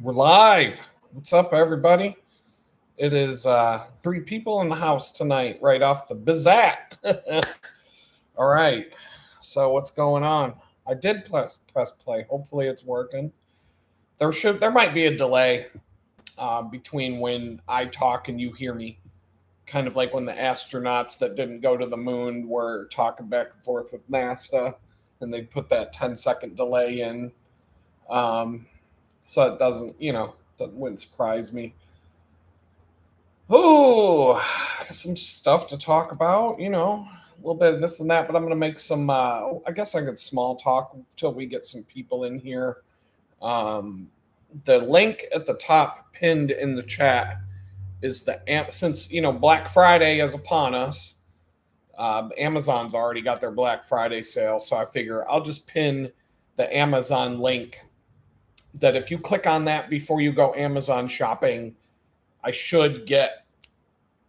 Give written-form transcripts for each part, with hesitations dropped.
We're live. What's up, everybody? It is three people in the house tonight, right off the bizat. All right. So what's going on? I did press play. Hopefully, it's working. There might be a delay between when I talk and you hear me. Kind of like when the astronauts that didn't go to the moon were talking back and forth with NASA, and they put that 10-second delay in. Um, so it doesn't, that wouldn't surprise me. Oh, some stuff to talk about, a little bit of this and that, but I'm going to make some, I guess I could small talk until we get some people in here. Um, the link at the top pinned in the chat is since, Black Friday is upon us. Amazon's already got their Black Friday sale, so I figure I'll just pin the Amazon link that if you click on that before you go Amazon shopping, I should get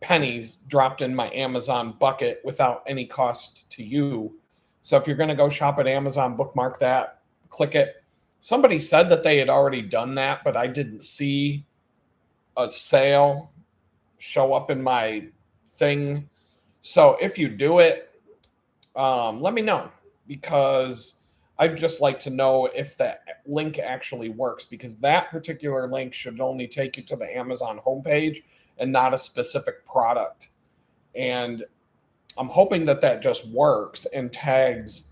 pennies dropped in my Amazon bucket without any cost to you. So if you're going to go shop at Amazon, bookmark that, click it. Somebody said that they had already done that, but I didn't see a sale show up in my thing. So if you do it, let me know, because I'd just like to know if that link actually works, because that particular link should only take you to the Amazon homepage and not a specific product. And I'm hoping that that just works and tags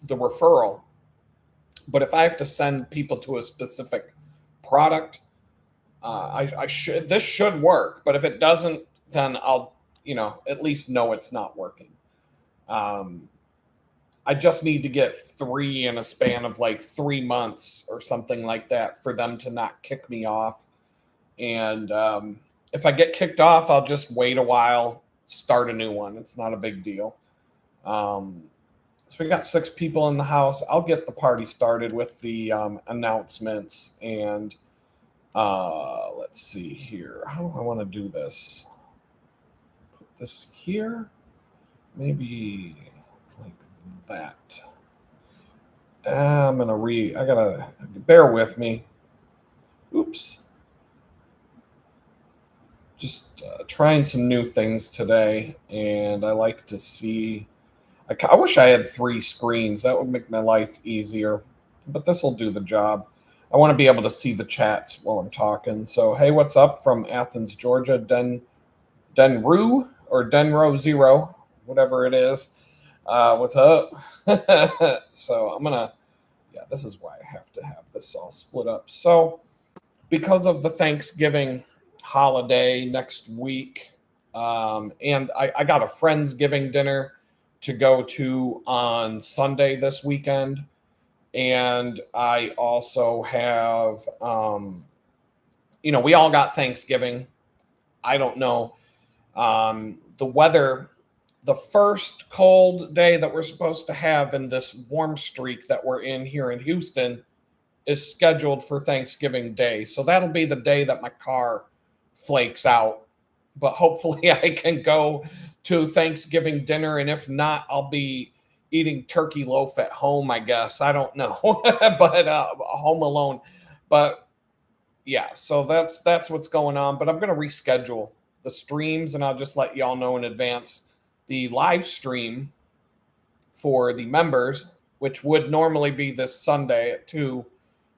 the referral. But if I have to send people to a specific product, I should this should work. But if it doesn't, then I'll at least know it's not working. Um, I just need to get three in a span of like 3 months or something like that for them to not kick me off. And if I get kicked off, I'll just wait a while, start a new one. It's not a big deal. So we got 6 people in the house. I'll get the party started with the announcements. And let's see here. How do I want to do this? Put this here. Maybe like that. I gotta bear with me. Oops. Just trying some new things today, and I like to see. I wish I had 3 screens. That would make my life easier, but this will do the job. I want to be able to see the chats while I'm talking. So, hey, what's up from Athens, Georgia? Denru or Denro Zero, whatever it is. What's up? So this is why I have to have this all split up. So, because of the Thanksgiving holiday next week, and I got a Friendsgiving dinner to go to on Sunday this weekend. And I also have, we all got Thanksgiving. I don't know. The weather, the first cold day that we're supposed to have in this warm streak that we're in here in Houston is scheduled for Thanksgiving Day. So that'll be the day that my car flakes out. But hopefully I can go to Thanksgiving dinner. And if not, I'll be eating turkey loaf at home, I guess. I don't know. But home alone. But yeah, so that's what's going on. But I'm going to reschedule the streams, and I'll just let y'all know in advance. The live stream for the members, which would normally be this Sunday at 2,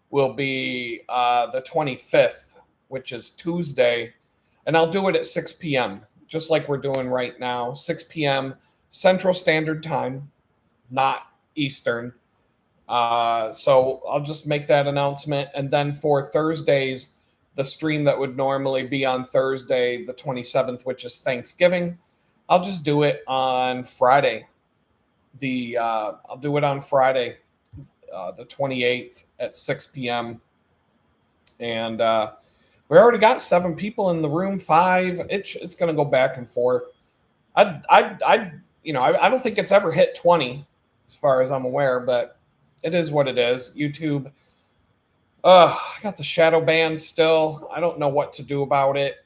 will be the 25th, which is Tuesday. And I'll do it at 6 p.m., just like we're doing right now, 6 p.m. Central Standard Time, not Eastern. So I'll just make that announcement. And then for Thursdays, the stream that would normally be on Thursday, the 27th, which is Thanksgiving, I'll just do it on Friday. I'll do it on Friday, the 28th at 6 p.m. And we already got 7 people in the room, 5. It's going to go back and forth. I don't think it's ever hit 20 as far as I'm aware, but it is what it is. YouTube, I got the shadow ban still. I don't know what to do about it.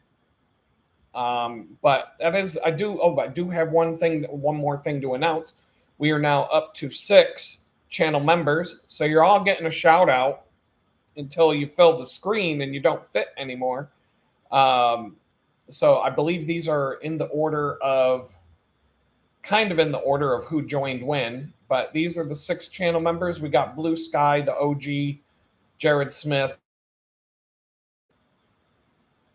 But I do have one more thing to announce. We are now up to 6 channel members, so you're all getting a shout out. until you fill the screen and you don't fit anymore. So I believe these are in the order of kind of in the order of who joined when, but these are the 6 channel members. We got Blue Sky, the OG, Jared Smith.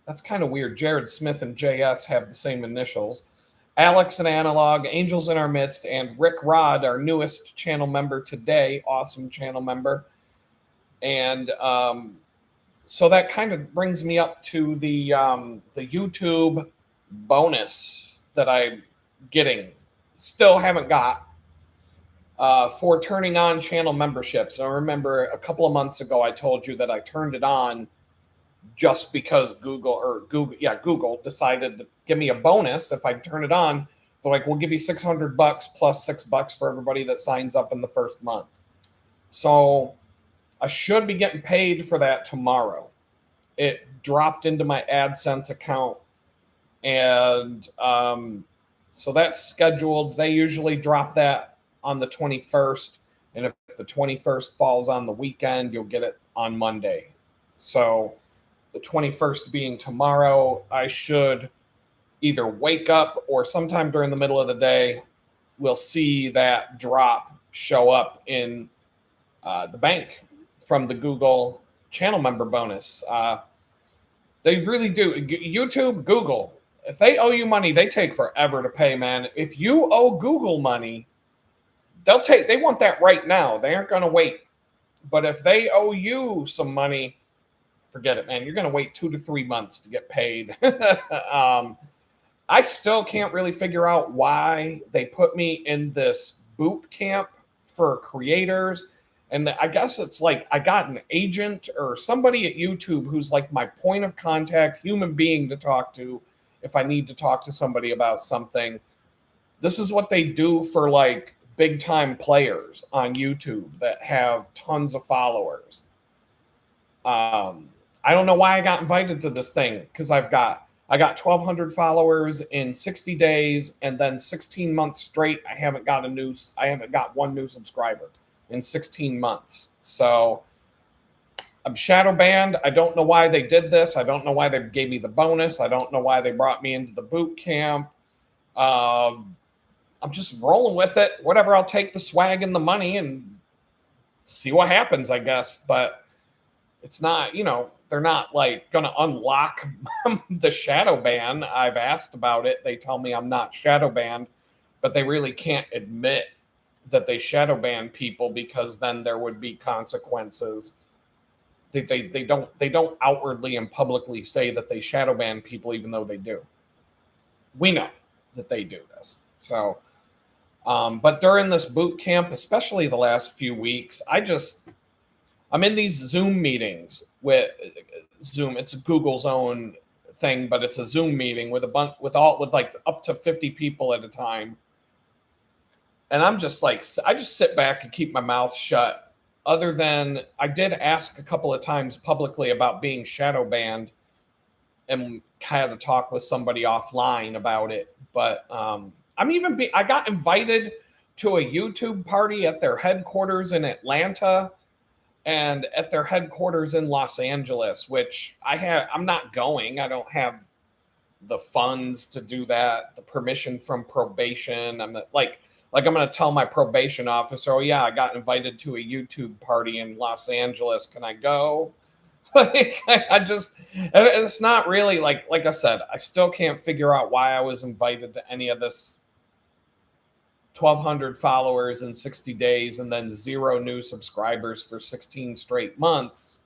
That's kind of weird. Jared Smith and JS have the same initials. Alex and Analog, Angels in Our Midst, and Rick Rod, our newest channel member today. Awesome channel member. And so that kind of brings me up to the YouTube bonus that I'm getting. Still haven't got for turning on channel memberships. I remember a couple of months ago I told you that I turned it on just because Google decided to give me a bonus if I turn it on. They're like, we'll give you $600 plus $6 for everybody that signs up in the first month. So I should be getting paid for that tomorrow. It dropped into my AdSense account, and so that's scheduled. They usually drop that on the 21st, and if the 21st falls on the weekend, you'll get it on Monday. So the 21st being tomorrow, I should either wake up or sometime during the middle of the day, we'll see that drop show up in the bank from the Google channel member bonus. They really do. YouTube, Google, if they owe you money, they take forever to pay, man. If you owe Google money, they want that right now. They aren't going to wait. But if they owe you some money, forget it, man. You're going to wait 2 to 3 months to get paid. I still can't really figure out why they put me in this boot camp for creators. And I guess it's like I got an agent or somebody at YouTube who's like my point of contact, human being to talk to if I need to talk to somebody about something. This is what they do for like big time players on YouTube that have tons of followers. I don't know why I got invited to this thing, because I got 1,200 followers in 60 days, and then 16 months straight I haven't got one new subscriber in 16 months. So I'm shadow banned. I don't know why they did this. I don't know why they gave me the bonus. I don't know why they brought me into the boot camp. I'm just rolling with it. Whatever, I'll take the swag and the money and see what happens, I guess. But it's not, they're not like going to unlock the shadow ban. I've asked about it. They tell me I'm not shadow banned, but they really can't admit that they shadow ban people, because then there would be consequences. They don't outwardly and publicly say that they shadow ban people, even though they do. We know that they do this. So, but during this boot camp, especially the last few weeks, I'm in these Zoom meetings with Zoom. It's Google's own thing, but it's a Zoom meeting with with like up to 50 people at a time. And I'm just like, I just sit back and keep my mouth shut. Other than I did ask a couple of times publicly about being shadow banned and had to talk with somebody offline about it. But I got invited to a YouTube party at their headquarters in Atlanta and at their headquarters in Los Angeles, which I'm not going. I don't have the funds to do that, the permission from probation. I'm going to tell my probation officer, oh yeah, I got invited to a YouTube party in Los Angeles. Can I go? It's not really like I said, I still can't figure out why I was invited to any of this. 1,200 followers in 60 days and then 0 new subscribers for 16 straight months.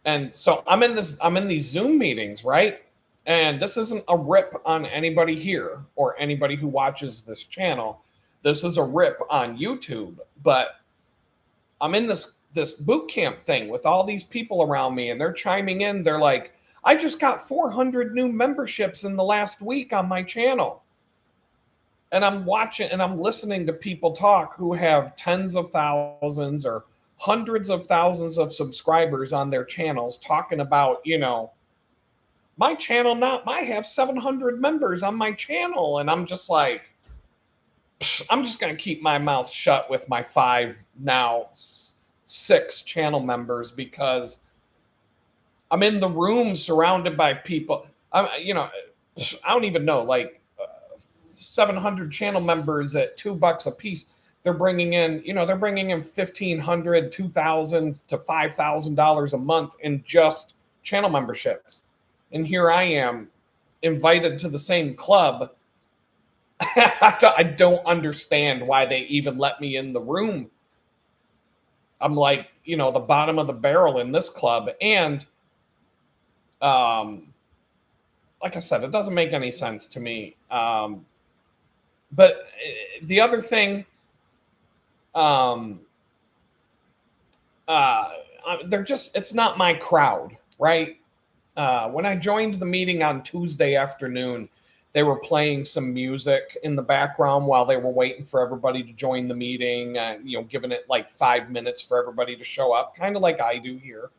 And so I'm in these Zoom meetings, right? And this isn't a rip on anybody here or anybody who watches this channel. This is a rip on YouTube. But I'm in this boot camp thing with all these people around me, and they're chiming in. They're like, I just got 400 new memberships in the last week on my channel. And I'm watching and I'm listening to people talk who have tens of thousands or hundreds of thousands of subscribers on their channels, talking about, my channel I have 700 members on my channel. And I'm just like, I'm just going to keep my mouth shut with my 5 now 6 channel members because I'm in the room surrounded by people. I don't even know, like 700 channel members at $2 a piece. They're bringing in, they're bringing in $1,500, $2,000 to $5,000 a month in just channel memberships. And here I am invited to the same club. I don't understand why they even let me in the room. I'm like, the bottom of the barrel in this club. And like I said, it doesn't make any sense to me. But the other thing, it's not my crowd, right? When I joined the meeting on Tuesday afternoon, they were playing some music in the background while they were waiting for everybody to join the meeting, giving it like 5 minutes for everybody to show up, kind of like I do here.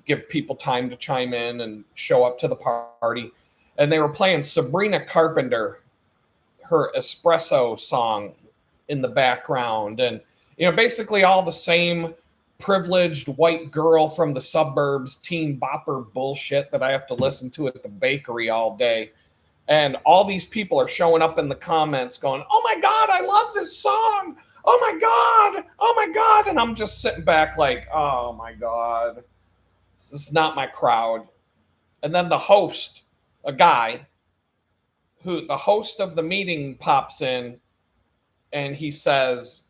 Give people time to chime in and show up to the party. And they were playing Sabrina Carpenter, her Espresso song in the background. And, basically all the same privileged white girl from the suburbs, teen bopper bullshit that I have to listen to at the bakery all day. And all these people are showing up in the comments going, "Oh my God, I love this song. Oh my God. Oh my God." And I'm just sitting back like, oh my God, this is not my crowd. And then the host, the host of the meeting pops in and he says,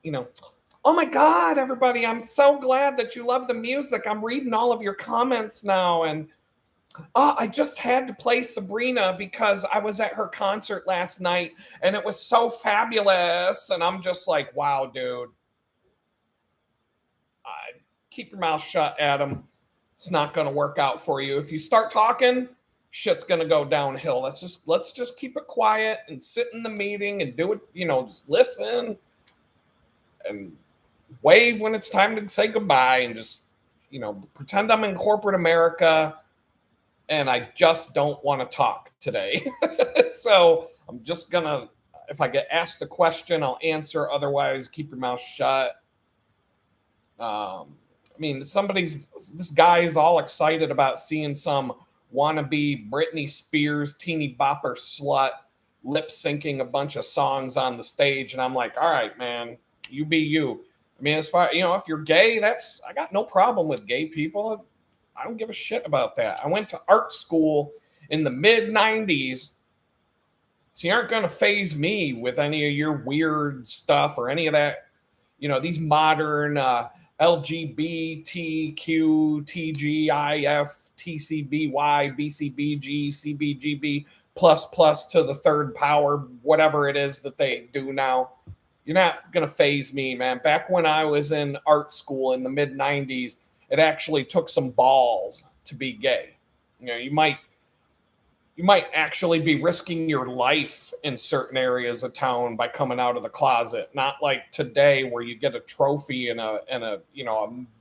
"Oh my God, everybody, I'm so glad that you love the music. I'm reading all of your comments now. And I just had to play Sabrina because I was at her concert last night and it was so fabulous." And I'm just like, wow, dude. Keep your mouth shut, Adam. It's not going to work out for you. If you start talking, shit's going to go downhill. Let's just keep it quiet and sit in the meeting and do it, just listen and wave when it's time to say goodbye and just, pretend I'm in corporate America and I just don't want to talk today. So I'm just going to, if I get asked a question, I'll answer. Otherwise, keep your mouth shut. This guy is all excited about seeing some wannabe Britney Spears teeny bopper slut lip syncing a bunch of songs on the stage. And I'm like, all right, man, you be you. As far, if you're gay, I got no problem with gay people. I don't give a shit about that. I went to art school in the mid 90s. So you aren't going to phase me with any of your weird stuff or any of that, these modern LGBTQ, TGIF, TCBY, BCBG, CBGB plus to the third power, whatever it is that they do now. You're not going to phase me, man. Back when I was in art school in the mid 90s, it actually took some balls to be gay. You might actually be risking your life in certain areas of town by coming out of the closet. Not like today where you get a trophy and a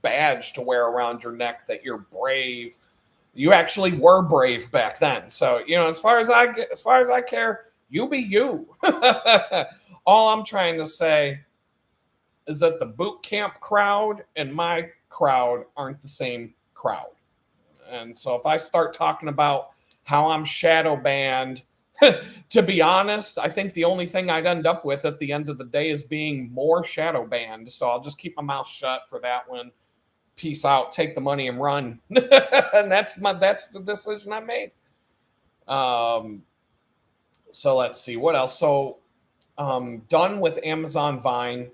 badge to wear around your neck that you're brave. You actually were brave back then. So, as far as I care, you be you. All I'm trying to say is that the boot camp crowd and my crowd aren't the same crowd. And so if I start talking about how I'm shadow banned, to be honest, I think the only thing I'd end up with at the end of the day is being more shadow banned. So I'll just keep my mouth shut for that one. Peace out, take the money and run. And that's the decision I made. So let's see what else. So done with Amazon Vine.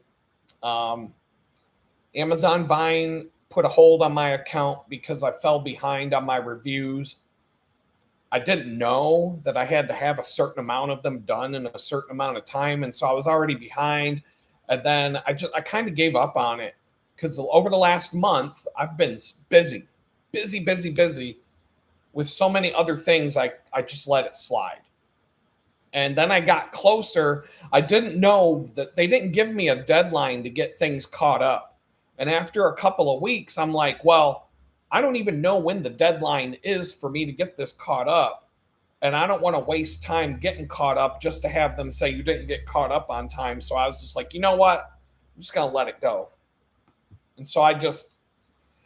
Amazon Vine put a hold on my account because I fell behind on my reviews. I didn't know that I had to have a certain amount of them done in a certain amount of time. And so I was already behind. And then I kind of gave up on it because over the last month, I've been busy with so many other things. I just let it slide. And then I got closer. I didn't know that they didn't give me a deadline to get things caught up. And after a couple of weeks, I'm like, well, I don't even know when the deadline is for me to get this caught up. And I don't want to waste time getting caught up just to have them say you didn't get caught up on time. So I was just like, you know what? I'm just going to let it go. And so I just,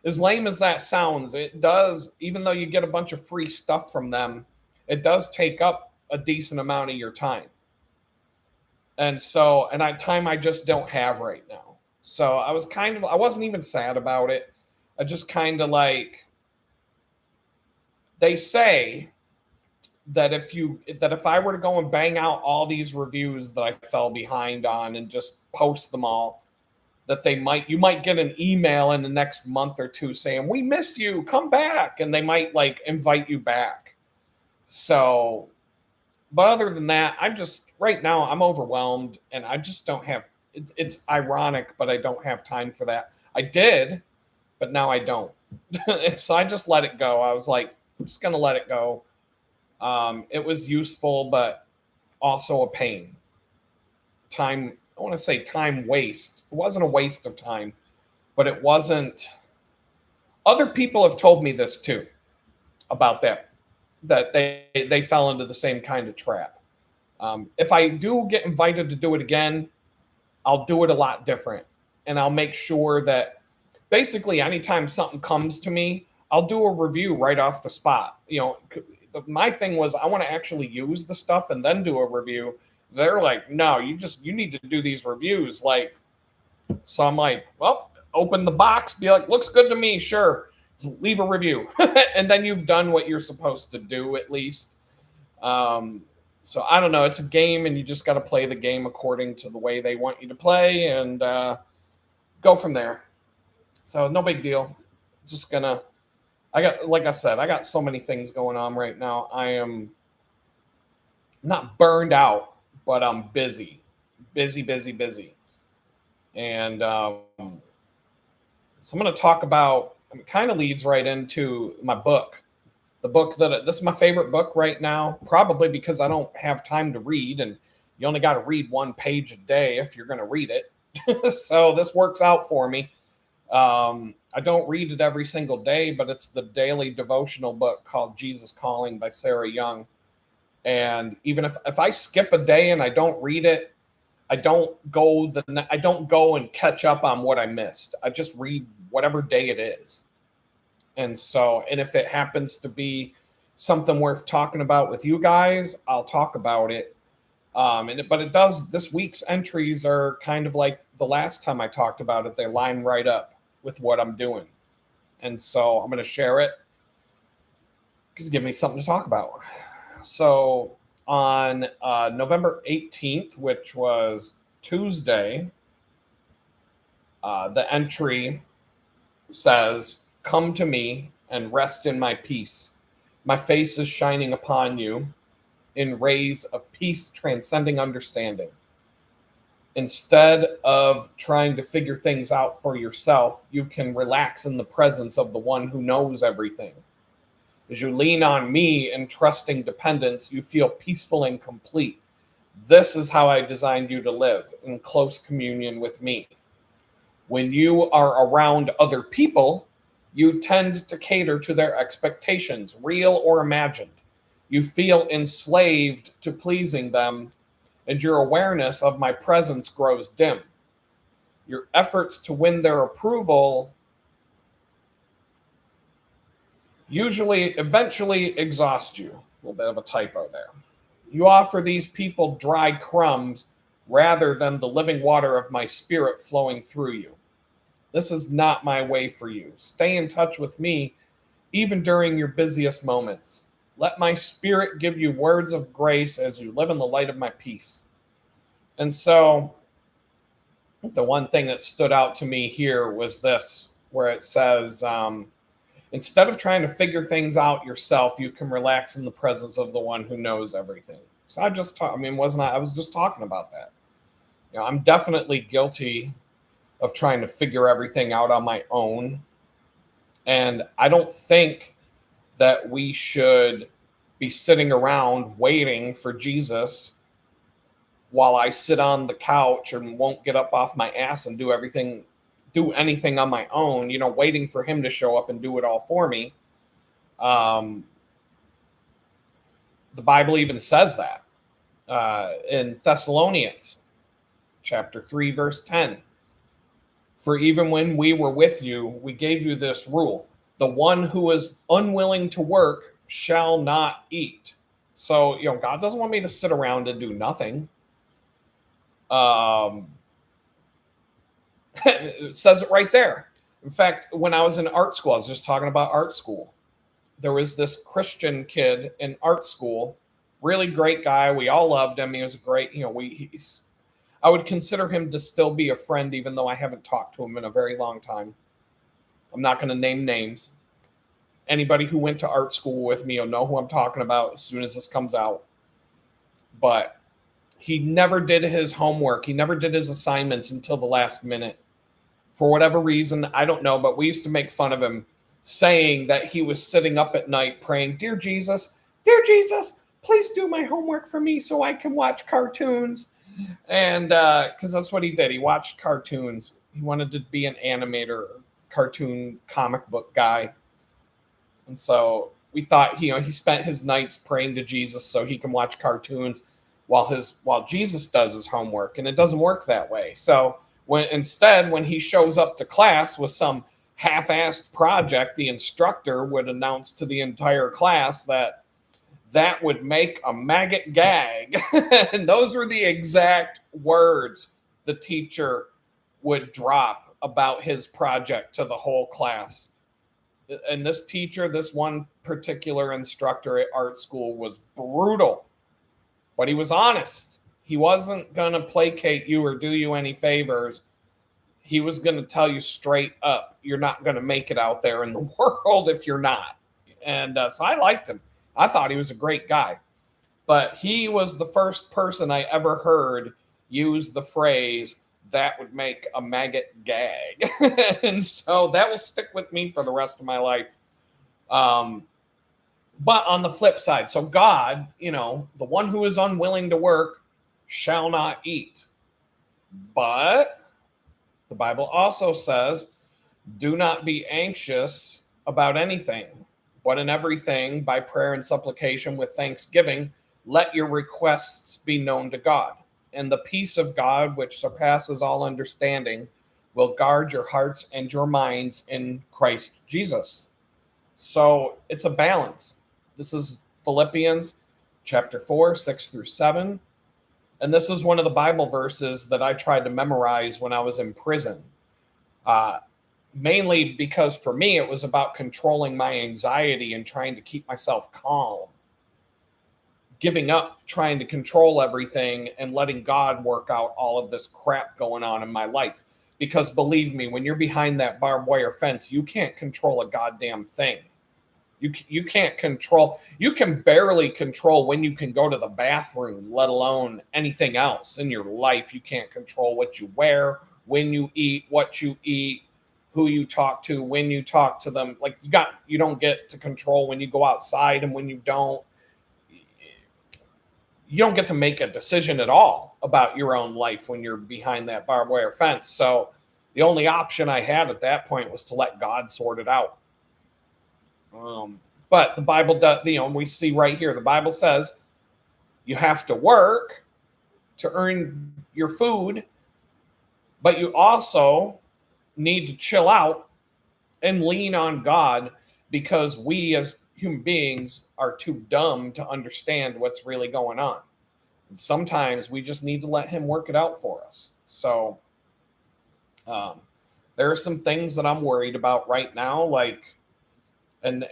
as lame as that sounds, it does, even though you get a bunch of free stuff from them, it does take up a decent amount of your time. And so, and time I just don't have right now. So I wasn't even sad about it. I just kind of like, they say that if I were to go and bang out all these reviews that I fell behind on and just post them all, that you might get an email in the next month or two saying, "We miss you, come back," and they might like invite you back. So, but other than that, right now I'm overwhelmed and I just don't have, it's ironic, but I don't have time for that. I did, but now I don't. And so I just let it go. I was like, I'm just going to let it go. It was useful, but also a pain. I want to say time waste. It wasn't a waste of time, but it wasn't. Other people have told me this too about that they fell into the same kind of trap. If I do get invited to do it again, I'll do it a lot different. And I'll make sure that basically anytime something comes to me, I'll do a review right off the spot. My thing was I want to actually use the stuff and then do a review. They're like, no, you need to do these reviews. Like, so I'm like, well, open the box, be like, looks good to me. Sure. Leave a review. And then you've done what you're supposed to do at least. So I don't know. It's a game and you just got to play the game according to the way they want you to play and go from there. So no big deal. Just like I said, I got so many things going on right now. I am not burned out, but I'm busy. Busy. And so I'm going to talk about, it kind of leads right into my book. The book this is my favorite book right now, probably because I don't have time to read, and you only got to read one page a day if you're going to read it. So this works out for me. I don't read it every single day, but it's the daily devotional book called Jesus Calling by Sarah Young. And even if I skip a day and I don't read it, I don't go and catch up on what I missed. I just read whatever day it is. And if it happens to be something worth talking about with you guys, I'll talk about it. This week's entries are kind of like the last time I talked about it. They line right up with what I'm doing. And so I'm going to share it because give me something to talk about. So on November 18th, which was Tuesday, the entry says, "Come to me and rest in my peace. My face is shining upon you in rays of peace transcending understanding. Instead of trying to figure things out for yourself, you can relax in the presence of the one who knows everything. As you lean on me in trusting dependence, you feel peaceful and complete. This is how I designed you to live, in close communion with me. When you are around other people, you tend to cater to their expectations, real or imagined. You feel enslaved to pleasing them, and your awareness of my presence grows dim. Your efforts to win their approval eventually exhaust you." A little bit of a typo there. "You offer these people dry crumbs rather than the living water of my spirit flowing through you. This is not my way for you. Stay in touch with me even during your busiest moments. Let my spirit give you words of grace as you live in the light of my peace." And so the one thing that stood out to me here was this, where it says, instead of trying to figure things out yourself, you can relax in the presence of the one who knows everything. So I was just talking about that. I'm definitely guilty of trying to figure everything out on my own. And I don't think that we should be sitting around waiting for Jesus while I sit on the couch and won't get up off my ass and do anything on my own, waiting for him to show up and do it all for me. The Bible even says that in Thessalonians chapter 3, verse 10. For even when we were with you, we gave you this rule: the one who is unwilling to work shall not eat. So, God doesn't want me to sit around and do nothing. It says it right there. In fact, when I was in art school, I was just talking about art school. There was this Christian kid in art school, really great guy. We all loved him. He was a great, I would consider him to still be a friend, even though I haven't talked to him in a very long time. I'm not going to name names. Anybody who went to art school with me will know who I'm talking about as soon as this comes out. But he never did his homework. He never did his assignments until the last minute. For whatever reason, I don't know, but we used to make fun of him, saying that he was sitting up at night praying, dear Jesus, please do my homework for me so I can watch cartoons. And because that's what he did. He watched cartoons. He wanted to be an animator, cartoon comic book guy. And so we thought, he spent his nights praying to Jesus so he can watch cartoons while Jesus does his homework. And it doesn't work that way. So when he shows up to class with some half-assed project, the instructor would announce to the entire class that would make a maggot gag. And those were the exact words the teacher would drop about his project to the whole class. And this teacher, this one particular instructor at art school, was brutal, but he was honest. He wasn't going to placate you or do you any favors. He was going to tell you straight up, you're not going to make it out there in the world if you're not. And so I liked him. I thought he was a great guy. But he was the first person I ever heard use the phrase, that would make a maggot gag. And so that will stick with me for the rest of my life. But on the flip side, so God, the one who is unwilling to work shall not eat. But the Bible also says, do not be anxious about anything, but in everything, by prayer and supplication with thanksgiving, let your requests be known to God. And the peace of God, which surpasses all understanding, will guard your hearts and your minds in Christ Jesus. So it's a balance. This is Philippians chapter 4, 6 through 7. And this is one of the Bible verses that I tried to memorize when I was in prison. Mainly because for me, it was about controlling my anxiety and trying to keep myself calm. Giving up trying to control everything and letting God work out all of this crap going on in my life. Because believe me, when you're behind that barbed wire fence, you can't control a goddamn thing. You can't control, you can barely control when you can go to the bathroom, let alone anything else in your life. You can't control what you wear, when you eat, what you eat, who you talk to, when you talk to them. Like you don't get to control when you go outside, and when you don't get to make a decision at all about your own life when you're behind that barbed wire fence. So the only option I had at that point was to let God sort it out. But the Bible does, we see right here, the Bible says you have to work to earn your food, but you also need to chill out and lean on God, because we as human beings are too dumb to understand what's really going on. And sometimes we just need to let him work it out for us. So there are some things that I'm worried about right now, like, and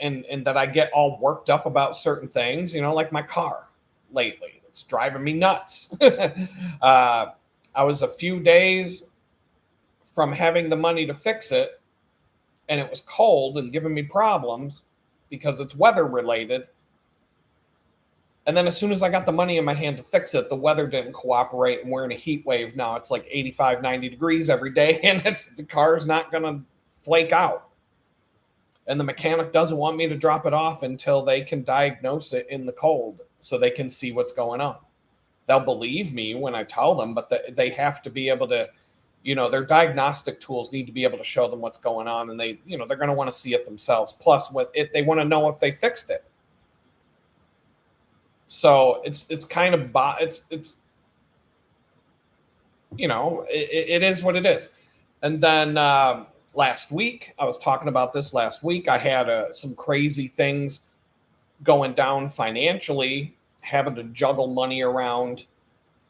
that I get all worked up about certain things, like my car lately. It's driving me nuts. I was a few days from having the money to fix it, and it was cold and giving me problems because it's weather related. And then as soon as I got the money in my hand to fix it, the weather didn't cooperate, and we're in a heat wave now. It's like 85, 90 degrees every day, and the car's not going to flake out. And the mechanic doesn't want me to drop it off until they can diagnose it in the cold so they can see what's going on. They'll believe me when I tell them, but they have to be able to, their diagnostic tools need to be able to show them what's going on. And they're going to want to see it themselves. Plus, they want to know if they fixed it. So it's kind of, it is what it is. And then last week, I was talking about this last week. I had some crazy things going down financially, having to juggle money around.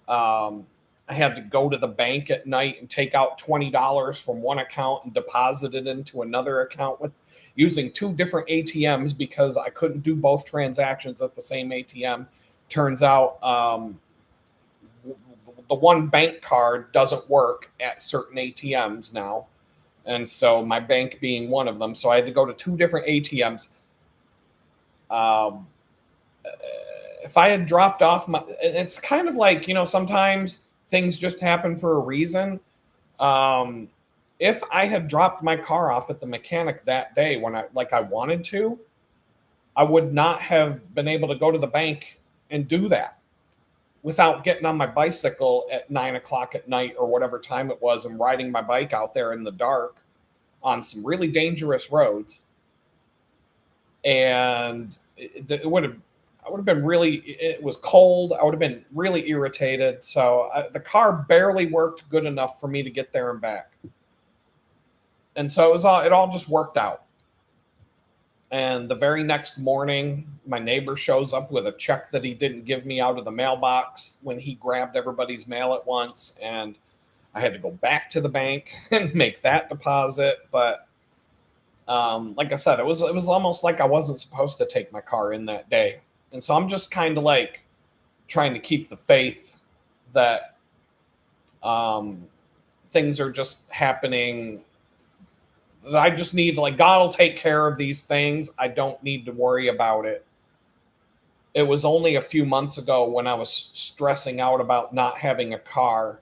I had to go to the bank at night and take out $20 from one account and deposit it into another account with using two different ATMs because I couldn't do both transactions at the same ATM. Turns out the one bank card doesn't work at certain ATMs now. And so my bank being one of them. So I had to go to two different ATMs. If I had dropped off it's kind of like, sometimes things just happen for a reason. If I had dropped my car off at the mechanic that day when I wanted to, I would not have been able to go to the bank and do that without getting on my bicycle at 9 o'clock at night or whatever time it was and riding my bike out there in the dark on some really dangerous roads. And it would have I would have been it was cold. I would have been really irritated. So the car barely worked good enough for me to get there and back. And so it all just worked out. And the very next morning, my neighbor shows up with a check that he didn't give me out of the mailbox when he grabbed everybody's mail at once. And I had to go back to the bank and make that deposit. But like I said, it was almost like I wasn't supposed to take my car in that day. And so I'm just kind of like trying to keep the faith that things are just happening. I just need God will take care of these things. I don't need to worry about it. It was only a few months ago when I was stressing out about not having a car,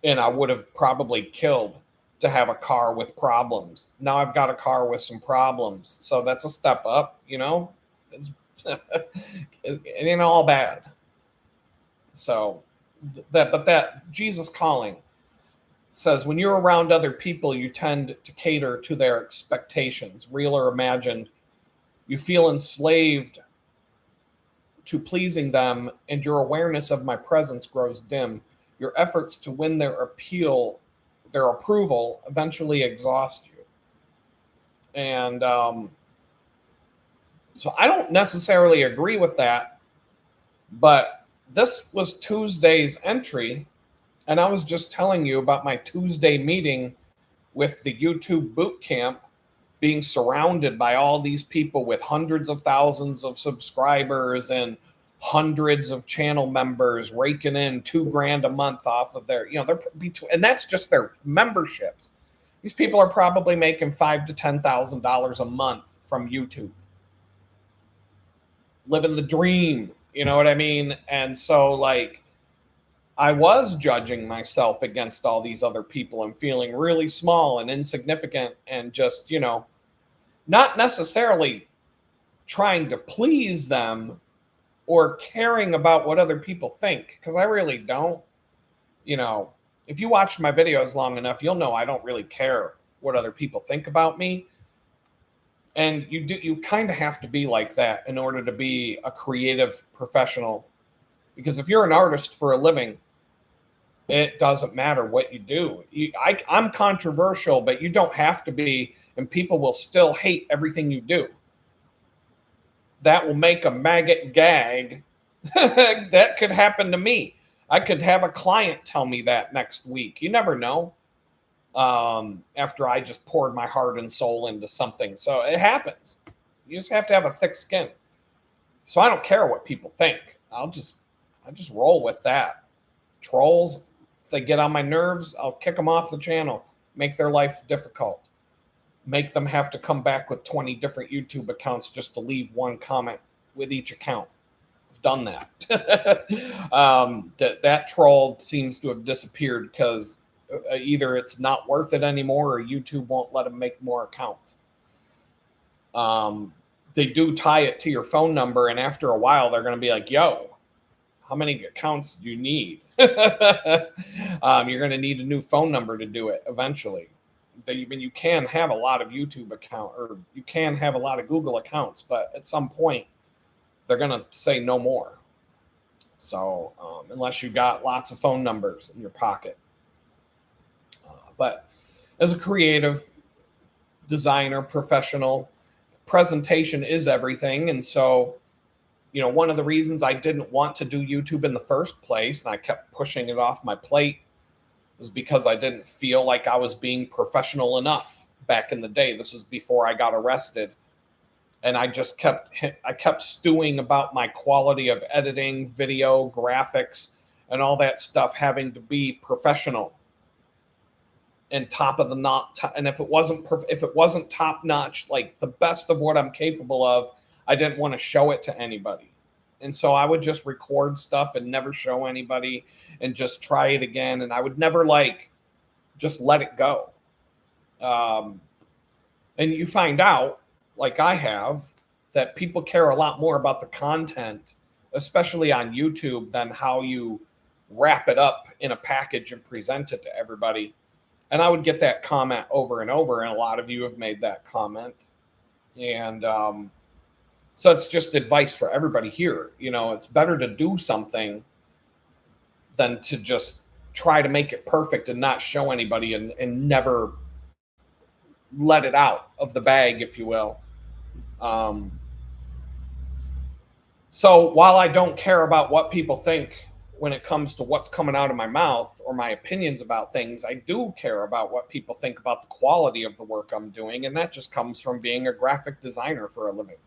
and I would have probably killed to have a car with problems. Now I've got a car with some problems. So that's a step up, It's, it ain't all bad. So that Jesus calling says when you're around other people, you tend to cater to their expectations, real or imagined. You feel enslaved to pleasing them, and your awareness of my presence grows dim. Your efforts to win their approval eventually exhaust you. And so I don't necessarily agree with that, but this was Tuesday's entry. And I was just telling you about my Tuesday meeting with the YouTube boot camp, being surrounded by all these people with hundreds of thousands of subscribers and hundreds of channel members raking in $2,000 a month off of their, and that's just their memberships. These people are probably making $5,000 to $10,000 a month from YouTube, living the dream. You know what I mean? And so I was judging myself against all these other people and feeling really small and insignificant and just, not necessarily trying to please them or caring about what other people think, because I really don't. If you watch my videos long enough, you'll know I don't really care what other people think about me. And you kind of have to be like that in order to be a creative professional, because if you're an artist for a living, it doesn't matter what you do. I'm controversial, but you don't have to be, and people will still hate everything you do. That will make a maggot gag. That could happen to me. I could have a client tell me that next week. You never know. After I just poured my heart and soul into something. So it happens. You just have to have a thick skin. So I don't care what people think. I just roll with that. Trolls, if they get on my nerves, I'll kick them off the channel, make their life difficult, make them have to come back with 20 different YouTube accounts just to leave one comment with each account. I've done that. That troll seems to have disappeared because either it's not worth it anymore or YouTube won't let them make more accounts. They do tie it to your phone number, and after a while, they're going to be like, yo, how many accounts do you need? You're going to need a new phone number to do it eventually. You can have a lot of YouTube account, or you can have a lot of Google accounts, but at some point they're going to say no more. So unless you got lots of phone numbers in your pocket. But as a creative designer, professional, presentation is everything. And so, one of the reasons I didn't want to do YouTube in the first place, and I kept pushing it off my plate, was because I didn't feel like I was being professional enough back in the day. This was before I got arrested. And I kept stewing about my quality of editing, video, graphics, and all that stuff having to be professional and top of the notch. And if it wasn't top notch, like the best of what I'm capable of, I didn't want to show it to anybody. And so I would just record stuff and never show anybody and just try it again. And I would never just let it go. And you find out, like I have, that people care a lot more about the content, especially on YouTube, than how you wrap it up in a package and present it to everybody. And I would get that comment over and over, and a lot of you have made that comment. And so it's just advice for everybody here. It's better to do something than to just try to make it perfect and not show anybody and never let it out of the bag, if you will. So while I don't care about what people think when it comes to what's coming out of my mouth or my opinions about things, I do care about what people think about the quality of the work I'm doing. And that just comes from being a graphic designer for a living.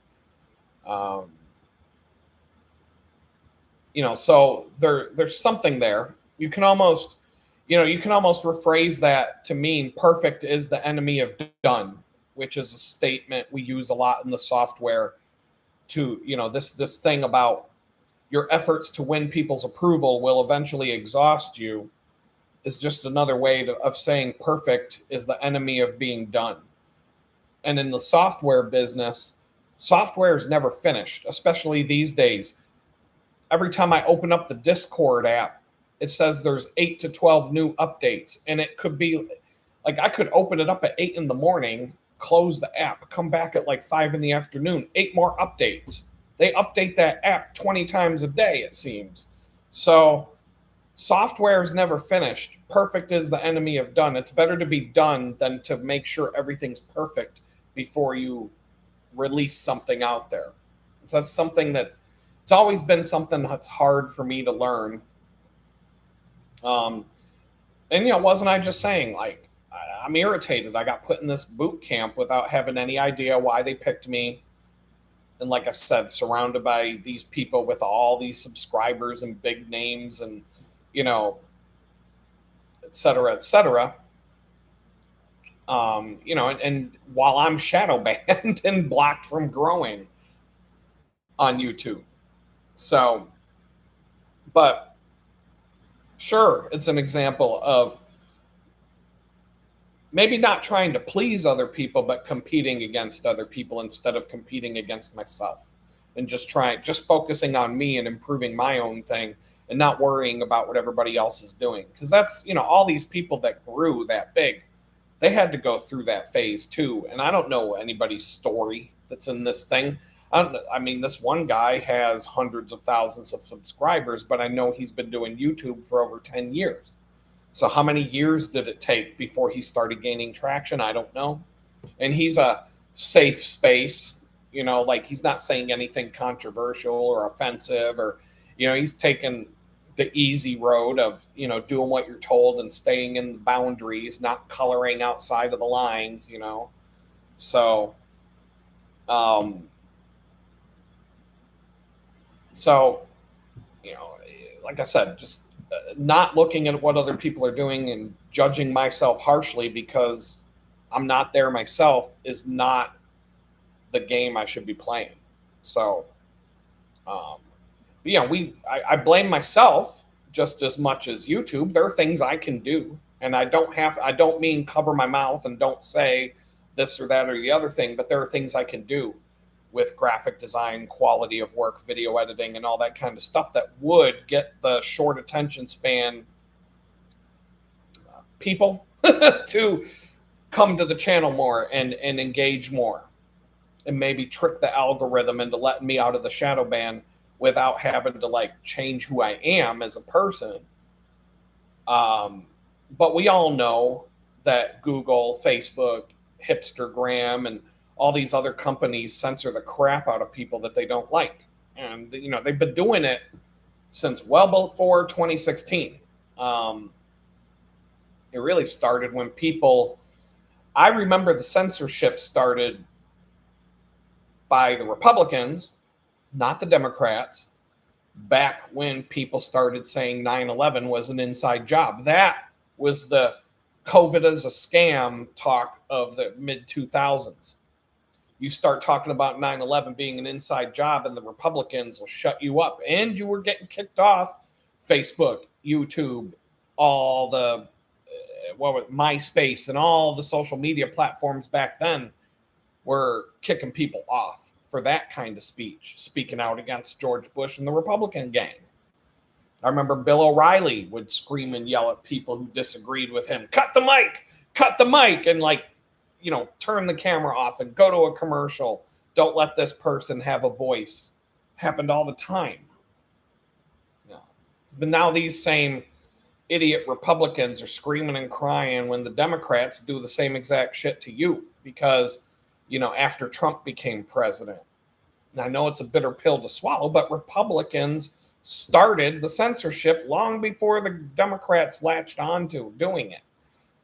So there's something there. You can almost rephrase that to mean perfect is the enemy of done, which is a statement we use a lot in the software to, this thing about your efforts to win people's approval will eventually exhaust you, is just another way of saying perfect is the enemy of being done. And in the software business, software is never finished, especially these days. Every time I open up the Discord app, it says there's 8 to 12 new updates. And it could be like I could open it up at 8 in the morning, close the app, come back at like 5 in the afternoon, 8 more updates. They update that app 20 times a day, it seems. So software is never finished. Perfect is the enemy of done. It's better to be done than to make sure everything's perfect before you release something out there. So that's something that it's always been something that's hard for me to learn. And wasn't I just saying, like, I'm irritated. I got put in this boot camp without having any idea why they picked me. And like I said, surrounded by these people with all these subscribers and big names and, et cetera, et cetera. And while I'm shadow banned and blocked from growing on YouTube. So, but sure, it's an example of maybe not trying to please other people, but competing against other people instead of competing against myself, and just focusing on me and improving my own thing and not worrying about what everybody else is doing. Because that's, all these people that grew that big, they had to go through that phase too. And I don't know anybody's story that's in this thing. This one guy has hundreds of thousands of subscribers, but I know he's been doing YouTube for over 10 years. So how many years did it take before he started gaining traction? I don't know. And he's a safe space, he's not saying anything controversial or offensive, or, he's taken the easy road of, doing what you're told and staying in the boundaries, not coloring outside of the lines, So, like I said, just not looking at what other people are doing and judging myself harshly because I'm not there myself is not the game I should be playing. So, I blame myself just as much as YouTube. There are things I can do, and I don't mean cover my mouth and don't say this or that or the other thing, but there are things I can do with graphic design, quality of work, video editing, and all that kind of stuff that would get the short attention span people to come to the channel more and engage more, and maybe trick the algorithm into letting me out of the shadow ban without having to change who I am as a person. But we all know that Google, Facebook, Hipstergram, and all these other companies censor the crap out of people that they don't like. And, they've been doing it since well before 2016. It really started when I remember the censorship started by the Republicans, not the Democrats, back when people started saying 9/11 was an inside job. That was the COVID as a scam talk of the mid 2000s. You start talking about 9/11 being an inside job, and the Republicans will shut you up. And you were getting kicked off Facebook, YouTube, all the MySpace, and all the social media platforms back then were kicking people off for that kind of speech, speaking out against George Bush and the Republican gang. I remember Bill O'Reilly would scream and yell at people who disagreed with him, cut the mic, and turn the camera off and go to a commercial. Don't let this person have a voice. Happened all the time. Yeah. But now these same idiot Republicans are screaming and crying when the Democrats do the same exact shit to you because, after Trump became president. And I know it's a bitter pill to swallow, but Republicans started the censorship long before the Democrats latched on to doing it.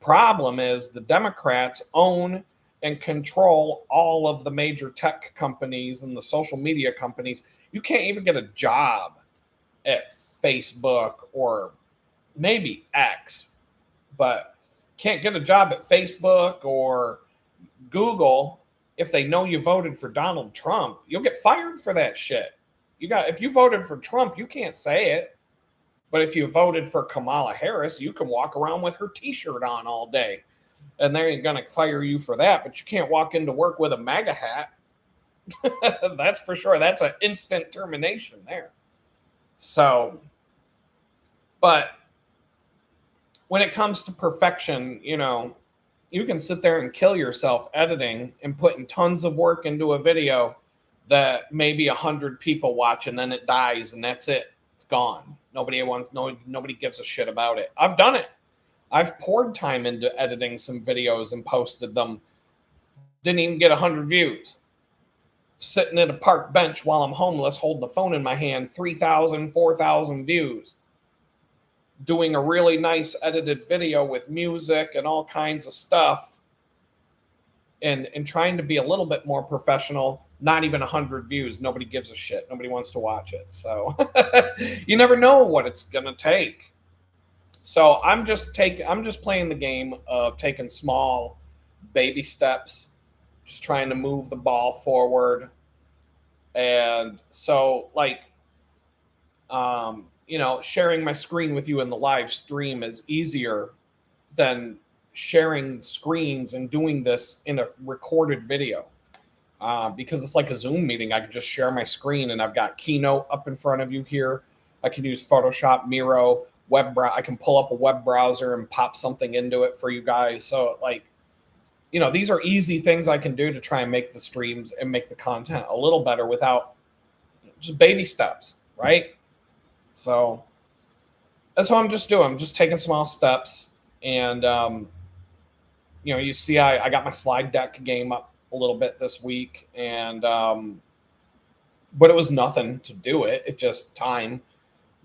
Problem is the Democrats own and control all of the major tech companies and the social media companies. You can't even get a job at Facebook or maybe X, but can't get a job at Facebook or Google if they know you voted for Donald Trump. You'll get fired for that shit. If you voted for Trump, you can't say it. But if you voted for Kamala Harris, you can walk around with her t-shirt on all day. And they ain't going to fire you for that. But you can't walk into work with a MAGA hat. That's for sure. That's an instant termination there. So, but when it comes to perfection, you can sit there and kill yourself editing and putting tons of work into a video that maybe 100 people watch and then it dies and that's it. It's gone. Nobody gives a shit about it. I've done it. I've poured time into editing some videos and posted them. Didn't even get 100 views. Sitting at a park bench while I'm homeless, holding the phone in my hand, 3,000, 4,000 views. Doing a really nice edited video with music and all kinds of stuff. And trying to be a little bit more professional. Not even 100 views. Nobody gives a shit. Nobody wants to watch it. So you never know what it's going to take. So I'm just playing the game of taking small baby steps, just trying to move the ball forward. And so sharing my screen with you in the live stream is easier than sharing screens and doing this in a recorded video. Because it's like a Zoom meeting. I can just share my screen and I've got Keynote up in front of you here. I can use Photoshop, Miro, I can pull up a web browser and pop something into it for you guys. So these are easy things I can do to try and make the streams and make the content a little better without just baby steps, right? So that's what I'm just doing. I'm just taking small steps. And, you see, I got my slide deck game up a little bit this week, and but it was nothing to do it. It just time.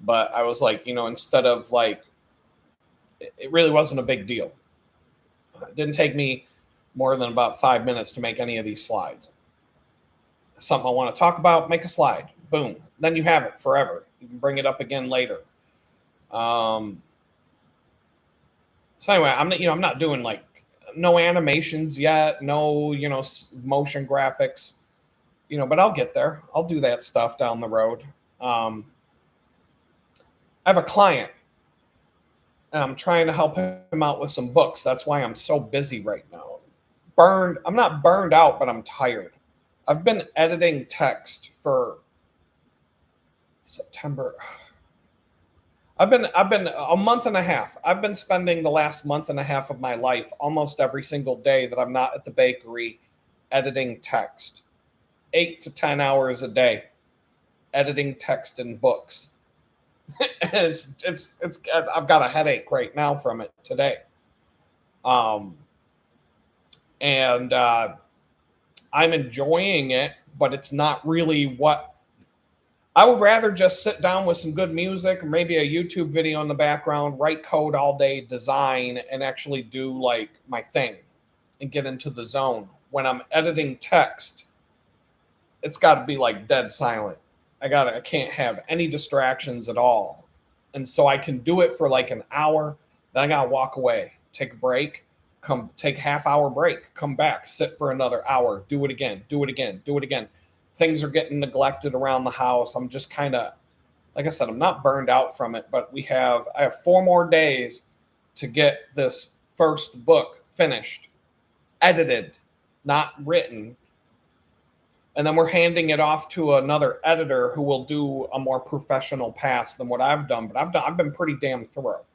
But I was like, instead of it really wasn't a big deal. It didn't take me more than about 5 minutes to make any of these slides. Something I want to talk about, make a slide. Boom. Then you have it forever. You can bring it up again later. So anyway, I'm not doing no animations yet, no, motion graphics, but I'll get there. I'll do that stuff down the road. I have a client and I'm trying to help him out with some books. That's why I'm so busy right now. I'm not burned out, but I'm tired. I've been editing text for September. I've been a month and a half. I've been spending the last month and a half of my life almost every single day that I'm not at the bakery editing text. 8 to 10 hours a day editing text and books. And it's I've got a headache right now from it today. Um, and I'm enjoying it, but it's not really what I would rather just sit down with some good music, maybe a YouTube video in the background, write code all day, design, and actually do like my thing and get into the zone. When I'm editing text, it's got to be like dead silent. I can't have any distractions at all. And so I can do it for like an hour, then I got to walk away, take a break, come take half-hour break, come back, sit for another hour, do it again, do it again, do it again. Things are getting neglected around the house. I'm just kind of, like I said, I'm not burned out from it, but I have 4 more days to get this first book finished, edited, not written, and then we're handing it off to another editor who will do a more professional pass than what I've done. But I've been pretty damn thorough.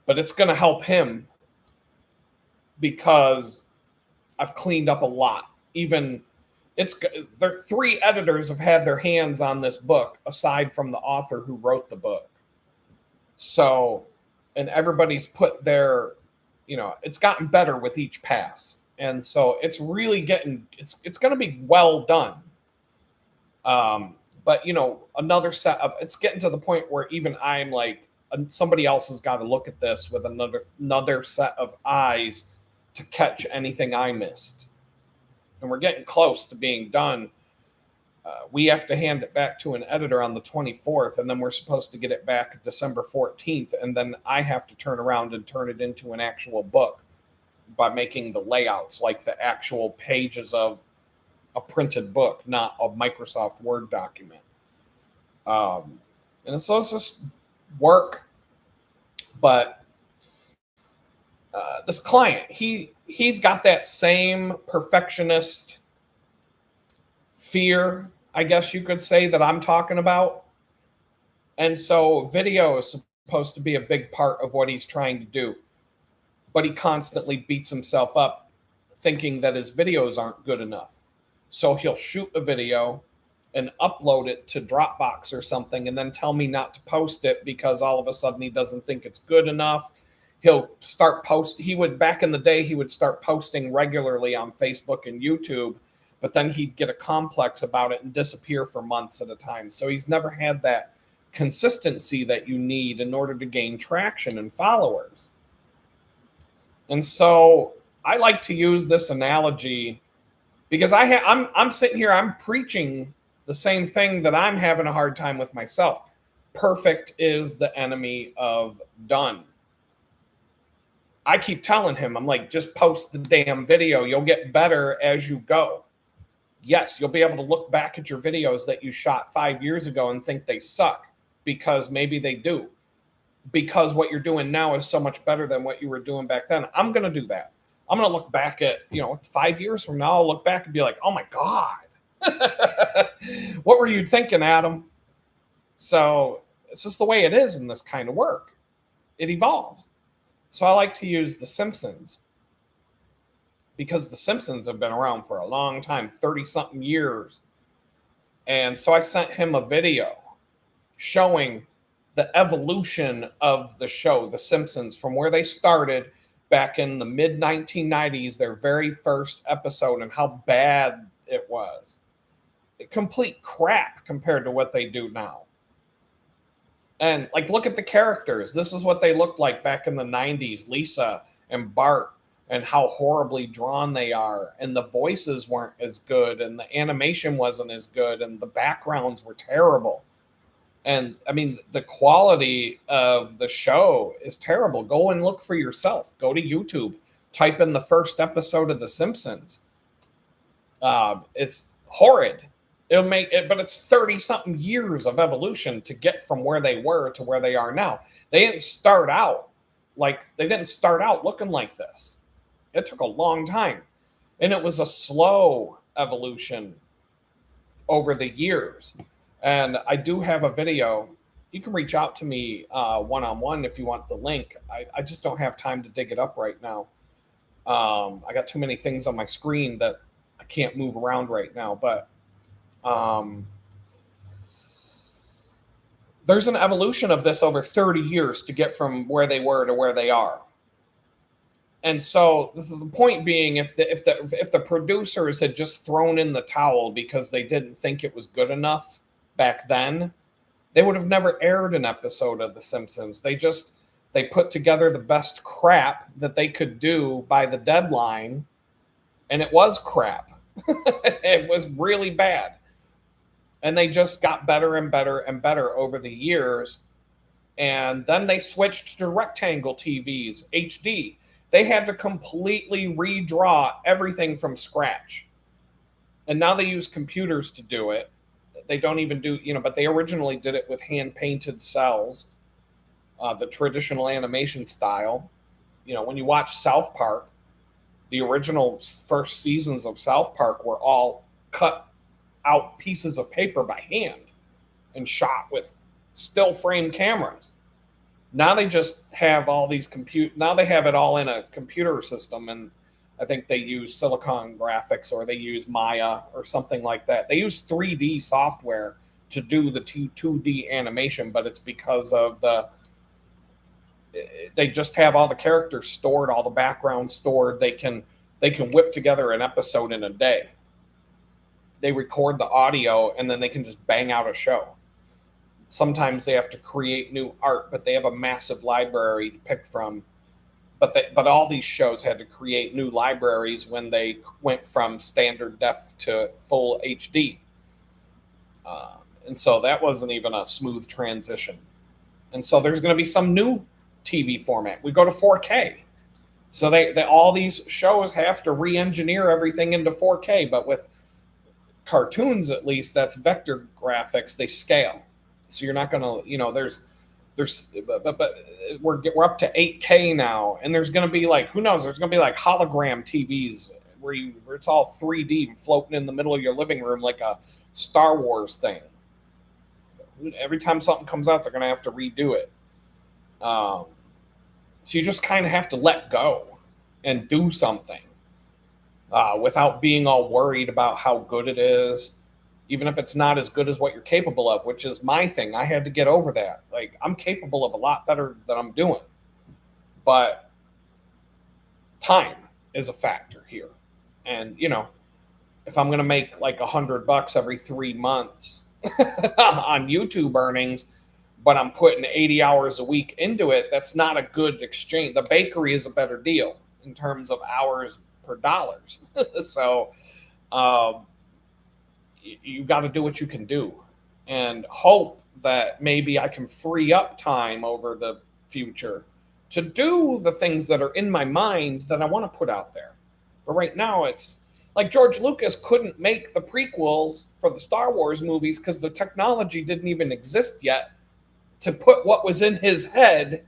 But it's going to help him because I've cleaned up a lot. Even there 3 editors have had their hands on this book aside from the author who wrote the book. So, and everybody's put their, it's gotten better with each pass. And so it's really it's going to be well done. But another set of, it's getting to the point where even I'm like, somebody else has got to look at this with another set of eyes to catch anything I missed. And we're getting close to being done. We have to hand it back to an editor on the 24th, and then we're supposed to get it back December 14th. And then I have to turn around and turn it into an actual book by making the layouts like the actual pages of a printed book, not a Microsoft Word document. And so it's just work. But this client, he's got that same perfectionist fear, I guess you could say, that I'm talking about. And so video is supposed to be a big part of what he's trying to do. But he constantly beats himself up thinking that his videos aren't good enough. So he'll shoot a video and upload it to Dropbox or something and then tell me not to post it because all of a sudden he doesn't think it's good enough. He'll start back in the day, he would start posting regularly on Facebook and YouTube, but then he'd get a complex about it and disappear for months at a time. So he's never had that consistency that you need in order to gain traction and followers. And so I like to use this analogy because I'm sitting here, I'm preaching the same thing that I'm having a hard time with myself. Perfect is the enemy of done. I keep telling him, I'm like, just post the damn video. You'll get better as you go. Yes, you'll be able to look back at your videos that you shot 5 years ago and think they suck because maybe they do. Because what you're doing now is so much better than what you were doing back then. I'm going to do that. I'm going to look back at, 5 years from now, I'll look back and be like, oh my God, what were you thinking, Adam? So it's just the way it is in this kind of work. It evolves. So I like to use The Simpsons because The Simpsons have been around for a long time, 30-something years. And so I sent him a video showing the evolution of the show, The Simpsons, from where they started back in the mid-1990s, their very first episode, and how bad it was. Complete crap compared to what they do now. And like, look at the characters. This is what they looked like back in the 90s, Lisa and Bart, and how horribly drawn they are. And the voices weren't as good, and the animation wasn't as good, and the backgrounds were terrible. And I mean, the quality of the show is terrible. Go and look for yourself. Go to YouTube, type in the first episode of The Simpsons. It's horrid. It'll make it, but it's 30-something years of evolution to get from where they were to where they are now. They didn't start out looking like this. It took a long time. And it was a slow evolution over the years. And I do have a video. You can reach out to me one-on-one if you want the link. I just don't have time to dig it up right now. I got too many things on my screen that I can't move around right now. But there's an evolution of this over 30 years to get from where they were to where they are. And so the point being, if the producers had just thrown in the towel because they didn't think it was good enough back then, they would have never aired an episode of The Simpsons. They put together the best crap that they could do by the deadline, and it was crap. It was really bad. And they just got better and better and better over the years. And then they switched to rectangle TVs, HD. They had to completely redraw everything from scratch. And now they use computers to do it. They don't even do, but they originally did it with hand painted cells, the traditional animation style. When you watch South Park, the original first seasons of South Park were all cut out pieces of paper by hand and shot with still frame cameras. Now they just have all these now they have it all in a computer system, and I think they use Silicon Graphics or they use Maya or something like that. They use 3D software to do the 2D animation, but it's because of they just have all the characters stored, all the background stored. They can whip together an episode in a day. They record the audio and then they can just bang out a show. Sometimes they have to create new art, but they have a massive library to pick from. But all these shows had to create new libraries when they went from standard def to full HD. And so that wasn't even a smooth transition. And so there's going to be some new TV format. We go to 4K. So they all these shows have to re-engineer everything into 4K. But with cartoons, at least, that's vector graphics. They scale. So you're not going to, there's but we're up to 8K now, and there's going to be like, who knows, there's going to be like hologram TVs where it's all 3D and floating in the middle of your living room like a Star Wars thing. Every time something comes out, they're going to have to redo it. So you just kind of have to let go and do something without being all worried about how good it is, even if it's not as good as what you're capable of, which is my thing. I had to get over that. Like, I'm capable of a lot better than I'm doing. But time is a factor here. And, if I'm going to make like $100 every 3 months on YouTube earnings, but I'm putting 80 hours a week into it, that's not a good exchange. The bakery is a better deal in terms of hours per dollars. So, you got to do what you can do and hope that maybe I can free up time over the future to do the things that are in my mind that I want to put out there. But right now, it's like George Lucas couldn't make the prequels for the Star Wars movies because the technology didn't even exist yet to put what was in his head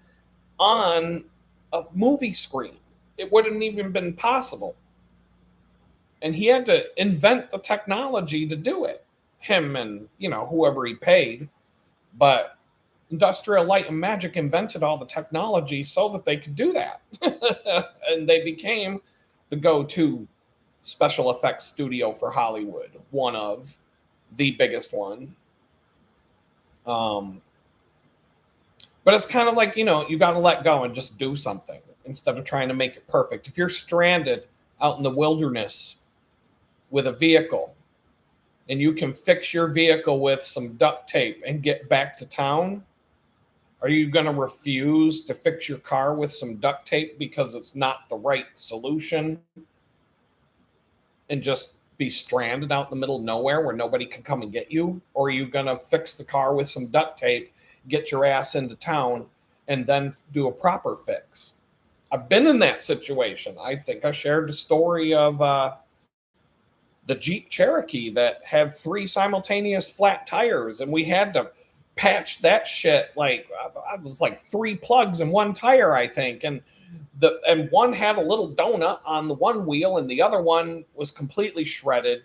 on a movie screen. It wouldn't even been possible. And he had to invent the technology to do it. Him and, whoever he paid. But Industrial Light and Magic invented all the technology so that they could do that. And they became the go-to special effects studio for Hollywood. One of the biggest one. But it's kind of like, you got to let go and just do something instead of trying to make it perfect. If you're stranded out in the wilderness with a vehicle and you can fix your vehicle with some duct tape and get back to town, are you going to refuse to fix your car with some duct tape because it's not the right solution and just be stranded out in the middle of nowhere where nobody can come and get you? Or are you going to fix the car with some duct tape, get your ass into town, and then do a proper fix? I've been in that situation. I think I shared the story of the Jeep Cherokee that had 3 simultaneous flat tires, and we had to patch that shit. Like, it was like 3 plugs in one tire, I think, and one had a little donut on the one wheel, and the other one was completely shredded.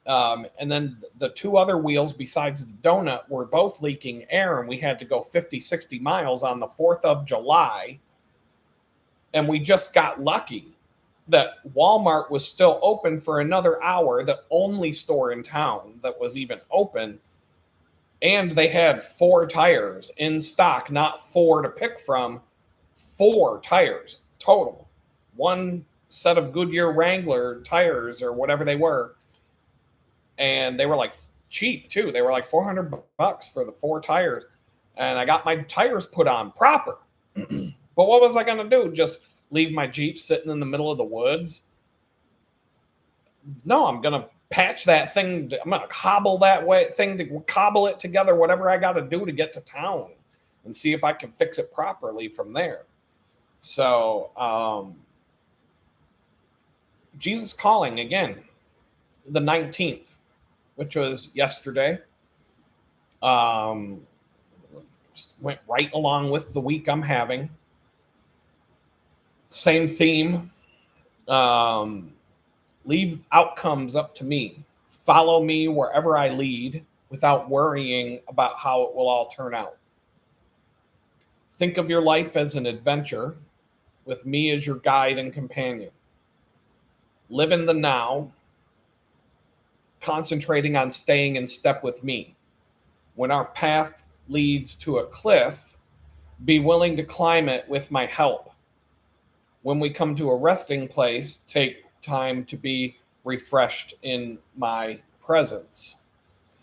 And then the 2 other wheels besides the donut were both leaking air, and we had to go 50, 60 miles on the 4th of July. And we just got lucky that Walmart was still open for another hour, the only store in town that was even open. And they had 4 tires in stock, not 4 to pick from, 4 tires total. one set of Goodyear Wrangler tires or whatever they were. And they were like cheap too. They were like $400 for the 4 tires. And I got my tires put on proper. But what was I going to do? Just leave my Jeep sitting in the middle of the woods? No, I'm going to patch that thing. I'm going to cobble cobble it together, whatever I got to do to get to town, and see if I can fix it properly from there. So, Jesus Calling again, the 19th, which was yesterday. Went right along with the week I'm having. Same theme. Leave outcomes up to me. Follow me wherever I lead without worrying about how it will all turn out. Think of your life as an adventure with me as your guide and companion. Live in the now, concentrating on staying in step with me. When our path leads to a cliff, be willing to climb it with my help. When we come to a resting place, take time to be refreshed in my presence.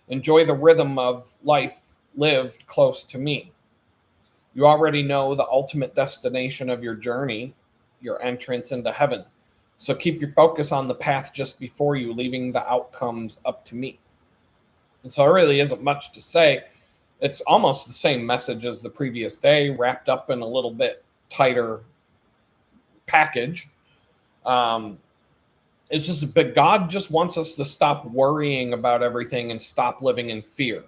Enjoy the rhythm of life lived close to me. You already know the ultimate destination of your journey, your entrance into heaven. So keep your focus on the path just before you, leaving the outcomes up to me. And so there really isn't much to say. It's almost the same message as the previous day, wrapped up in a little bit tighter package. It's just, but God just wants us to stop worrying about everything and stop living in fear.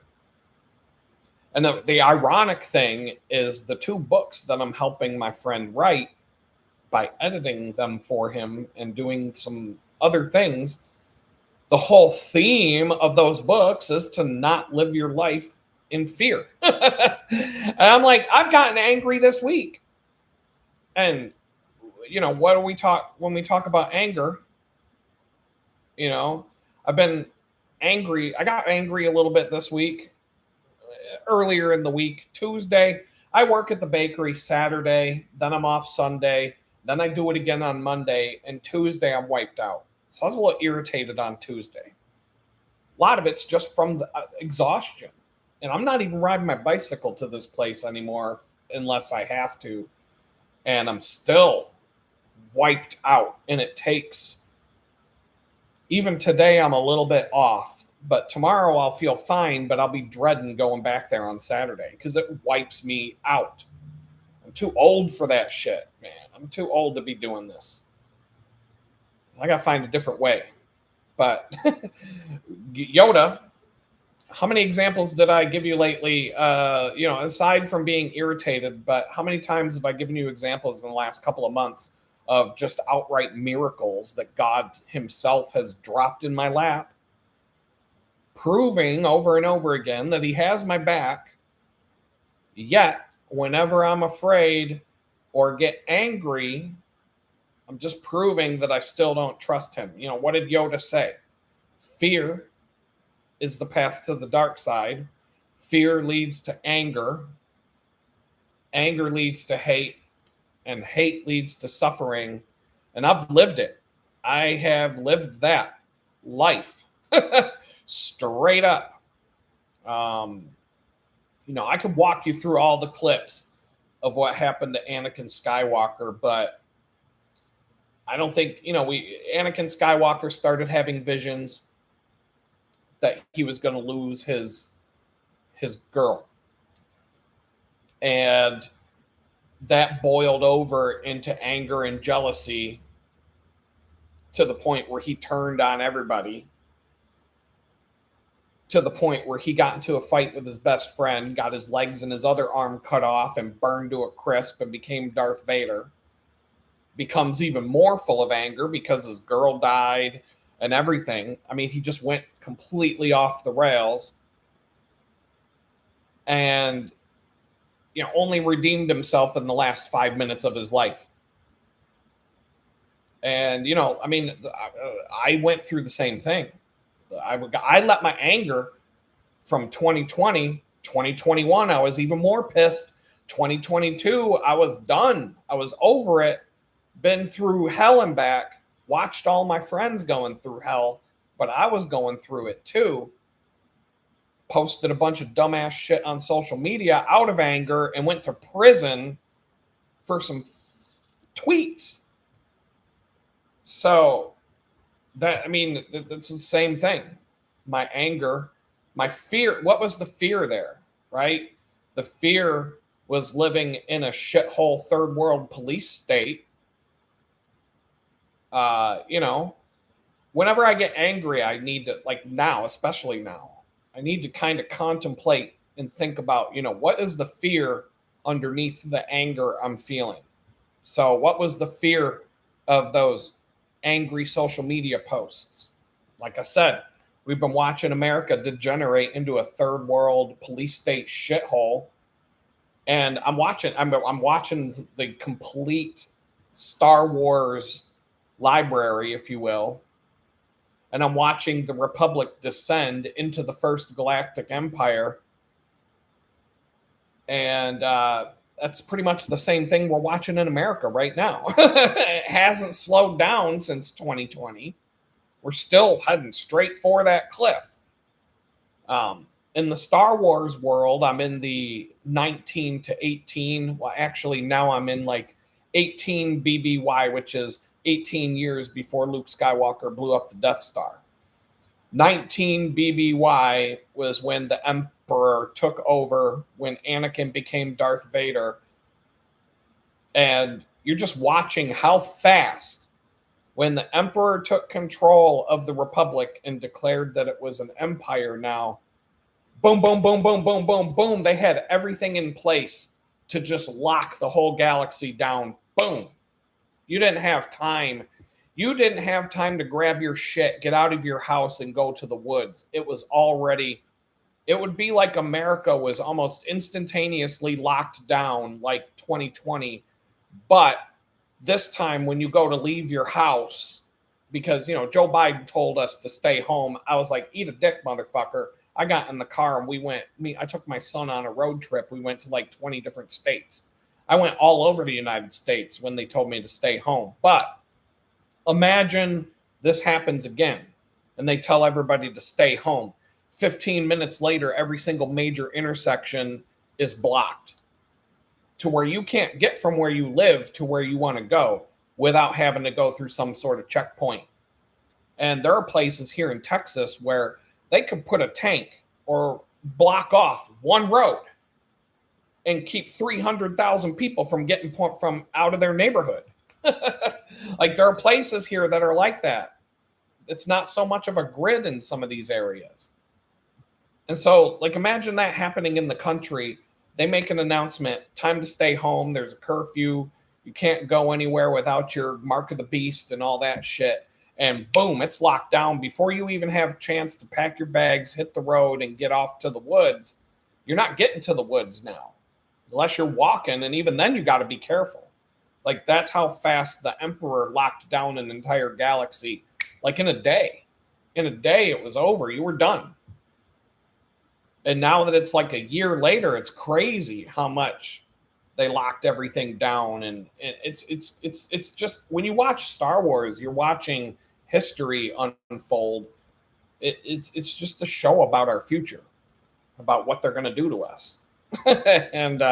And the ironic thing is the 2 books that I'm helping my friend write, by editing them for him and doing some other things, the whole theme of those books is to not live your life in fear. And I'm like, I've gotten angry this week. And, what do we talk when we talk about anger? I've been angry. I got angry a little bit this week. Earlier in the week, Tuesday, I work at the bakery Saturday, then I'm off Sunday, then I do it again on Monday, and Tuesday I'm wiped out. So I was a little irritated on Tuesday. A lot of it's just from the exhaustion. And I'm not even riding my bicycle to this place anymore unless I have to. And I'm still wiped out. And it takes, even today I'm a little bit off, but tomorrow I'll feel fine, but I'll be dreading going back there on Saturday because it wipes me out. I'm too old for that shit, man. I'm too old to be doing this. I got to find a different way. But Yoda, how many examples did I give you lately? Aside from being irritated, but how many times have I given you examples in the last couple of months of just outright miracles that God himself has dropped in my lap, proving over and over again that he has my back. Yet, whenever I'm afraid or get angry, I'm just proving that I still don't trust him. What did Yoda say? Fear is the path to the dark side. Fear leads to anger. Anger leads to hate. And hate leads to suffering. And I've lived it. I have lived that life. Straight up. I could walk you through all the clips of what happened to Anakin Skywalker, but I don't think, Anakin Skywalker started having visions that he was going to lose his girl. And that boiled over into anger and jealousy to the point where he turned on everybody, to the point where he got into a fight with his best friend, got his legs and his other arm cut off and burned to a crisp and became Darth Vader. Becomes even more full of anger because his girl died and everything. I mean, he just went completely off the rails and, only redeemed himself in the last 5 minutes of his life. And, I went through the same thing. I let my anger from 2020, 2021, I was even more pissed. 2022, I was done. I was over it. been through hell and back, watched all my friends going through hell, but I was going through it too. Posted a bunch of dumbass shit on social media out of anger and went to prison for some tweets. So that, I mean, it's the same thing. My anger, my fear. What was the fear there, right? The fear was living in a shithole third world police state. You know, whenever I get angry, I need to, like now, especially now, I need to kind of contemplate and think about, you know, what is the fear underneath the anger I'm feeling? So, what was the fear of those angry social media posts? Like I said, we've been watching America degenerate into a third world police state shithole, and I'm watching the complete Star Wars library, if you will, and I'm watching the Republic descend into the first galactic empire. And that's pretty much the same thing we're watching in America right now. It hasn't slowed down since 2020. We're still heading straight for that cliff. In the Star Wars world, I'm in the 19 to 18. Well, actually, now I'm in like 18 BBY, which is 18 years before Luke Skywalker blew up the Death Star. 19 BBY was when the Emperor took over, when Anakin became Darth Vader. And you're just watching how fast, when the Emperor took control of the Republic and declared that it was an empire now, boom, boom, boom, boom, boom, boom, boom, they had everything in place to just lock the whole galaxy down. Boom. You didn't have time. You didn't have time to grab your shit, get out of your house, and go to the woods. It was already, it would be like America was almost instantaneously locked down like 2020. But this time, when you go to leave your house, because, you know, Joe Biden told us to stay home, I was like, eat a dick, motherfucker. I got in the car and I took my son on a road trip. We went to like 20 different states. I went all over the United States when they told me to stay home. But imagine this happens again and they tell everybody to stay home. 15 minutes later, every single major intersection is blocked to where you can't get from where you live to where you want to go without having to go through some sort of checkpoint. And there are places here in Texas where they could put a tank or block off one road and keep 300,000 people from getting from out of their neighborhood. Like there are places here that are like that. It's not so much of a grid in some of these areas. And so, like, imagine that happening in the country. They make an announcement, time to stay home. There's a curfew. You can't go anywhere without your mark of the beast and all that shit. And boom, it's locked down before you even have a chance to pack your bags, hit the road, and get off to the woods. You're not getting to the woods now, unless you're walking. And even then, you got to be careful. Like, that's how fast the Emperor locked down an entire galaxy. Like in a day. In a day, it was over. You were done. And now that it's like a year later, it's crazy how much they locked everything down. And it's just, when you watch Star Wars, you're watching history unfold. It's just a show about our future, about what they're going to do to us. And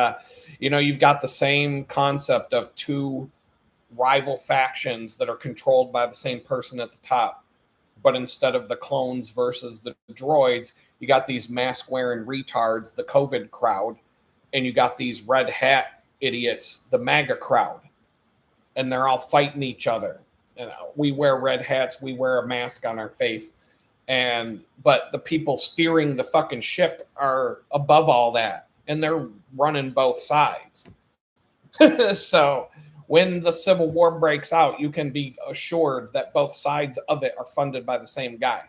you know, you've got the same concept of two rival factions that are controlled by the same person at the top, but instead of the clones versus the droids, you got these mask wearing retards, the COVID crowd, and you got these red hat idiots, the MAGA crowd, and they're all fighting each other. You know, we wear red hats, we wear a mask on our face, but the people steering the fucking ship are above all that, and they're running both sides. So when the Civil War breaks out, you can be assured that both sides of it are funded by the same guy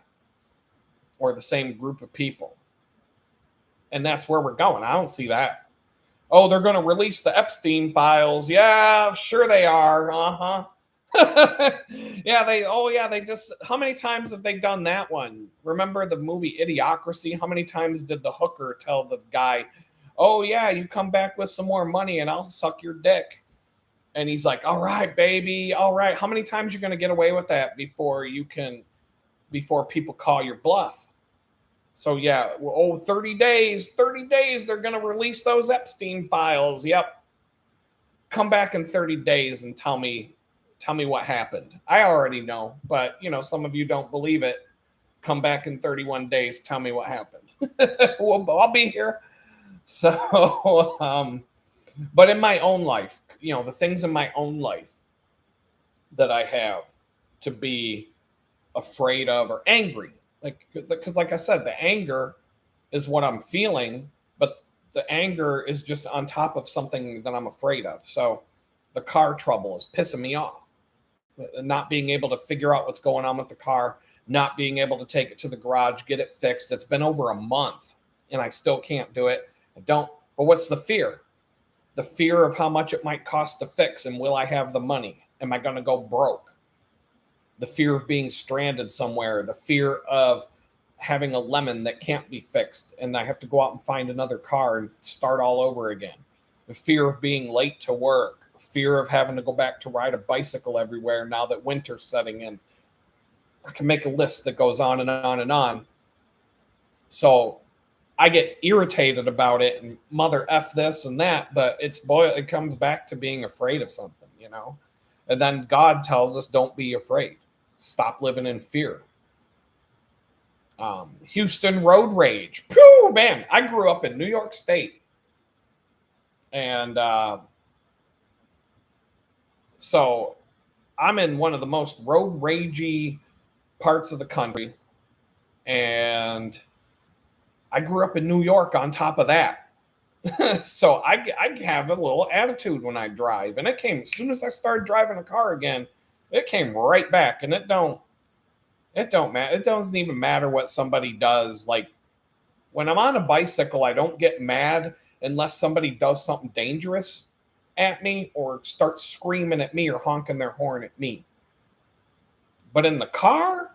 or the same group of people. And that's where we're going. I don't see that. Oh, they're going to release the Epstein files. Yeah, sure they are. Uh-huh. They just, how many times have they done that one? Remember the movie Idiocracy? How many times did the hooker tell the guy, oh yeah, you come back with some more money and I'll suck your dick? And he's like, all right, baby, all right. How many times you going to get away with that before people call your bluff? So yeah, 30 days, 30 days, they're going to release those Epstein files. Yep. Come back in 30 days and tell me what happened. I already know, but some of you don't believe it. Come back in 31 days, tell me what happened. Well, I'll be here. So, but in my own life, the things in my own life that I have to be afraid of or angry, because like I said, the anger is what I'm feeling, but the anger is just on top of something that I'm afraid of. So the car trouble is pissing me off. Not being able to figure out what's going on with the car, not being able to take it to the garage, get it fixed. It's been over a month and I still can't do it. But what's the fear? The fear of how much it might cost to fix, and will I have the money? Am I going to go broke? The fear of being stranded somewhere, the fear of having a lemon that can't be fixed and I have to go out and find another car and start all over again. The fear of being late to work, fear of having to go back to ride a bicycle everywhere now that winter's setting in. I can make a list that goes on and on and on. So I get irritated about it and mother F this and that, but it comes back to being afraid of something, And then God tells us, don't be afraid. Stop living in fear. Houston road rage. Phew, man, I grew up in New York State. And so I'm in one of the most road ragey parts of the country. And I grew up in New York on top of that. So I have a little attitude when I drive. And it came as soon as I started driving a car again, it came right back. And it don't matter. It doesn't even matter what somebody does. Like when I'm on a bicycle, I don't get mad unless somebody does something dangerous at me or starts screaming at me or honking their horn at me. But in the car,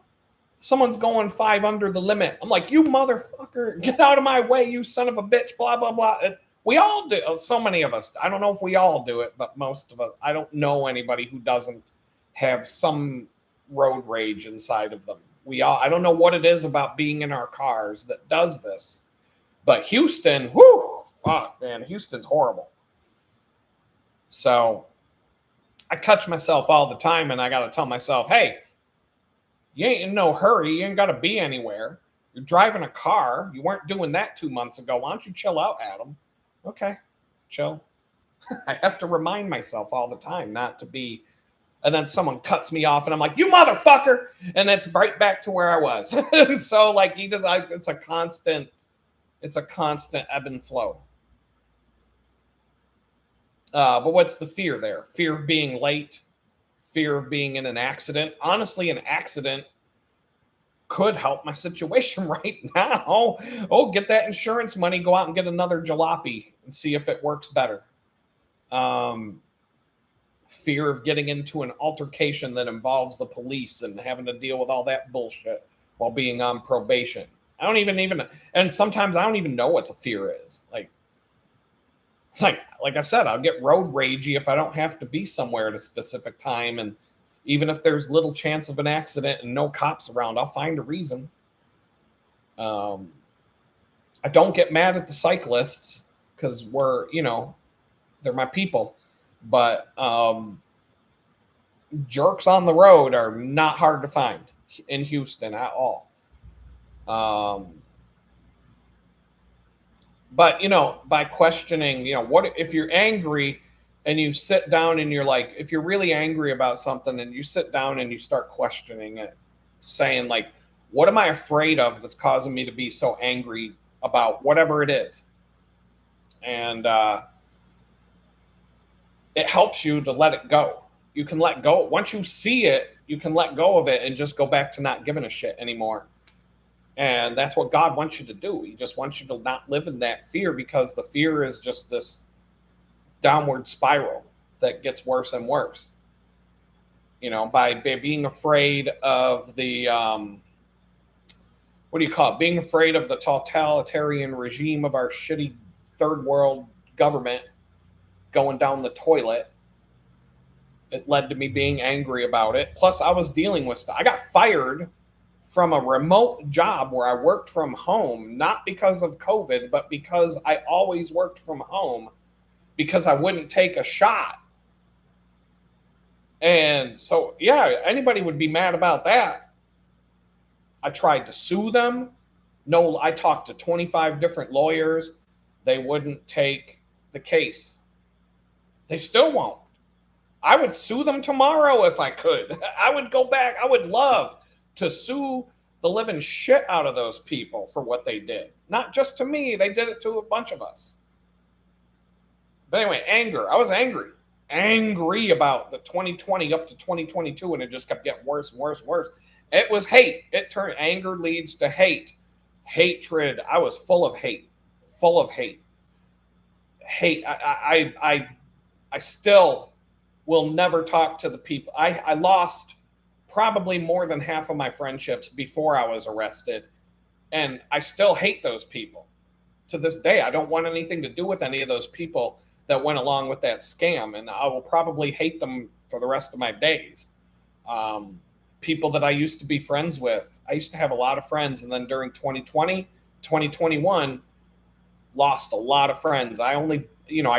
someone's going 5 under the limit. I'm like, you motherfucker, get out of my way, you son of a bitch, blah, blah, blah. We all do. So many of us. I don't know if we all do it, but most of us. I don't know anybody who doesn't have some road rage inside of them. I don't know what it is about being in our cars that does this. But Houston, whoo, fuck, man, Houston's horrible. So I catch myself all the time and I got to tell myself, hey, you ain't in no hurry. You ain't got to be anywhere. You're driving a car. You weren't doing that 2 months ago. Why don't you chill out, Adam? Okay, chill. I have to remind myself all the time not to be. And then someone cuts me off and I'm like, you motherfucker. And it's right back to where I was. So like it's a constant ebb and flow. But what's the fear there? Fear of being late, fear of being in an accident. Honestly, an accident could help my situation right now. Oh, get that insurance money, go out and get another jalopy and see if it works better. Fear of getting into an altercation that involves the police and having to deal with all that bullshit while being on probation. I don't even, and sometimes I don't even know what the fear is. It's like I said, I'll get road ragey if I don't have to be somewhere at a specific time. And even if there's little chance of an accident and no cops around, I'll find a reason. I don't get mad at the cyclists because they're my people. But jerks on the road are not hard to find in Houston at all. But, by questioning, what if you're angry and you sit down and you're like, if you're really angry about something and you sit down and you start questioning it, saying like, what am I afraid of that's causing me to be so angry about whatever it is? And it helps you to let it go. You can let go. Once you see it, you can let go of it and just go back to not giving a shit anymore. And that's what God wants you to do. He just wants you to not live in that fear, because the fear is just this downward spiral that gets worse and worse. By being afraid of the, what do you call it? Being afraid of the totalitarian regime of our shitty third world government going down the toilet. It led to me being angry about it. Plus, I was dealing with stuff. I got fired from a remote job where I worked from home, not because of COVID, but because I always worked from home because I wouldn't take a shot. And so, yeah, anybody would be mad about that. I tried to sue them. No, I talked to 25 different lawyers. They wouldn't take the case. They still won't. I would sue them tomorrow if I could. I would go back. I would love to sue the living shit out of those people for what they did. Not just to me, they did it to a bunch of us. But anyway, anger. I was angry. Angry about the 2020 up to 2022, and it just kept getting worse and worse and worse. It was hate. It turned anger leads to hate. Hatred. I was full of hate. Full of hate. Hate. I still will never talk to the people. I lost probably more than half of my friendships before I was arrested. And I still hate those people. To this day, I don't want anything to do with any of those people that went along with that scam. And I will probably hate them for the rest of my days. People that I used to be friends with, I used to have a lot of friends. And then during 2020, 2021, lost a lot of friends. I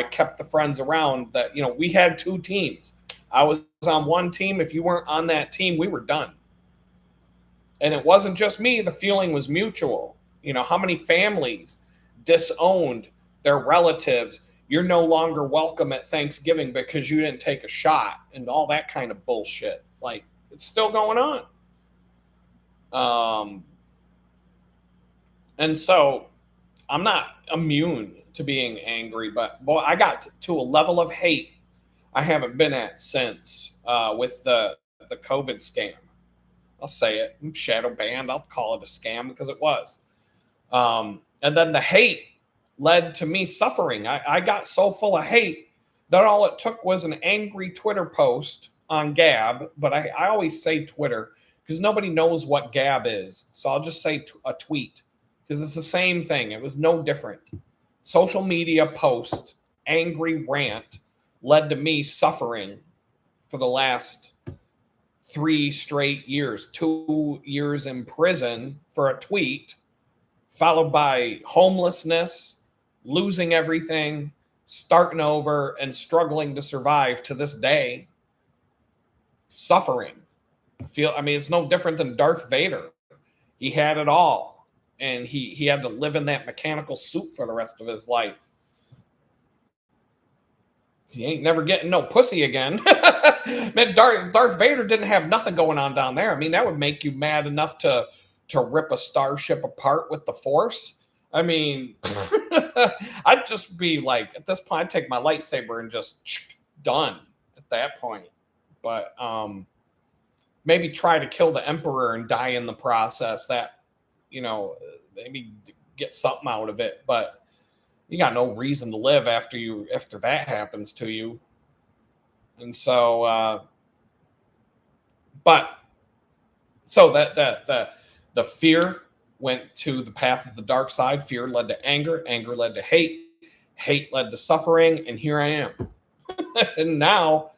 kept the friends around that, we had two teams. I was on one team. If you weren't on that team, we were done. And it wasn't just me. The feeling was mutual. How many families disowned their relatives? You're no longer welcome at Thanksgiving because you didn't take a shot and all that kind of bullshit. Like, it's still going on. And so I'm not immune to being angry, but boy, I got to a level of hate I haven't been at since with the COVID scam. I'll say it. I'm shadow banned. I'll call it a scam because it was. And then the hate led to me suffering. I got so full of hate that all it took was an angry Twitter post on Gab. But I always say Twitter because nobody knows what Gab is. So I'll just say a tweet because it's the same thing. It was no different. Social media post, angry rant led to me suffering for the last 3 straight years, 2 years in prison for a tweet, followed by homelessness, losing everything, starting over, and struggling to survive to this day. Suffering. It's no different than Darth Vader. He had it all, and he had to live in that mechanical suit for the rest of his life. He ain't never getting no pussy again. Man, Darth Vader didn't have nothing going on down there. That would make you mad enough to rip a starship apart with the Force. I'd just be like, at this point, I'd take my lightsaber and just done at that point. But maybe try to kill the Emperor and die in the process. That, maybe get something out of it. But you got no reason to live after that happens to you. And so, the fear went to the path of the dark side. Fear led to anger. Anger led to hate. Hate led to suffering. And here I am. And now,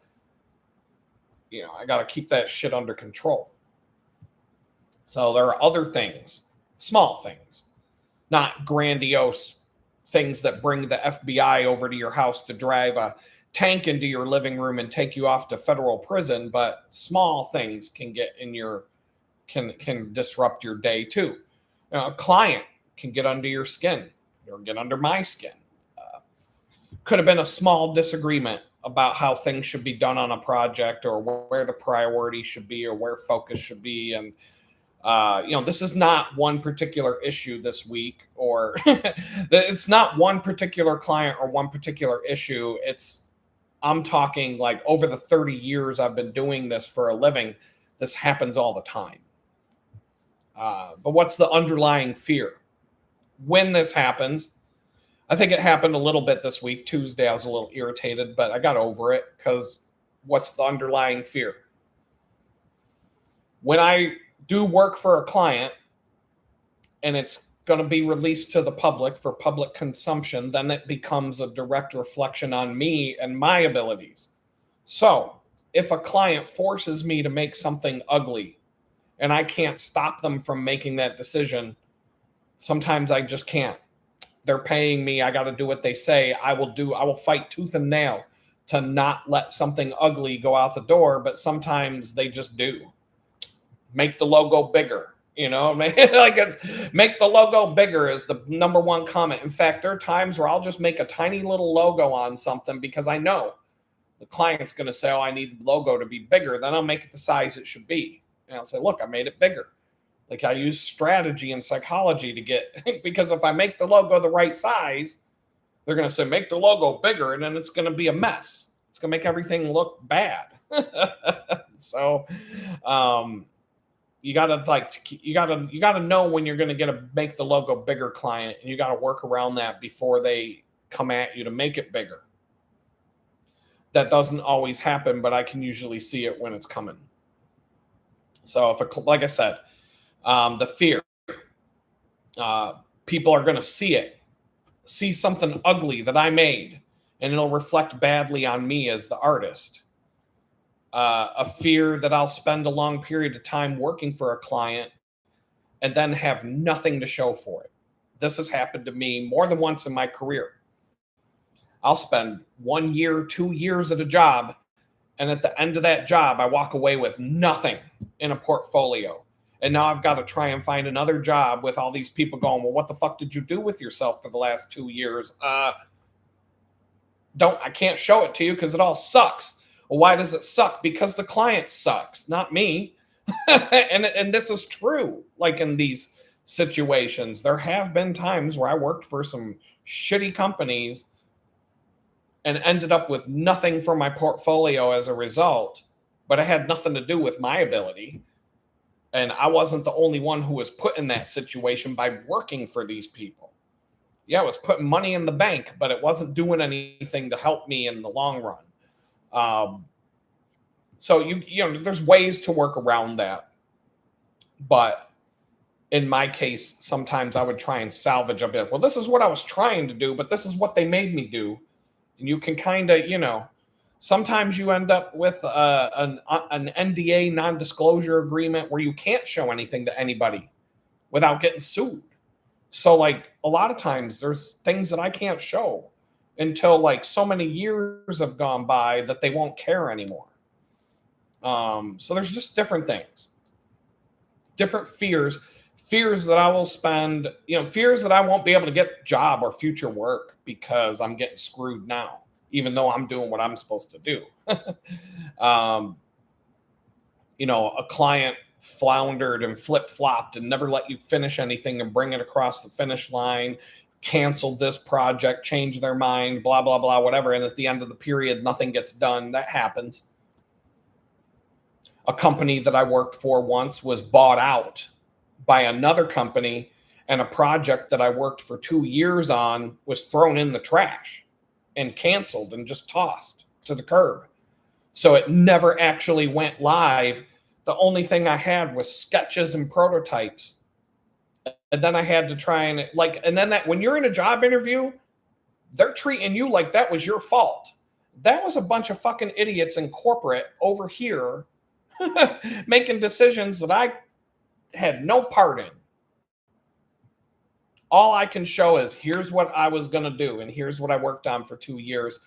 I got to keep that shit under control. So there are other things, small things, not grandiose things that bring the FBI over to your house to drive a tank into your living room and take you off to federal prison, but small things can get in can disrupt your day too. A client can get under your skin or get under my skin. Could have been a small disagreement about how things should be done on a project or where the priority should be or where focus should be. And this is not one particular issue this week, or it's not one particular client or one particular issue. I'm talking like over the 30 years I've been doing this for a living, this happens all the time. But what's the underlying fear? When this happens, I think it happened a little bit this week. Tuesday, I was a little irritated, but I got over it because what's the underlying fear? When I do work for a client and it's going to be released to the public for public consumption, then it becomes a direct reflection on me and my abilities. So if a client forces me to make something ugly and I can't stop them from making that decision, sometimes I just can't. They're paying me. I got to do what they say. I will fight tooth and nail to not let something ugly go out the door. But sometimes they just do. Make the logo bigger. Like make the logo bigger is the number one comment. In fact, there are times where I'll just make a tiny little logo on something because I know the client's going to say, oh, I need the logo to be bigger. Then I'll make it the size it should be. And I'll say, look, I made it bigger. Like I use strategy and psychology to get, because if I make the logo the right size, they're going to say, make the logo bigger. And then it's going to be a mess. It's going to make everything look bad. So, you gotta know when you're going to make the logo bigger, client, and you got to work around that before they come at you to make it bigger. That doesn't always happen, but I can usually see it when it's coming. So like I said, the fear, people are going to see something ugly that I made, and it'll reflect badly on me as the artist. A fear that I'll spend a long period of time working for a client and then have nothing to show for it. This has happened to me more than once in my career. I'll spend 1 year, 2 years at a job, and at the end of that job, I walk away with nothing in a portfolio. And now I've got to try and find another job with all these people going, well, what the fuck did you do with yourself for the last 2 years? I can't show it to you because it all sucks. Well, why does it suck? Because the client sucks, not me. and this is true. Like in these situations, there have been times where I worked for some shitty companies and ended up with nothing for my portfolio as a result, but it had nothing to do with my ability. And I wasn't the only one who was put in that situation by working for these people. Yeah, it was putting money in the bank, but it wasn't doing anything to help me in the long run. So you know, there's ways to work around that. But in my case, sometimes I would try and salvage a bit. Well, this is what I was trying to do, but this is what they made me do. And you can kind of, sometimes you end up with an NDA, non-disclosure agreement, where you can't show anything to anybody without getting sued. So like a lot of times there's things that I can't show until like so many years have gone by that they won't care anymore. So there's just different things, different fears that I will spend, fears that I won't be able to get job or future work because I'm getting screwed now, even though I'm doing what I'm supposed to do. A client floundered and flip-flopped and never let you finish anything and bring it across the finish line, canceled this project, changed their mind, blah, blah, blah, whatever. And at the end of the period, nothing gets done. That happens. A company that I worked for once was bought out by another company, and a project that I worked for 2 years on was thrown in the trash and canceled and just tossed to the curb. So it never actually went live. The only thing I had was sketches and prototypes. And then I had to try and when you're in a job interview, they're treating you like that was your fault. That was a bunch of fucking idiots in corporate over here making decisions that I had no part in. All I can show is here's what I was going to do, and here's what I worked on for 2 years.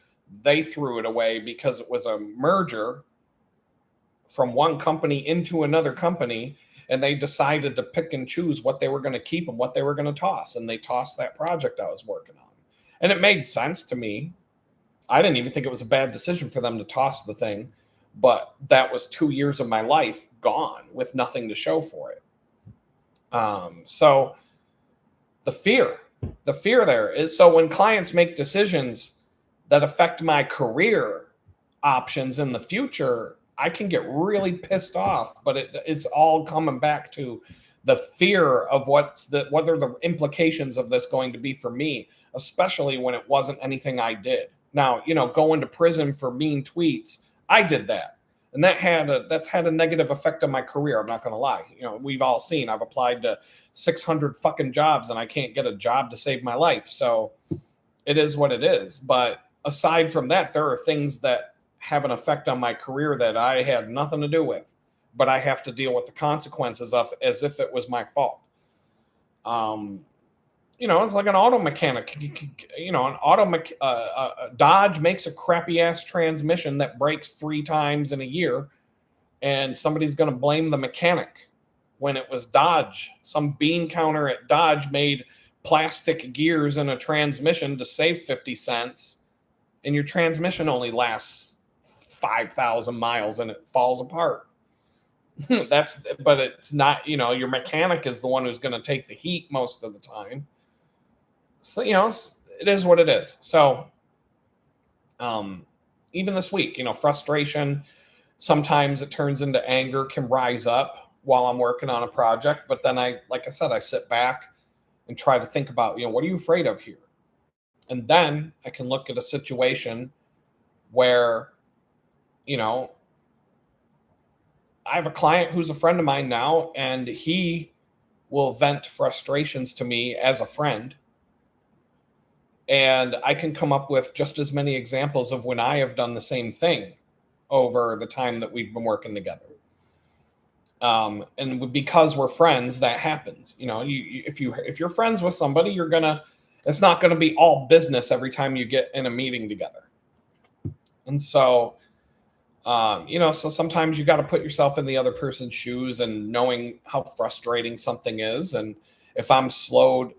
They threw it away because it was a merger from one company into another company, and they decided to pick and choose what they were going to keep and what they were going to toss, and they tossed that project I was working on. And it made sense to me. I didn't even think it was a bad decision for them to toss the thing, but that was 2 years of my life gone with nothing to show for it. So the fear there is, so when clients make decisions that affect my career options in the future, I can get really pissed off, but it's all coming back to the fear of what are the implications of this going to be for me, especially when it wasn't anything I did. Now, going to prison for mean tweets, I did that. And that's had a negative effect on my career. I'm not going to lie. We've all seen, I've applied to 600 fucking jobs and I can't get a job to save my life. So it is what it is. But aside from that, there are things that have an effect on my career that I had nothing to do with, but I have to deal with the consequences of as if it was my fault. Um, it's like an auto mechanic. Dodge makes a crappy ass transmission that breaks 3 times in a year, and somebody's going to blame the mechanic when it was Dodge. Some bean counter at Dodge made plastic gears in a transmission to save 50 cents, and your transmission only lasts 5,000 miles and it falls apart. But it's not, your mechanic is the one who's going to take the heat most of the time. So, it is what it is. So, even this week, frustration, sometimes it turns into anger, can rise up while I'm working on a project. But then like I said, I sit back and try to think about, what are you afraid of here? And then I can look at a situation where, I have a client who's a friend of mine now, and he will vent frustrations to me as a friend. And I can come up with just as many examples of when I have done the same thing over the time that we've been working together. And because we're friends, that happens. If you're friends with somebody, it's not gonna be all business every time you get in a meeting together. And so, so sometimes you got to put yourself in the other person's shoes and knowing how frustrating something is. And if I'm slowed,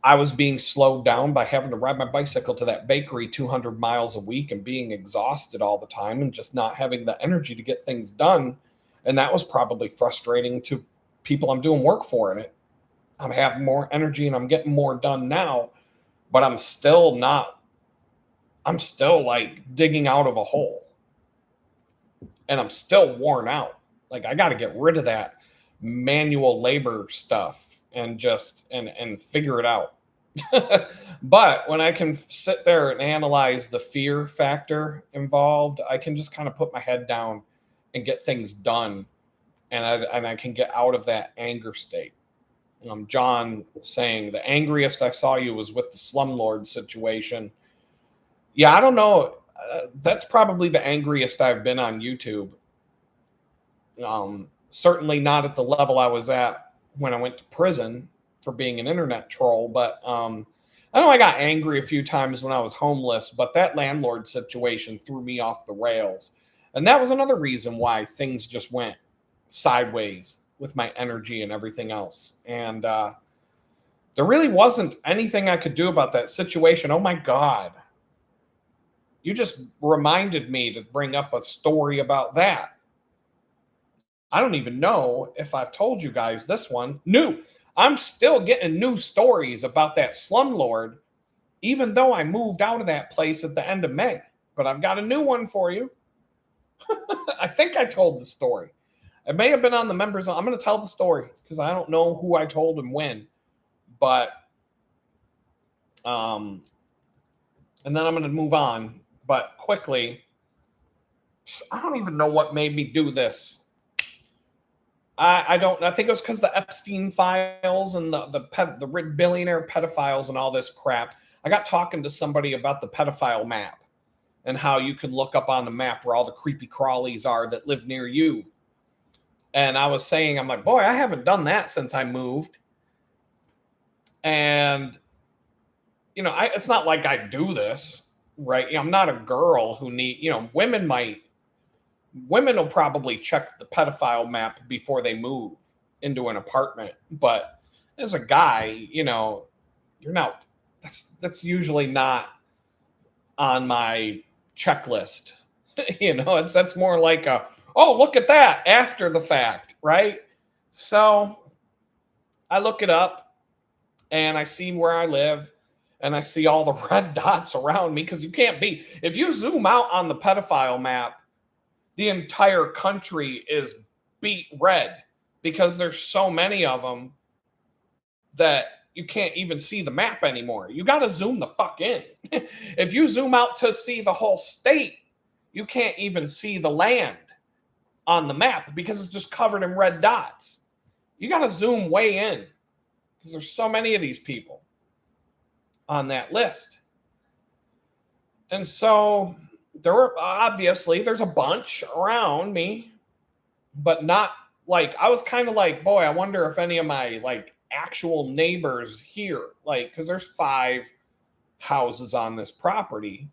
I was being slowed down by having to ride my bicycle to that bakery 200 miles a week and being exhausted all the time and just not having the energy to get things done. And that was probably frustrating to people I'm doing work for. And I'm having more energy and I'm getting more done now, but I'm still like digging out of a hole, and I'm still worn out. Like, I got to get rid of that manual labor stuff and just and figure it out. But when I can sit there and analyze the fear factor involved, I can just kind of put my head down and get things done, and I can get out of that anger state. John saying the angriest I saw you was with the slumlord situation. Yeah, I don't know. That's probably the angriest I've been on YouTube. Certainly not at the level I was at when I went to prison for being an internet troll. But I know I got angry a few times when I was homeless, but that landlord situation threw me off the rails. And that was another reason why things just went sideways with my energy and everything else. And there really wasn't anything I could do about that situation. Oh my God. You just reminded me to bring up a story about that. I don't even know if I've told you guys this one. New. I'm still getting new stories about that slumlord, even though I moved out of that place at the end of May. But I've got a new one for you. I think I told the story. It may have been on the members. I'm going to tell the story because I don't know who I told and when. But, and then I'm going to move on. But quickly, I don't even know what made me do this. I think it was because the Epstein files and the billionaire pedophiles and all this crap. I got talking to somebody about the pedophile map and how you can look up on the map where all the creepy crawlies are that live near you. And I was saying, I'm like, boy, I haven't done that since I moved. And, it's not like I do this. Right. I'm not a girl who women will probably check the pedophile map before they move into an apartment. But as a guy, you're not, that's usually not on my checklist. That's more like oh, look at that after the fact. Right. So I look it up and I see where I live. And I see all the red dots around me because you can't be. If you zoom out on the pedophile map, the entire country is beat red because there's so many of them that you can't even see the map anymore. You got to zoom the fuck in. If you zoom out to see the whole state, you can't even see the land on the map because it's just covered in red dots. You got to zoom way in because there's so many of these people on that list. And so there were obviously there's a bunch around me, but not like I was kind of like, boy, I wonder if any of my like actual neighbors here, like, because there's 5 houses on this property,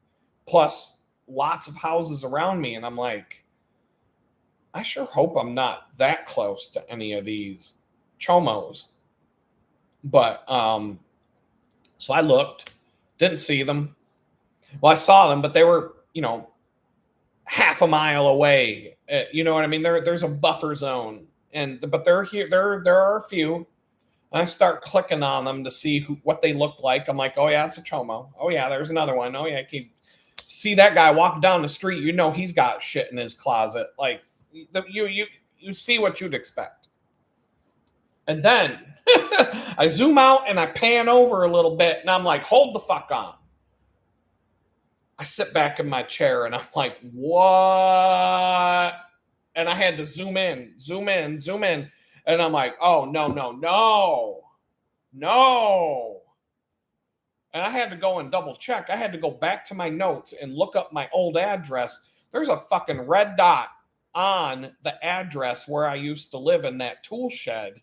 plus lots of houses around me, and I'm like, I sure hope I'm not that close to any of these chomos. But so I looked, didn't see them. Well, I saw them, but they were, half a mile away. You know what I mean? There's a buffer zone, and but they're here. There are a few. And I start clicking on them to see what they look like. I'm like, oh yeah, it's a chomo. Oh yeah, there's another one. Oh yeah, I can see that guy walking down the street. You know he's got shit in his closet. Like you see what you'd expect. And then I zoom out and I pan over a little bit, and I'm like, hold the fuck on. I sit back in my chair and I'm like, what? And I had to zoom in. And I'm like, oh, no. And I had to go and double check. I had to go back to my notes and look up my old address. There's a fucking red dot on the address where I used to live in that tool shed.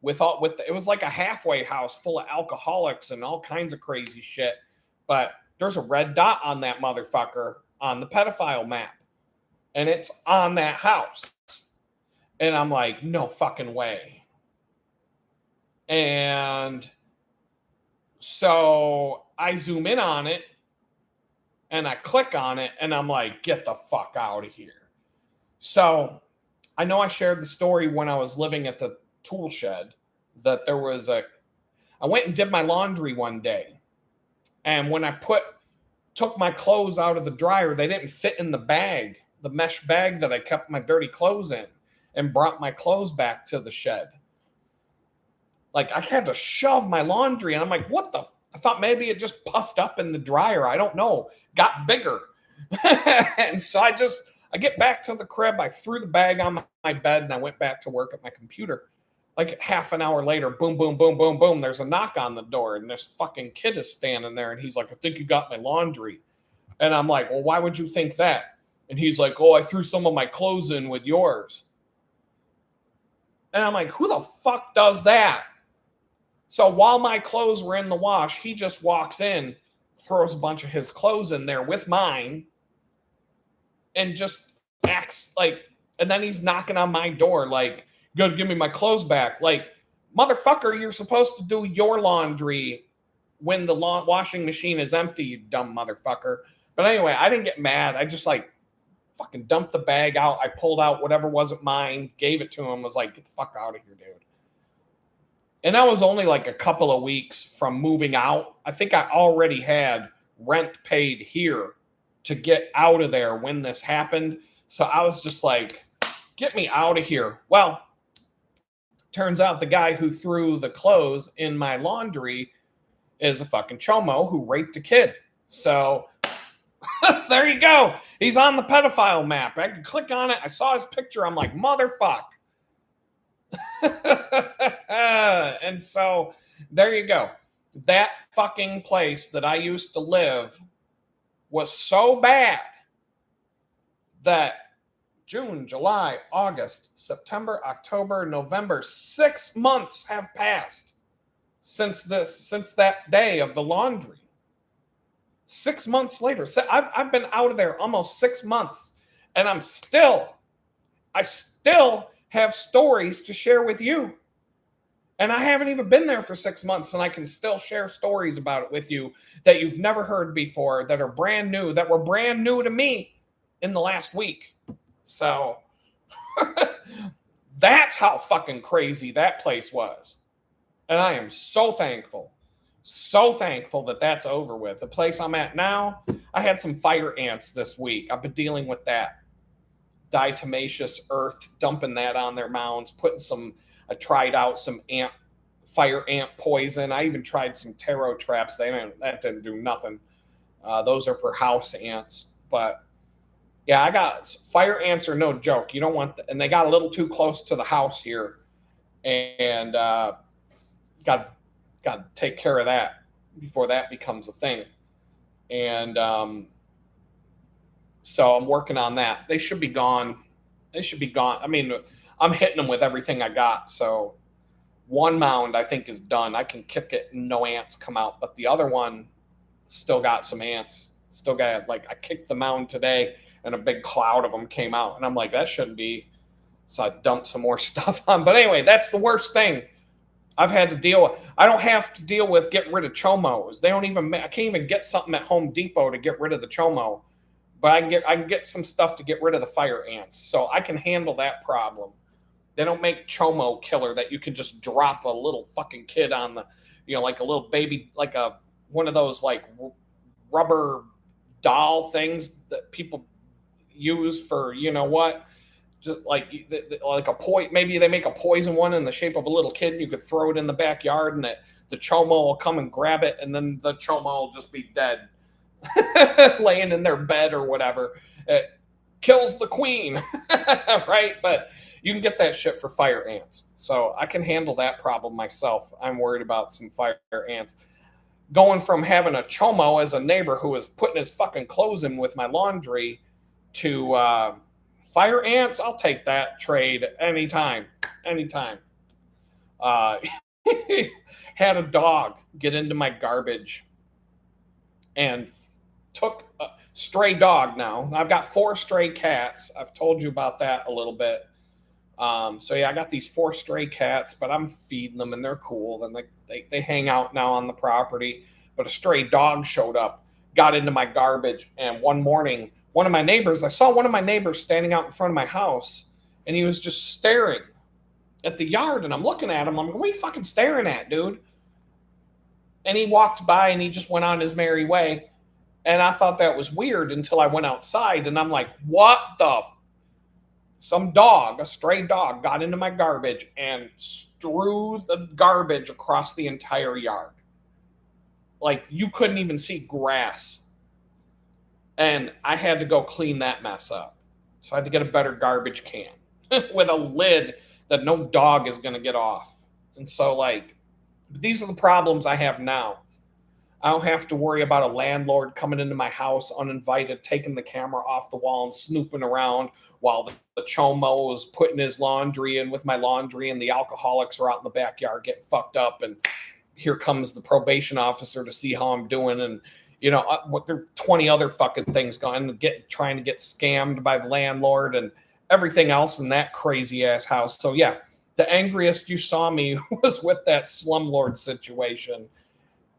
It was like a halfway house full of alcoholics and all kinds of crazy shit. But there's a red dot on that motherfucker on the pedophile map. And it's on that house. And I'm like, no fucking way. And so I zoom in on it and I click on it and I'm like, get the fuck out of here. So I know I shared the story when I was living at the tool shed that I went and did my laundry one day. And when I took my clothes out of the dryer, they didn't fit in the bag, the mesh bag that I kept my dirty clothes in, and brought my clothes back to the shed. Like I had to shove my laundry, and I'm like, what the? I thought maybe it just puffed up in the dryer. I don't know. Got bigger. And so I get back to the crib. I threw the bag on my bed and I went back to work at my computer. Like half an hour later, boom, boom, boom, boom, boom. There's a knock on the door, and this fucking kid is standing there, and he's like, I think you got my laundry. And I'm like, well, why would you think that? And he's like, oh, I threw some of my clothes in with yours. And I'm like, who the fuck does that? So while my clothes were in the wash, he just walks in, throws a bunch of his clothes in there with mine, and just acts like, and then he's knocking on my door like, you gotta give me my clothes back. Like, motherfucker, you're supposed to do your laundry when the washing machine is empty, you dumb motherfucker. But anyway, I didn't get mad. I just like fucking dumped the bag out. I pulled out whatever wasn't mine, gave it to him, was like, get the fuck out of here, dude. And that was only like a couple of weeks from moving out. I think I already had rent paid here to get out of there when this happened. So I was just like, get me out of here. Well, turns out the guy who threw the clothes in my laundry is a fucking chomo who raped a kid. So there you go. He's on the pedophile map. I could click on it. I saw his picture. I'm like, motherfuck. And so there you go. That fucking place that I used to live was so bad that June, July, August, September, October, November, 6 months have passed since that day of the laundry. 6 months later, I've been out of there almost 6 months, and I still have stories to share with you. And I haven't even been there for 6 months, and I can still share stories about it with you that you've never heard before, that are brand new, that were brand new to me in the last week. So that's how fucking crazy that place was. And I am so thankful that that's over with. The place I'm at now, I had some fire ants this week. I've been dealing with that. Diatomaceous earth, dumping that on their mounds, I tried out some fire ant poison. I even tried some taro traps. That didn't do nothing. Those are for house ants. But yeah, I got fire ants are no joke. You don't want and they got a little too close to the house here, and got to take care of that before that becomes a thing. And So I'm working on that. They should be gone. They should be gone. I mean, I'm hitting them with everything I got. So one mound I think is done. I can kick it and no ants come out. But the other one still got some ants. Still got, like, I kicked the mound today and a big cloud of them came out. And I'm like, that shouldn't be. So I dumped some more stuff on. But anyway, that's the worst thing I've had to deal with. I don't have to deal with getting rid of chomos. They don't even, I can't even get something at Home Depot to get rid of the chomo. But I can get some stuff to get rid of the fire ants. So I can handle that problem. They don't make chomo killer that you can just drop a little fucking kid on the, like a little baby, like one of those like rubber doll things that people use for, what, just like a maybe they make a poison one in the shape of a little kid and you could throw it in the backyard and the chomo will come and grab it and then the chomo will just be dead laying in their bed or whatever. It kills the queen. Right? But you can get that shit for fire ants. So I can handle that problem myself. I'm worried about some fire ants. Going from having a chomo as a neighbor who was putting his fucking clothes in with my laundry to fire ants, I'll take that trade anytime. Anytime. Had a dog get into my garbage and took a stray dog now. I've got 4 stray cats. I've told you about that a little bit. So yeah, I got these 4 stray cats, but I'm feeding them and they're cool. And they hang out now on the property. But a stray dog showed up, got into my garbage. And one morning, I saw one of my neighbors standing out in front of my house and he was just staring at the yard. And I'm looking at him. I'm like, what are you fucking staring at, dude? And he walked by and he just went on his merry way. And I thought that was weird until I went outside and I'm like, what the some dog, a stray dog, got into my garbage and strewn the garbage across the entire yard. Like, you couldn't even see grass. And I had to go clean that mess up. So I had to get a better garbage can with a lid that no dog is going to get off. And so, like, these are the problems I have now. I don't have to worry about a landlord coming into my house uninvited, taking the camera off the wall and snooping around while the chomo is putting his laundry in with my laundry and the alcoholics are out in the backyard getting fucked up. And here comes the probation officer to see how I'm doing. And, what there are 20 other fucking things going, trying to get scammed by the landlord and everything else in that crazy ass house. So yeah, the angriest you saw me was with that slumlord situation.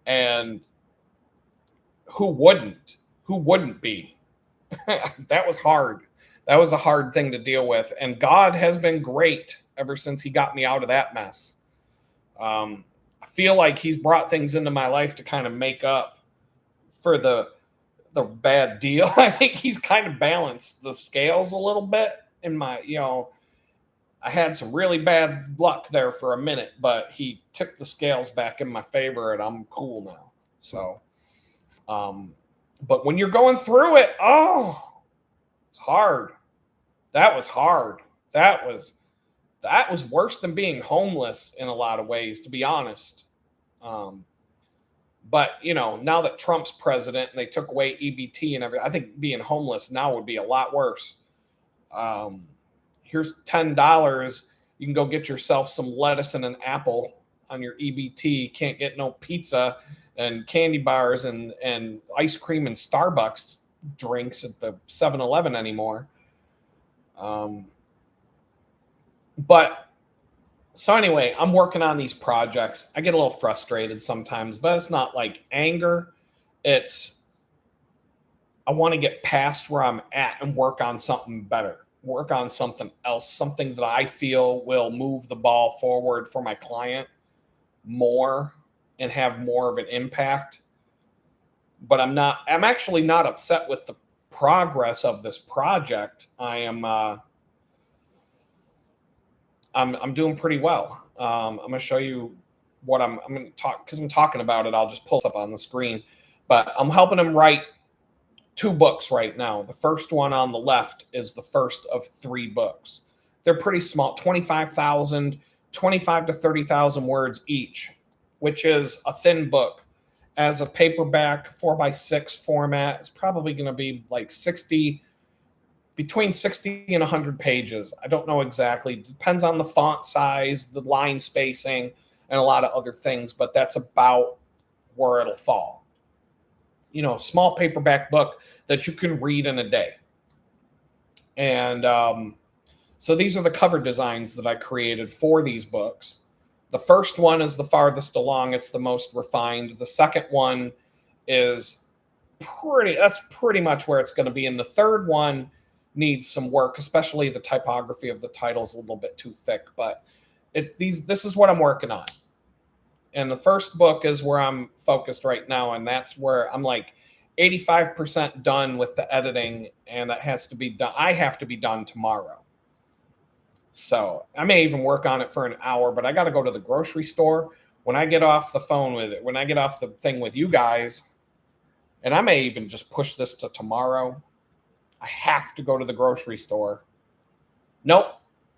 And who wouldn't be? That was hard. That was a hard thing to deal with. And God has been great ever since he got me out of that mess. I feel like he's brought things into my life to kind of make up for the bad deal. I think he's kind of balanced the scales a little bit in my, I had some really bad luck there for a minute, but he tipped the scales back in my favor and I'm cool now. So, but when you're going through it, it's hard. That was hard. That was worse than being homeless in a lot of ways, to be honest. But now that Trump's president and they took away EBT and everything, I think being homeless now would be a lot worse. Here's $10. You can go get yourself some lettuce and an apple on your EBT. Can't get no pizza and candy bars and ice cream and Starbucks drinks at the 7-Eleven anymore. But so anyway, I'm working on these projects. I get a little frustrated sometimes, but it's not like anger. It's I want to get past where I'm at and work on something better, work on something else, something that I feel will move the ball forward for my client more and have more of an impact. But I'm actually not upset with the progress of this project. I'm doing pretty well. I'm going to show you what I'm going to talk, because I'm talking about it. I'll just pull it up on the screen. But I'm helping him write 2 books right now. The first one on the left is the first of 3 books. They're pretty small, 25 to 30,000 words each, which is a thin book. As a paperback 4x6 format, it's probably going to be like 60 between 60 and 100 pages. I don't know exactly. Depends on the font size, the line spacing, and a lot of other things, but that's about where it'll fall. Small paperback book that you can read in a day. And so these are the cover designs that I created for these books. The first one is the farthest along. It's the most refined. The second one is that's pretty much where it's going to be. And the third one needs some work, especially the typography of the title's a little bit too thick, but this is what I'm working on. And the first book is where I'm focused right now, and that's where I'm like 85% done with the editing, and it has to be done. I have to be done tomorrow. So I may even work on it for an hour, but I got to go to the grocery store. When I get off the phone with it, when I get off the thing with you guys, and I may even just push this to tomorrow, I have to go to the grocery store. Nope.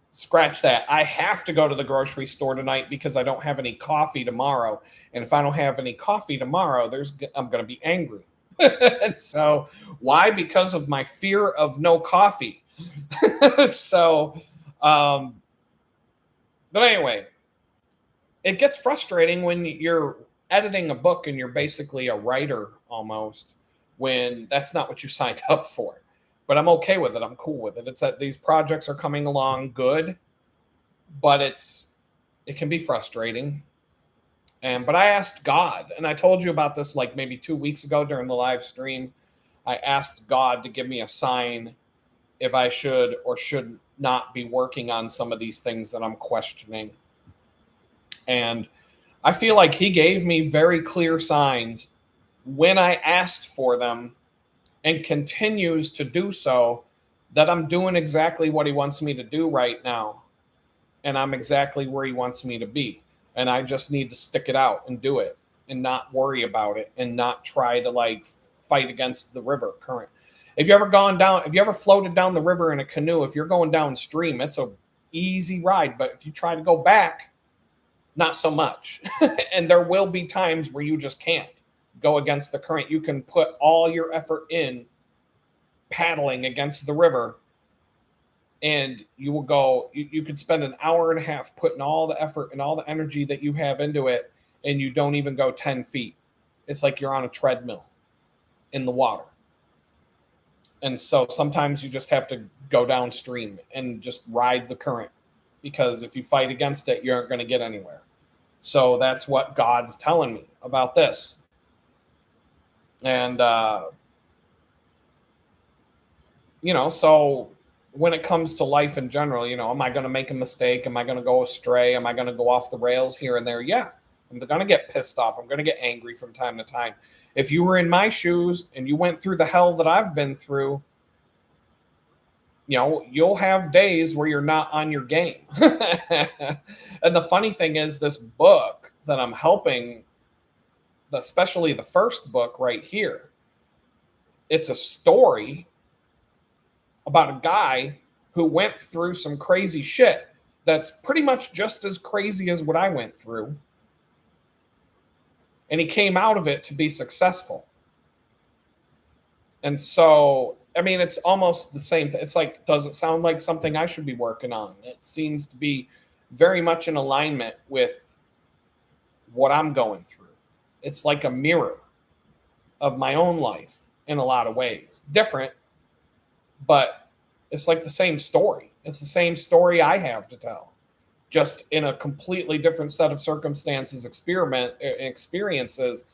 Scratch that. I have to go to the grocery store tonight because I don't have any coffee tomorrow. And if I don't have any coffee tomorrow, I'm going to be angry. So why? Because of my fear of no coffee. So, but anyway, it gets frustrating when you're editing a book and you're basically a writer almost, when that's not what you signed up for. But I'm okay with it. I'm cool with it. It's that these projects are coming along good, but it can be frustrating. But I asked God, and I told you about this like maybe 2 weeks ago during the live stream. I asked God to give me a sign if I should or should not be working on some of these things that I'm questioning. And I feel like he gave me very clear signs when I asked for them, and continues to do so, that I'm doing exactly what he wants me to do right now. And I'm exactly where he wants me to be. And I just need to stick it out and do it and not worry about it and not try to like fight against the river current. If you ever floated down the river in a canoe, if you're going downstream, it's a easy ride. But if you try to go back, not so much. And there will be times where you just can't go against the current. You can put all your effort in paddling against the river, and you will go, you could spend an hour and a half putting all the effort and all the energy that you have into it, and you don't even go 10 feet. It's like you're on a treadmill in the water. And so sometimes you just have to go downstream and just ride the current, because if you fight against it, you aren't going to get anywhere. So that's what God's telling me about this. And, so when it comes to life in general, am I going to make a mistake? Am I going to go astray? Am I going to go off the rails here and there? Yeah, I'm going to get pissed off. I'm going to get angry from time to time. If you were in my shoes and you went through the hell that I've been through, you'll have days where you're not on your game. And the funny thing is, this book that I'm helping, especially the first book right here, it's a story about a guy who went through some crazy shit that's pretty much just as crazy as what I went through. And he came out of it to be successful. And so, it's almost the same. It's like, does it sound like something I should be working on? It seems to be very much in alignment with what I'm going through. It's like a mirror of my own life in a lot of ways. Different, but it's like the same story. It's the same story I have to tell, just in a completely different set of circumstances, experiences,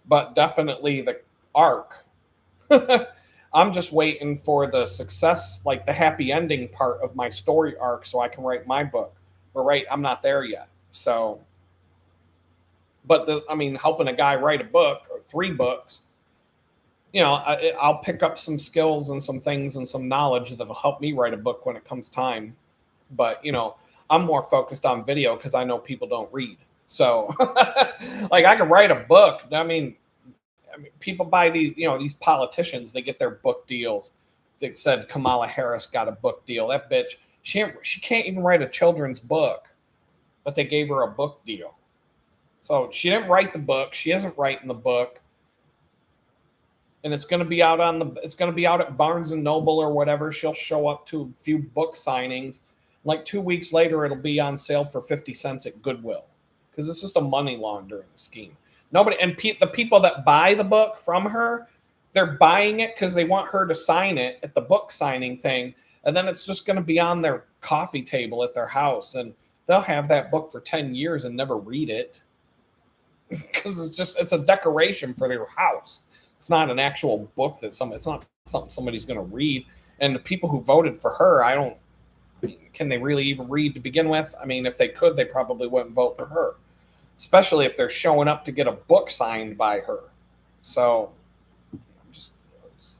but definitely the arc. I'm just waiting for the success, like the happy ending part of my story arc, so I can write my book. But I'm not there yet. So, but helping a guy write a book or 3 books, I'll pick up some skills and some things and some knowledge that'll help me write a book when it comes time. But, I'm more focused on video because I know people don't read. So like I can write a book. People buy these, these politicians, they get their book deals. They said Kamala Harris got a book deal. That bitch, she can't even write a children's book, but they gave her a book deal. So she didn't write the book. She isn't writing the book. and it's going to be out it's going to be out at Barnes and Noble or whatever. She'll show up to a few book signings. Like 2 weeks later, it'll be on sale for 50 cents at Goodwill, because it's just a money laundering scheme. Nobody, and the people that buy the book from her, they're buying it because they want her to sign it at the book signing thing. And then it's just going to be on their coffee table at their house. And they'll have that book for 10 years and never read it, because it's a decoration for their house. It's not an actual book it's not something somebody's going to read. And the people who voted for her, can they really even read to begin with? I mean, if they could, they probably wouldn't vote for her, especially if they're showing up to get a book signed by her. So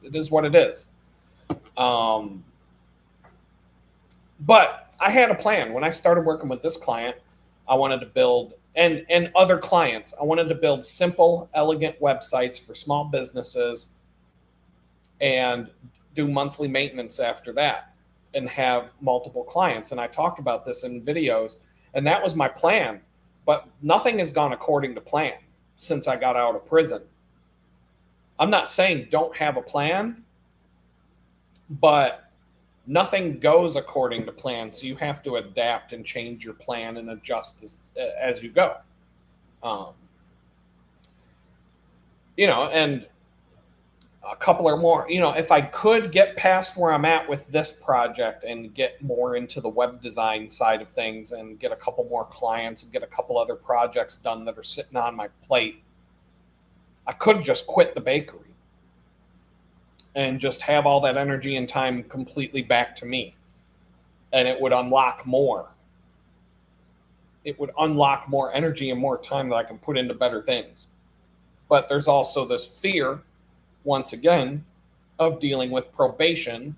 it is what it is. But I had a plan. When I started working with this client, I wanted to build, and other clients, I wanted to build simple, elegant websites for small businesses and do monthly maintenance after that and have multiple clients. And I talked about this in videos, and that was my plan. But nothing has gone according to plan since I got out of prison. I'm not saying don't have a plan, but nothing goes according to plan. So you have to adapt and change your plan and adjust as you go. And a couple or more, if I could get past where I'm at with this project and get more into the web design side of things and get a couple more clients and get a couple other projects done that are sitting on my plate, I could just quit the bakery and just have all that energy and time completely back to me. And it would unlock more. It would unlock more energy and more time that I can put into better things. But there's also this fear, once again, of dealing with probation.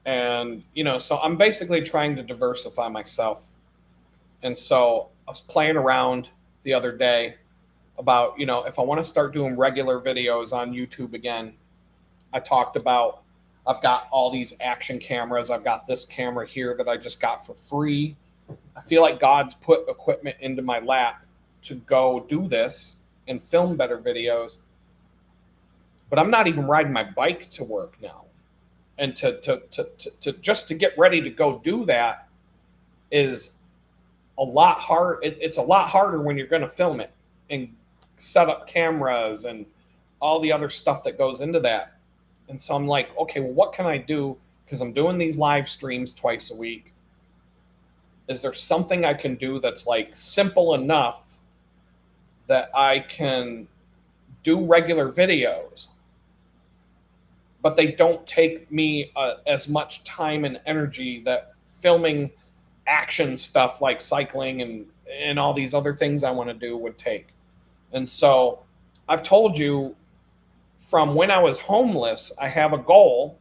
And, so I'm basically trying to diversify myself. And so I was playing around the other day about, if I want to start doing regular videos on YouTube again. I talked about, I've got all these action cameras. I've got this camera here that I just got for free. I feel like God's put equipment into my lap to go do this and film better videos. But I'm not even riding my bike to work now. And to just to get ready to go do that is a lot hard. It's a lot harder when you're going to film it and set up cameras and all the other stuff that goes into that. And so I'm like, okay, well, what can I do? Because I'm doing these live streams twice a week. Is there something I can do that's like simple enough that I can do regular videos, but they don't take me as much time and energy that filming action stuff like cycling and all these other things I want to do would take? And so I've told you, from when I was homeless, I have a goal,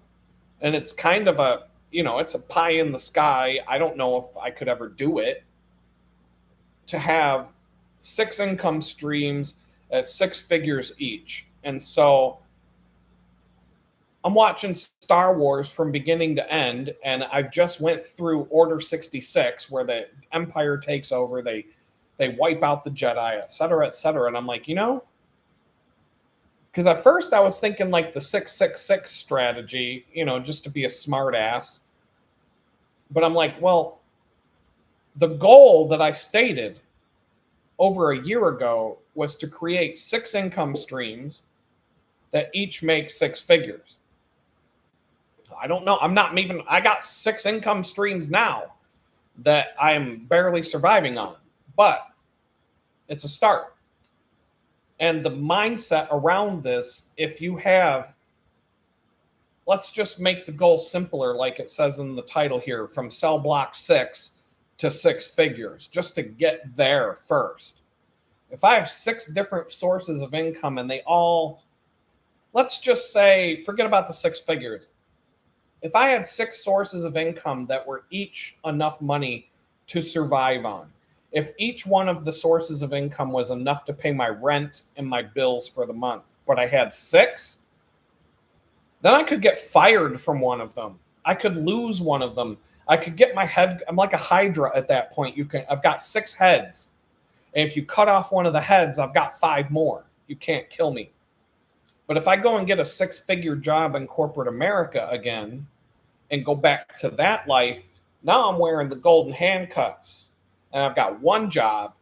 and it's kind of it's a pie in the sky. I don't know if I could ever do it, to have 6 income streams at 6 figures each. And so I'm watching Star Wars from beginning to end, and I just went through Order 66, where the Empire takes over, they wipe out the Jedi, et cetera, et cetera. And I'm like, because at first I was thinking like the 666 strategy, just to be a smart ass. But I'm like, well, the goal that I stated over a year ago was to create 6 income streams that each make 6 figures. I don't know. I got 6 income streams now that I'm barely surviving on, but it's a start. And the mindset around this, if you have, let's just make the goal simpler, like it says in the title here, from cell block 6 to 6 figures, just to get there first. If I have 6 different sources of income and they all, let's just say, forget about the 6 figures. If I had 6 sources of income that were each enough money to survive on, if each one of the sources of income was enough to pay my rent and my bills for the month, but I had 6, then I could get fired from one of them. I could lose one of them. I could get my head, I'm like a hydra at that point. I've got 6 heads. And if you cut off one of the heads, I've got 5 more. You can't kill me. But if I go and get a 6-figure job in corporate America again and go back to that life, now I'm wearing the golden handcuffs and I've got one job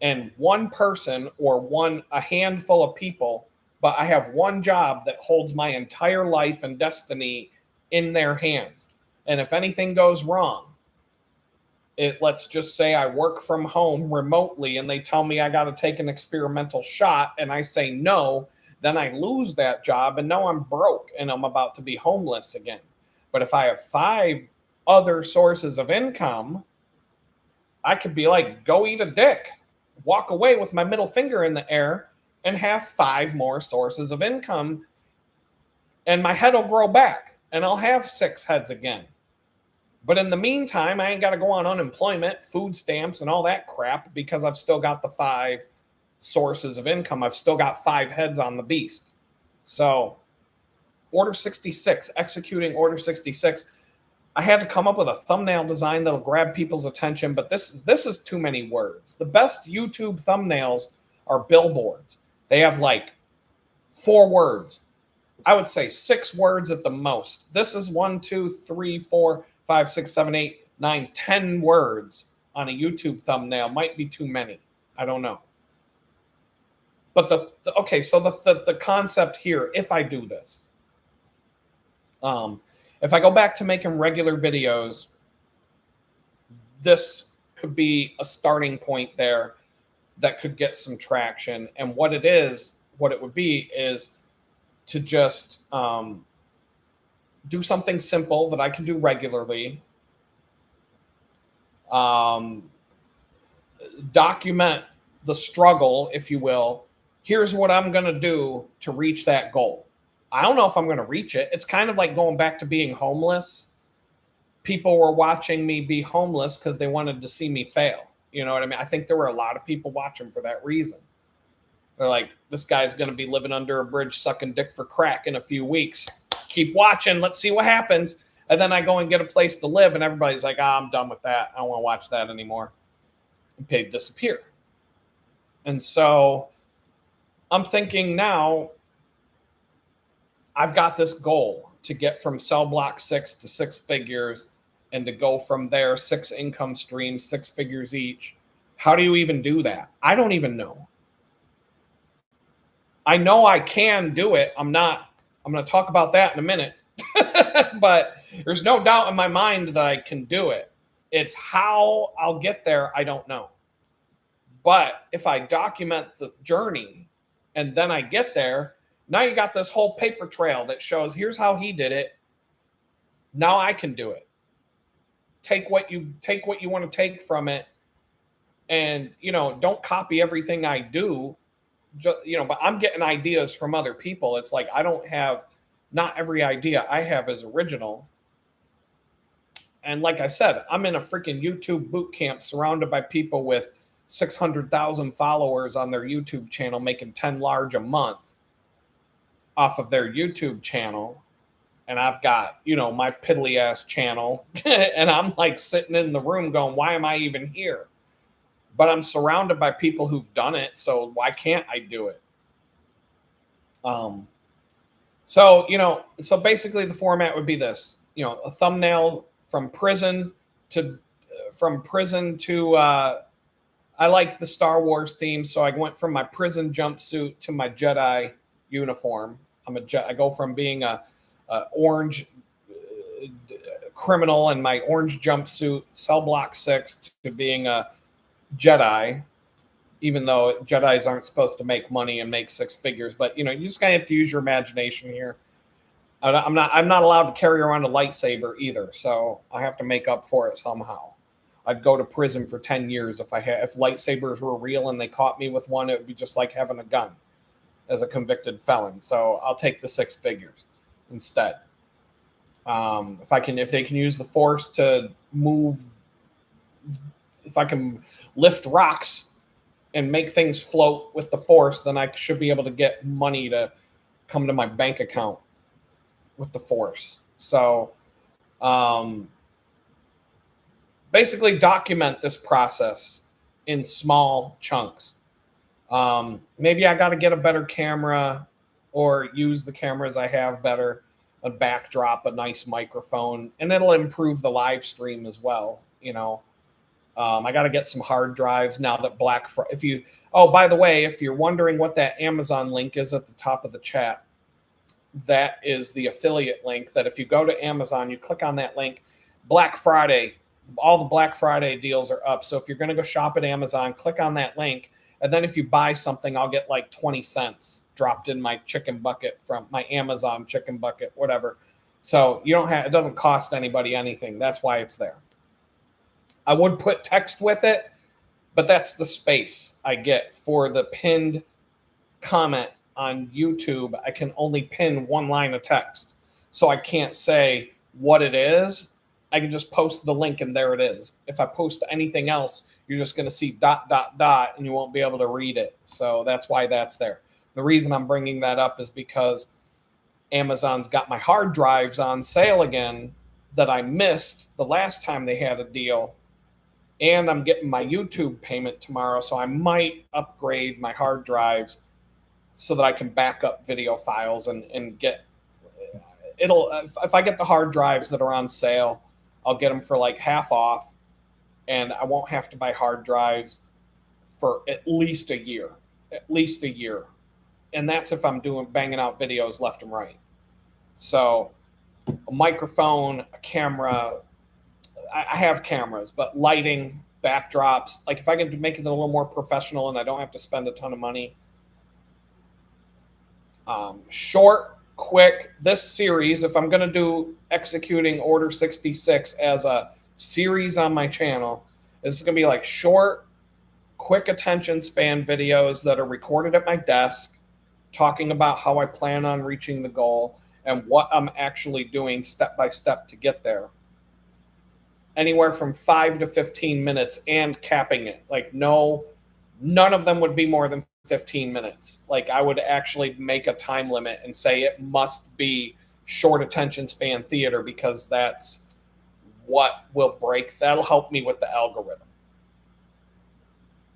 and one person or a handful of people, but I have one job that holds my entire life and destiny in their hands. And if anything goes wrong, let's just say I work from home remotely and they tell me I got to take an experimental shot and I say no, then I lose that job and now I'm broke and I'm about to be homeless again. But if I have 5 other sources of income, I could be like, go eat a dick, walk away with my middle finger in the air, and have 5 more sources of income. And my head will grow back and I'll have 6 heads again. But in the meantime, I ain't got to go on unemployment, food stamps, and all that crap because I've still got the 5 sources of income. I've still got 5 heads on the beast. So, Order 66, executing Order 66. I had to come up with a thumbnail design that'll grab people's attention, but this is too many words. The best YouTube thumbnails are billboards. They have like 4 words. I would say 6 words at the most. This is 1, 2, 3, 4, 5, 6, 7, 8, 9, 10 words on a YouTube thumbnail. Might be too many. I don't know. But the concept here, if I do this, if I go back to making regular videos, this could be a starting point there that could get some traction. And what it would be is to just do something simple that I can do regularly. Document the struggle, if you will. Here's what I'm going to do to reach that goal. I don't know if I'm going to reach it. It's kind of like going back to being homeless. People were watching me be homeless because they wanted to see me fail. You know what I mean? I think there were a lot of people watching for that reason. They're like, this guy's going to be living under a bridge sucking dick for crack in a few weeks. Keep watching. Let's see what happens. And then I go and get a place to live and everybody's like, I'm done with that. I don't want to watch that anymore. And pay disappear. And so I'm thinking now, I've got this goal to get from cell block 6 to 6 figures and to go from there 6 income streams, 6 figures each. How do you even do that? I don't even know. I know I can do it. I'm going to talk about that in a minute, but there's no doubt in my mind that I can do it. It's how I'll get there. I don't know. But if I document the journey and then I get there, now you got this whole paper trail that shows here's how he did it. Now I can do it. Take what you want to take from it, and don't copy everything I do. But I'm getting ideas from other people. It's like not every idea I have is original. And like I said, I'm in a freaking YouTube boot camp surrounded by people with 600,000 followers on their YouTube channel making 10 large a month off of their YouTube channel. And I've got, my piddly ass channel and I'm like sitting in the room going, why am I even here? But I'm surrounded by people who've done it. So why can't I do it? So basically the format would be this, a thumbnail from prison to, I like the Star Wars theme. So I went from my prison jumpsuit to my Jedi uniform. I go from being a orange criminal in my orange jumpsuit, cell block 6, to being a Jedi, even though Jedis aren't supposed to make money and make 6 figures. But you just kind of have to use your imagination here. I'm not allowed to carry around a lightsaber either, so I have to make up for it somehow. I'd go to prison for 10 years if lightsabers were real and they caught me with one. It would be just like having a gun as a convicted felon. So I'll take the 6 figures instead. If they can use the Force to move, if I can lift rocks and make things float with the Force, then I should be able to get money to come to my bank account with the Force. So basically document this process in small chunks. Maybe I got to get a better camera, or use the cameras I have better, a backdrop, a nice microphone, and it'll improve the live stream as well. I got to get some hard drives now that Black Friday. Oh, by the way, if you're wondering what that Amazon link is at the top of the chat, that is the affiliate link. That if you go to Amazon, you click on that link. Black Friday, all the Black Friday deals are up. So if you're going to go shop at Amazon, click on that link. And then if you buy something, I'll get like 20 cents dropped in my chicken bucket from my Amazon chicken bucket, whatever. So it doesn't cost anybody anything. That's why it's there. I would put text with it, but that's the space I get for the pinned comment on YouTube. I can only pin one line of text. So I can't say what it is. I can just post the link and there it is. If I post anything else, you're just going to see ... and you won't be able to read it. So that's why that's there. The reason I'm bringing that up is because Amazon's got my hard drives on sale again that I missed the last time they had a deal. And I'm getting my YouTube payment tomorrow. So I might upgrade my hard drives so that I can back up video files and get if I get the hard drives that are on sale, I'll get them for like half off, and I won't have to buy hard drives for at least a year. And that's if I'm banging out videos left and right. So a microphone, a camera, I have cameras, but lighting, backdrops, like if I can make it a little more professional and I don't have to spend a ton of money. Short, quick, this series, if I'm going to do Executing Order 66 as a series on my channel, this is going to be like short, quick attention span videos that are recorded at my desk, talking about how I plan on reaching the goal and what I'm actually doing step by step to get there. Anywhere from 5 to 15 minutes and capping it. Like none of them would be more than 15 minutes. Like I would actually make a time limit and say it must be short attention span theater because that's what will break. That'll help me with the algorithm.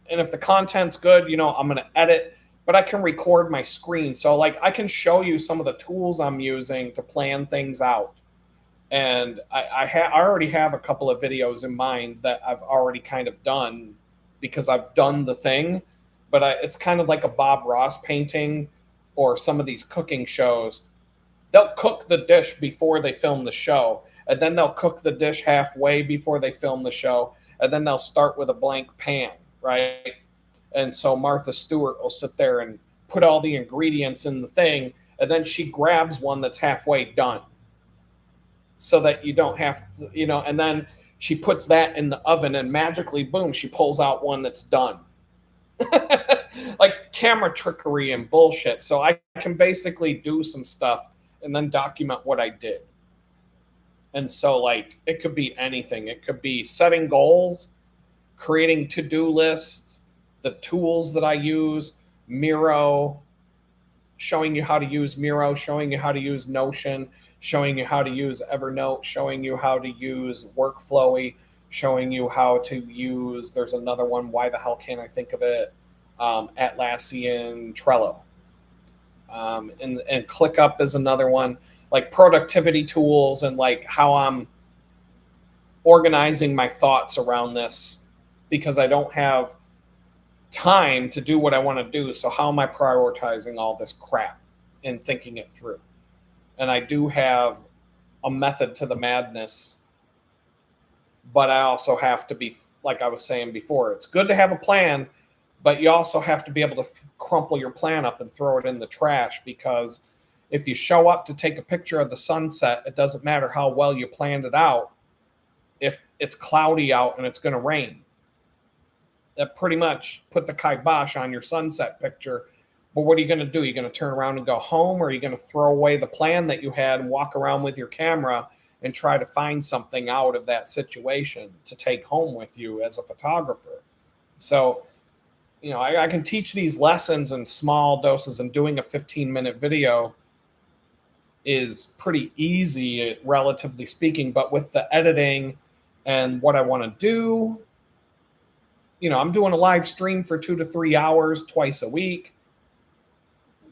And if the content's good, I'm going to edit, but I can record my screen. So like I can show you some of the tools I'm using to plan things out. And I already have a couple of videos in mind that I've already kind of done because I've done the thing, but it's kind of like a Bob Ross painting or some of these cooking shows. They'll cook the dish before they film the show, and then they'll cook the dish halfway before they film the show, and then they'll start with a blank pan, right? And so Martha Stewart will sit there and put all the ingredients in the thing, and then she grabs one that's halfway done so that you don't have to, and then she puts that in the oven and magically, boom, she pulls out one that's done. Like camera trickery and bullshit. So I can basically do some stuff and then document what I did. And so like it could be anything. It could be setting goals, creating to-do lists, the tools that I use, Miro, showing you how to use Miro, showing you how to use Notion, showing you how to use Evernote, showing you how to use Workflowy, showing you how to use, there's another one, why the hell can't I think of it, Atlassian Trello. And ClickUp is another one, like productivity tools and like how I'm organizing my thoughts around this because I don't have time to do what I want to do. So how am I prioritizing all this crap and thinking it through? And I do have a method to the madness, but I also have to be, like I was saying before, it's good to have a plan, but you also have to be able to crumple your plan up and throw it in the trash, because if you show up to take a picture of the sunset, it doesn't matter how well you planned it out. If it's cloudy out and it's going to rain, that pretty much put the kibosh on your sunset picture. But what are you going to do? You're going to turn around and go home, or are you going to throw away the plan that you had and walk around with your camera and try to find something out of that situation to take home with you as a photographer? So, I can teach these lessons in small doses, and doing a 15-minute video is pretty easy, relatively speaking. But with the editing and what I want to do, I'm doing a live stream for 2 to 3 hours twice a week.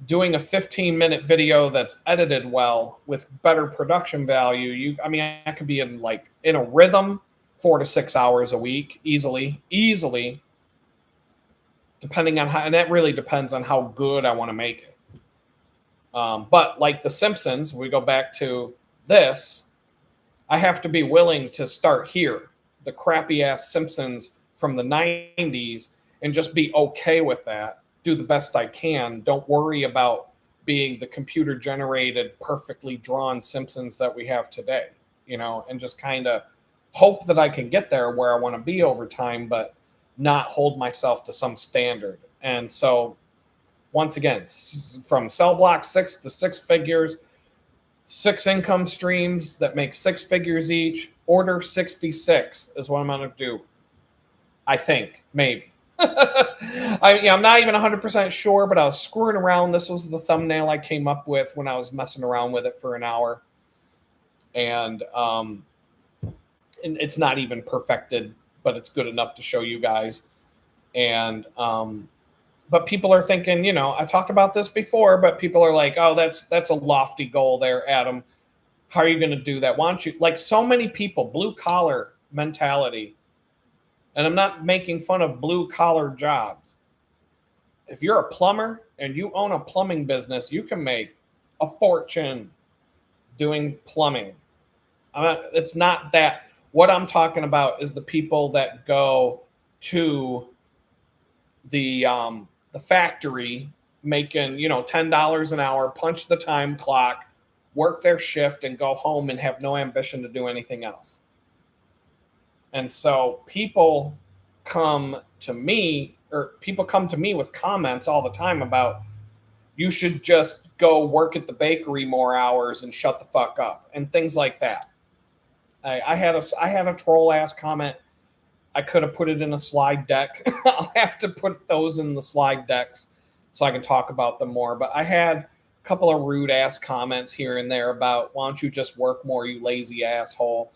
doing a 15-minute video that's edited well with better production value, I could be in a rhythm 4 to 6 hours a week easily, depending on how, and that really depends on how good I want to make it. But like The Simpsons, we go back to this, I have to be willing to start here, the crappy ass Simpsons from the 90s, and just be okay with that. Do the best I can. Don't worry about being the computer generated, perfectly drawn Simpsons that we have today, and just kind of hope that I can get there where I want to be over time, but not hold myself to some standard. And so, once again, from cell block 6 to 6 figures, 6 income streams that make 6 figures each, order 66 is what I'm going to do. I think, maybe. I'm not even 100% sure, but I was screwing around. This was the thumbnail I came up with when I was messing around with it for an hour. And it's not even perfected, but it's good enough to show you guys. And but people are thinking, I talked about this before, but people are like, oh, that's a lofty goal there, Adam. How are you going to do that? Why don't you, like so many people, blue collar mentality, and I'm not making fun of blue collar jobs. If you're a plumber and you own a plumbing business, you can make a fortune doing plumbing. It's not that. What I'm talking about is the people that go to the factory making, $10 an hour, punch the time clock, work their shift, and go home and have no ambition to do anything else. And so people come to me with comments all the time about, you should just go work at the bakery more hours and shut the fuck up, and things like that. I had a troll ass comment. I could have put it in a slide deck. I'll have to put those in the slide decks so I can talk about them more. But I had a couple of rude ass comments here and there about, why don't you just work more, you lazy asshole?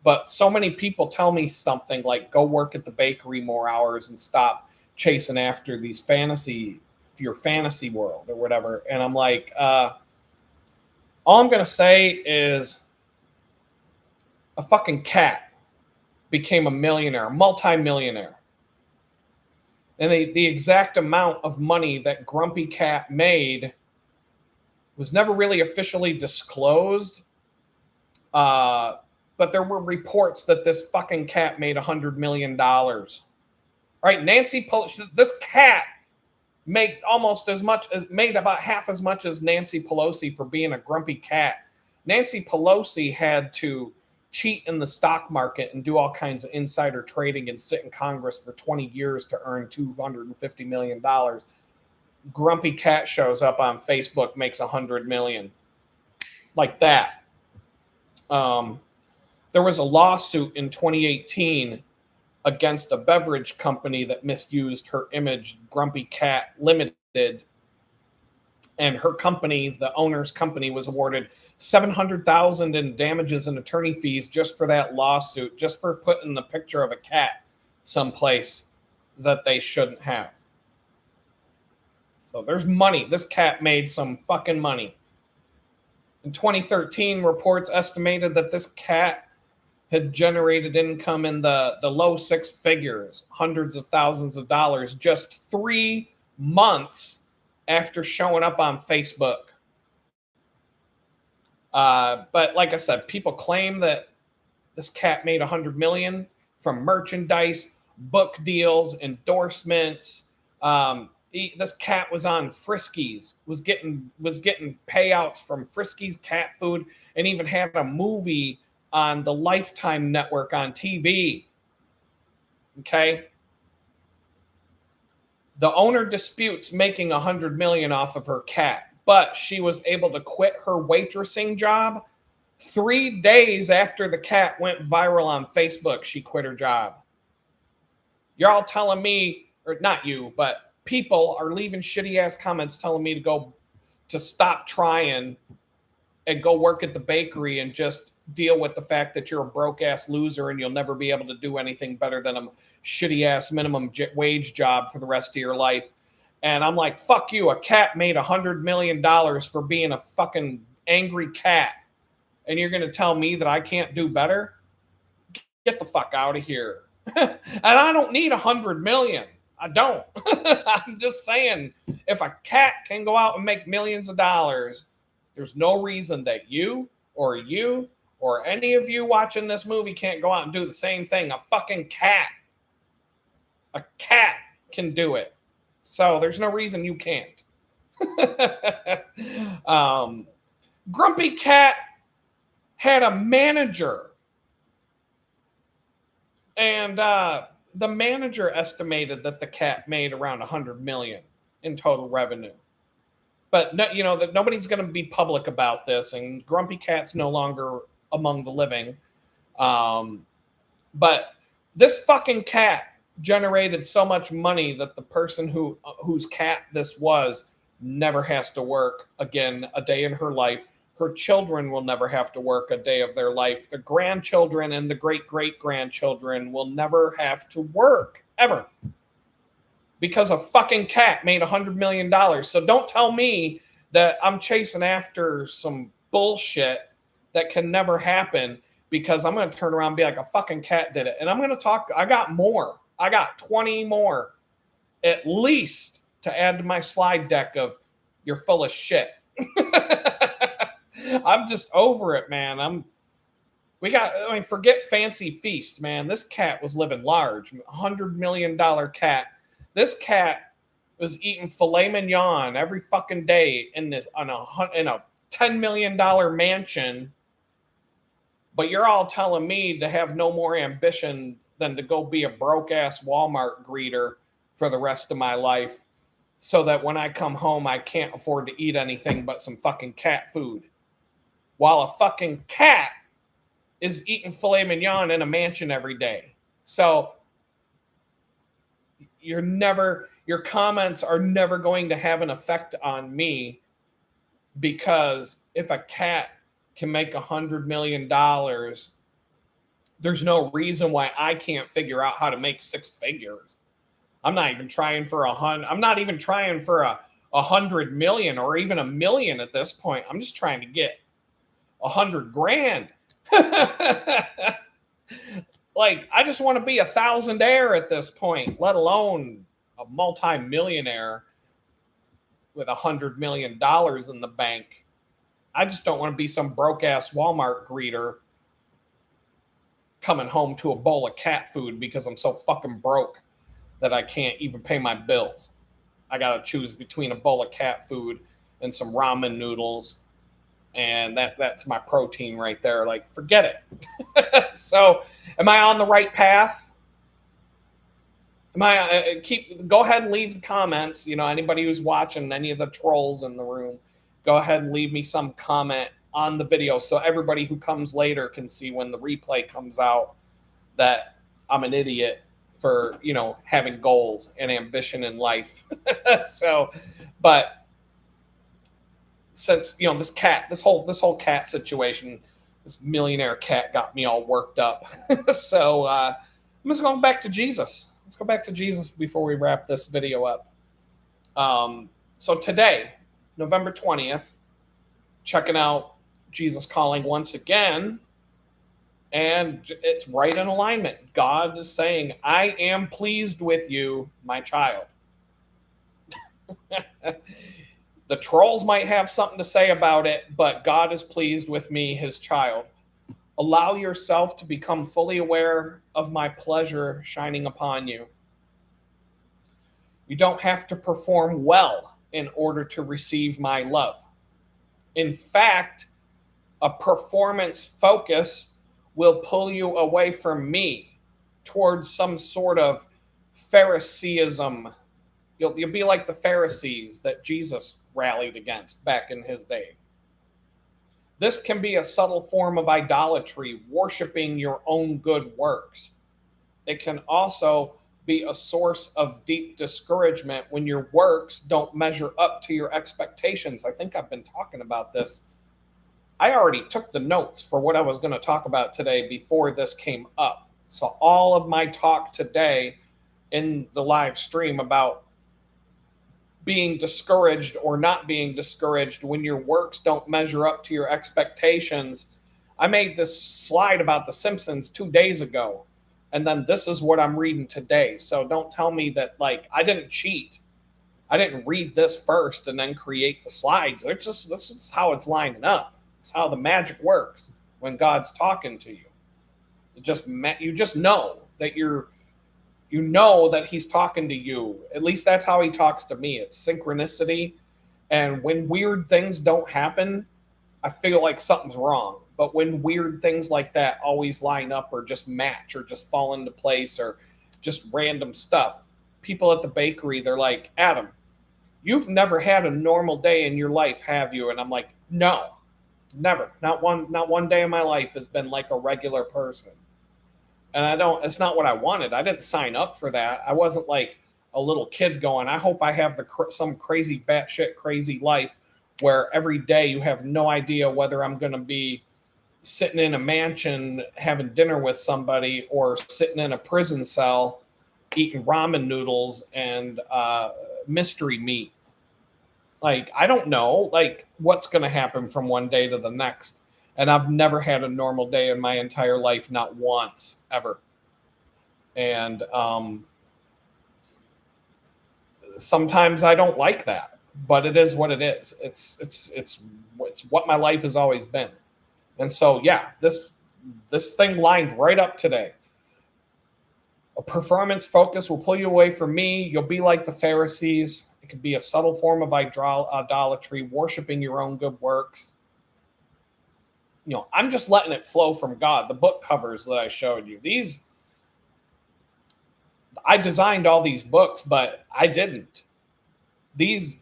But so many people tell me something like, go work at the bakery more hours and stop chasing after your fantasy world or whatever. And I'm like, all I'm going to say is, a fucking cat became a millionaire, multi-millionaire. And the exact amount of money that Grumpy Cat made was never really officially disclosed. But there were reports that this fucking cat made $100 million. Right? Nancy Pelosi, this cat made made about half as much as Nancy Pelosi for being a grumpy cat. Nancy Pelosi had to cheat in the stock market and do all kinds of insider trading and sit in Congress for 20 years to earn $250 million. Grumpy Cat shows up on Facebook, makes $100 million. Like that. There was a lawsuit in 2018 against a beverage company that misused her image, Grumpy Cat Limited. And her company, the owner's company, was awarded $700,000 in damages and attorney fees just for that lawsuit, just for putting the picture of a cat someplace that they shouldn't have. So there's money. This cat made some fucking money. In 2013, reports estimated that this cat had generated income in the low 6 figures, hundreds of thousands of dollars, just 3 months after showing up on Facebook. But like I said, people claim that this cat made $100 million from merchandise, book deals, endorsements. This cat was on Friskies, was getting payouts from Friskies cat food, and even had a movie on the Lifetime network on TV. Okay. The owner disputes making $100 million off of her cat, but she was able to quit her waitressing job 3 days after the cat went viral on Facebook. She quit her job. You're all telling me, or not you, but people are leaving shitty ass comments telling me to stop trying and go work at the bakery and just deal with the fact that you're a broke ass loser and you'll never be able to do anything better than a shitty ass minimum wage job for the rest of your life. And I'm like, fuck you. A cat made $100 million for being a fucking angry cat. And you're going to tell me that I can't do better? Get the fuck out of here. And I don't need 100 million. I don't. I'm just saying, if a cat can go out and make millions of dollars, there's no reason that you or any of you watching this movie can't go out and do the same thing. A fucking cat. A cat can do it. So there's no reason you can't. Grumpy Cat had a manager. And the manager estimated that the cat made around 100 million in total revenue. But no, you know that nobody's going to be public about this, and Grumpy Cat's no longer among the living. But this fucking cat generated so much money that the person whose cat this was never has to work again a day in her life. Her children will never have to work a day of their life. The grandchildren and the great-great-grandchildren will never have to work, ever. Because a fucking cat made $100 million. So don't tell me that I'm chasing after some bullshit that can never happen, because I'm going to turn around and be like, a fucking cat did it. And I'm going to talk, I got more. I got 20 more, at least, to add to my slide deck of you're full of shit. I'm just over it, man. Forget Fancy Feast, man. This cat was living large. $100 million cat. This cat was eating filet mignon every fucking day in a $10 million mansion. But you're all telling me to have no more ambition than to go be a broke ass Walmart greeter for the rest of my life, so that when I come home, I can't afford to eat anything but some fucking cat food. While a fucking cat is eating filet mignon in a mansion every day. So your comments are never going to have an effect on me, because if a cat can make $100 million, there's no reason why I can't figure out how to make six figures. I'm not even trying for I'm not even trying for a 100 million or even a million at this point. I'm just trying to get 100 grand. Like, I just want to be a thousandaire at this point, let alone a multi-millionaire with $100 million in the bank. I just don't want to be some broke ass Walmart greeter coming home to a bowl of cat food because I'm so fucking broke that I can't even pay my bills. I got to choose between a bowl of cat food and some ramen noodles. And that's my protein right there. Like, forget it. So, am I on the right path? Go ahead and leave the comments. You know, anybody who's watching, any of the trolls in the room, go ahead and leave me some comment on the video, so everybody who comes later can see when the replay comes out that I'm an idiot for, you know, having goals and ambition in life. So, but since, you know, this whole cat situation, this millionaire cat got me all worked up. So I'm just going back to Jesus. Let's go back to Jesus before we wrap this video up. So today, November 20th, checking out Jesus Calling once again, and it's right in alignment. God is saying, I am pleased with you, my child. The trolls might have something to say about it, but God is pleased with me, his child. Allow yourself to become fully aware of my pleasure shining upon you. You don't have to perform well in order to receive my love. In fact, a performance focus will pull you away from me towards some sort of Phariseeism. You'll be like the Pharisees that Jesus rallied against back in his day. This can be a subtle form of idolatry, worshiping your own good works. It can also be a source of deep discouragement when your works don't measure up to your expectations. I think I've been talking about this. I already took the notes for what I was going to talk about today before this came up. So all of my talk today in the live stream about being discouraged or not being discouraged when your works don't measure up to your expectations. I made this slide about The Simpsons 2 days ago, and then this is what I'm reading today. So don't tell me that, like, I didn't cheat. I didn't read this first and then create the slides. It's just, this is how it's lining up. It's how the magic works when God's talking to you. You just know that you know that he's talking to you. At least that's how he talks to me. It's synchronicity. And when weird things don't happen, I feel like something's wrong. But when weird things like that always line up or just match or just fall into place or just random stuff, people at the bakery, they're like, Adam, you've never had a normal day in your life, have you? And I'm like, no, never. Not one day in my life has been like a regular person. And it's not what I wanted. I didn't sign up for that. I wasn't like a little kid going, I hope I have some crazy batshit crazy life where every day you have no idea whether I'm going to be sitting in a mansion having dinner with somebody or sitting in a prison cell eating ramen noodles and mystery meat. Like, I don't know, like, what's going to happen from one day to the next. And I've never had a normal day in my entire life, not once, ever. And sometimes I don't like that, but it is what it is. It's what my life has always been. And so, yeah, this thing lined right up today. A performance focus will pull you away from me. You'll be like the Pharisees. It could be a subtle form of idolatry, worshiping your own good works. You know, I'm just letting it flow from God. The book covers that I showed you, I designed all these books, but I didn't. These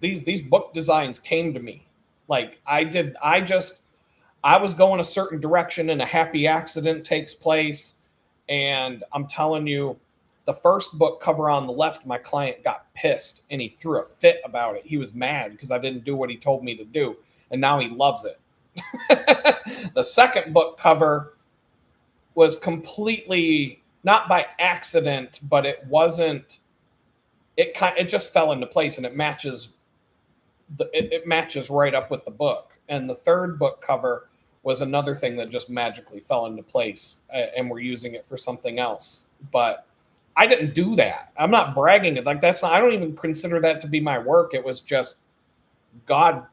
book designs came to me. Like, I was going a certain direction and a happy accident takes place. And I'm telling you, the first book cover on the left, my client got pissed and he threw a fit about it. He was mad because I didn't do what he told me to do. And now he loves it. The second book cover was completely not by accident, but it just fell into place and it matches right up with the book. And the third book cover was another thing that just magically fell into place, and we're using it for something else. But I didn't do that. I'm not bragging it. Like, I don't even consider that to be my work. It was just God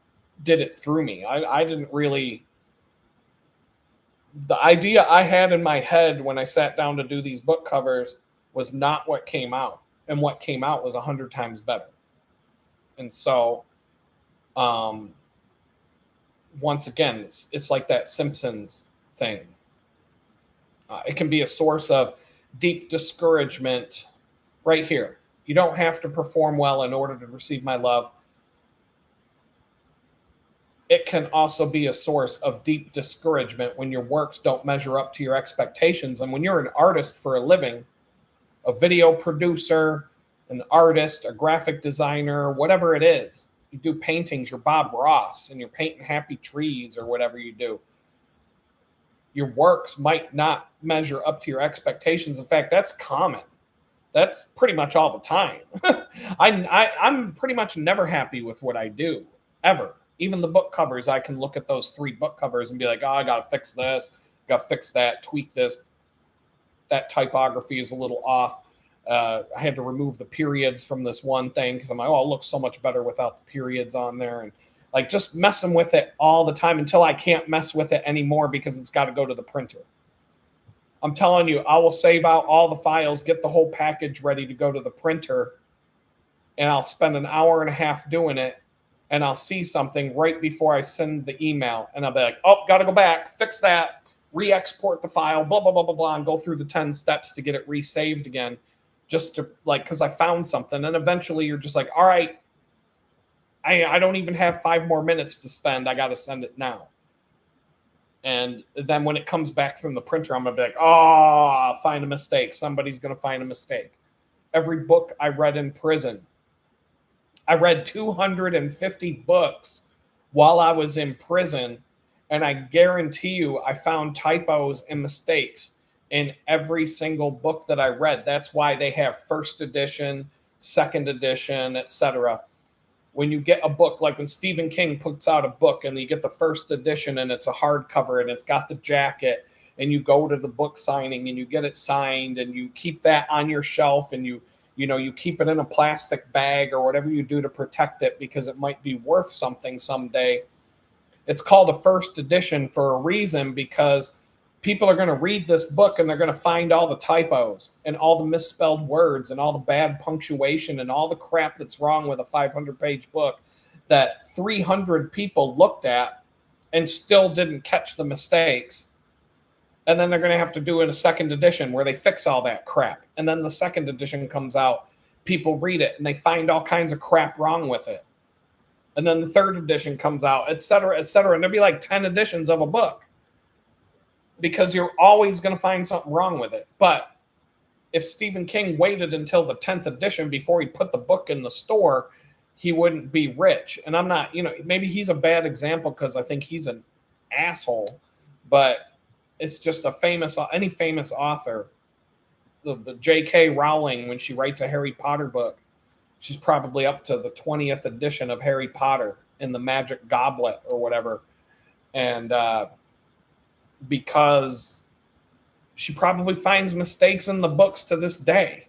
did it through me. I didn't really. The idea I had in my head when I sat down to do these book covers was not what came out. And what came out was 100 times better. And so, once again, it's like that Simpsons thing. It can be a source of deep discouragement right here. You don't have to perform well in order to receive my love. It can also be a source of deep discouragement when your works don't measure up to your expectations. And when you're an artist for a living, a video producer, an artist, a graphic designer, whatever it is, you do paintings, you're Bob Ross, and you're painting happy trees or whatever you do. Your works might not measure up to your expectations. In fact, that's common. That's pretty much all the time. I'm pretty much never happy with what I do, ever. Even the book covers, I can look at those 3 book covers and be like, oh, I got to fix this, got to fix that, tweak this. That typography is a little off. I had to remove the periods from this one thing because I'm like, oh, it looks so much better without the periods on there. And like, just messing with it all the time until I can't mess with it anymore because it's got to go to the printer. I'm telling you, I will save out all the files, get the whole package ready to go to the printer, and I'll spend an hour and a half doing it. And I'll see something right before I send the email. And I'll be like, oh, got to go back, fix that, re-export the file, blah, blah, blah, blah, blah, and go through the 10 steps to get it resaved again. Just to, like, because I found something. And eventually you're just like, all right, I don't even have 5 more minutes to spend. I got to send it now. And then when it comes back from the printer, I'm going to be like, oh, I'll find a mistake. Somebody's going to find a mistake. Every book I read in prison, I read 250 books while I was in prison, and I guarantee you I found typos and mistakes in every single book that I read. That's why they have first edition, second edition, etc. when you get a book, like when Stephen King puts out a book and you get the first edition and it's a hardcover and it's got the jacket, and you go to the book signing and you get it signed and you keep that on your shelf, and you keep it in a plastic bag or whatever you do to protect it because it might be worth something someday. It's called a first edition for a reason, because people are going to read this book and they're going to find all the typos and all the misspelled words and all the bad punctuation and all the crap that's wrong with a 500-page book that 300 people looked at and still didn't catch the mistakes. And then they're going to have to do in a second edition where they fix all that crap. And then the second edition comes out, people read it and they find all kinds of crap wrong with it. And then the third edition comes out, et cetera, et cetera. And there'll be like 10 editions of a book, because you're always going to find something wrong with it. But if Stephen King waited until the 10th edition before he put the book in the store, he wouldn't be rich. And I'm not, maybe he's a bad example because I think he's an asshole, but it's just any famous author, the J.K. Rowling, when she writes a Harry Potter book, she's probably up to the 20th edition of Harry Potter in the Magic Goblet or whatever. And because she probably finds mistakes in the books to this day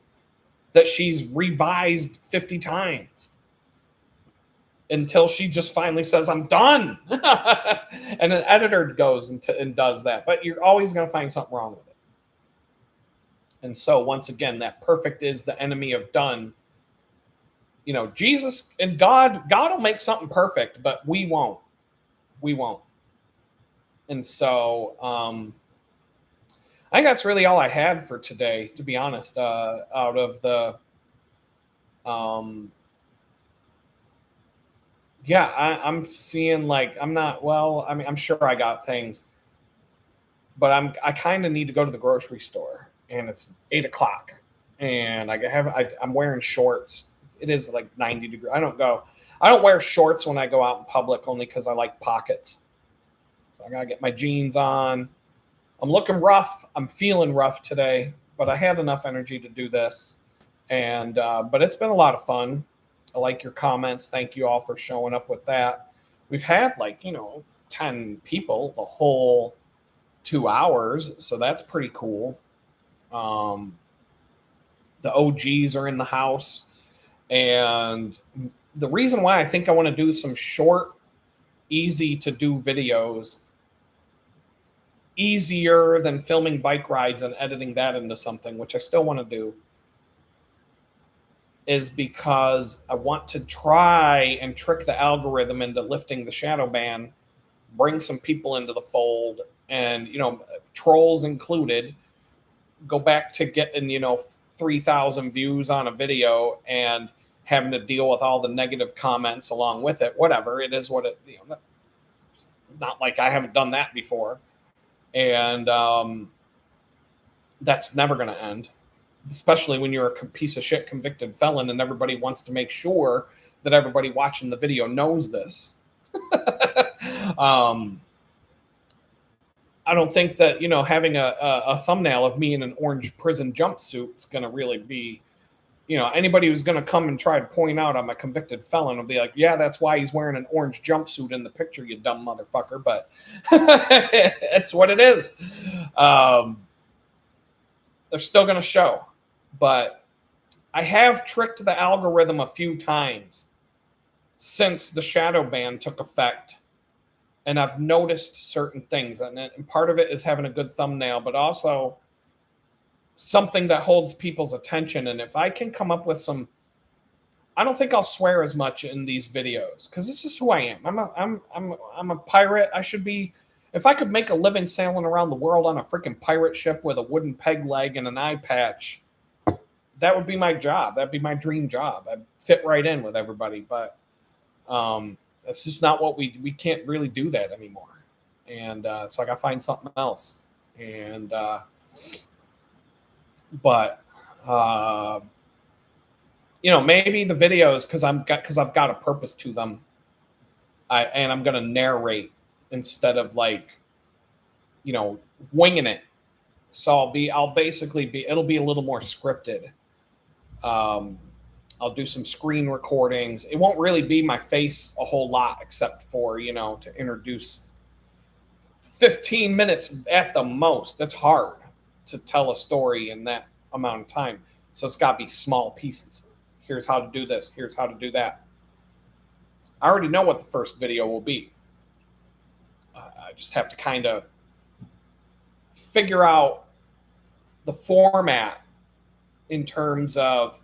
that she's revised 50 times until she just finally says, I'm done. And an editor goes and does that. But you're always going to find something wrong with it. And so once again, that perfect is the enemy of done. Jesus and God will make something perfect, but we won't. We won't. And so I think that's really all I had for today, to be honest, out of the I'm seeing, like, I'm sure I got things, but I kind of need to go to the grocery store, and it's 8:00 and I'm wearing shorts. It is like 90 degrees. I don't wear shorts when I go out in public, only because I like pockets. So I got to get my jeans on. I'm looking rough. I'm feeling rough today, but I had enough energy to do this. And, but it's been a lot of fun. I like your comments. Thank you all for showing up with that. We've had 10 people the whole 2 hours. So that's pretty cool. The OGs are in the house. And the reason why I think I want to do some short, easy to do videos, easier than filming bike rides and editing that into something, which I still want to do, is because I want to try and trick the algorithm into lifting the shadow ban, bring some people into the fold, and, trolls included, go back to getting, 3,000 views on a video and having to deal with all the negative comments along with it. Whatever, it is what it, not like I haven't done that before. And that's never going to end, especially when you're a piece of shit convicted felon and everybody wants to make sure that everybody watching the video knows this. I don't think that, having a thumbnail of me in an orange prison jumpsuit is going to really be, anybody who's going to come and try to point out I'm a convicted felon will be like, yeah, that's why he's wearing an orange jumpsuit in the picture, you dumb motherfucker. But it's what it is. They're still going to show. But I have tricked the algorithm a few times since the shadow ban took effect. And I've noticed certain things. And part of it is having a good thumbnail, but also something that holds people's attention. And if I can come up with some, I don't think I'll swear as much in these videos because this is who I am. I'm a pirate. I should be, if I could make a living sailing around the world on a freaking pirate ship with a wooden peg leg and an eye patch, that would be my job. That'd be my dream job. I'd fit right in with everybody. But that's just not what we can't really do that anymore. And so I got to find something else. And but maybe the videos, because I've got a purpose to them. I'm going to narrate instead of winging it. So it'll be a little more scripted. I'll do some screen recordings. It won't really be my face a whole lot, except for, to introduce 15 minutes at the most. That's hard to tell a story in that amount of time. So it's got to be small pieces. Here's how to do this. Here's how to do that. I already know what the first video will be. I just have to kind of figure out the format in terms of,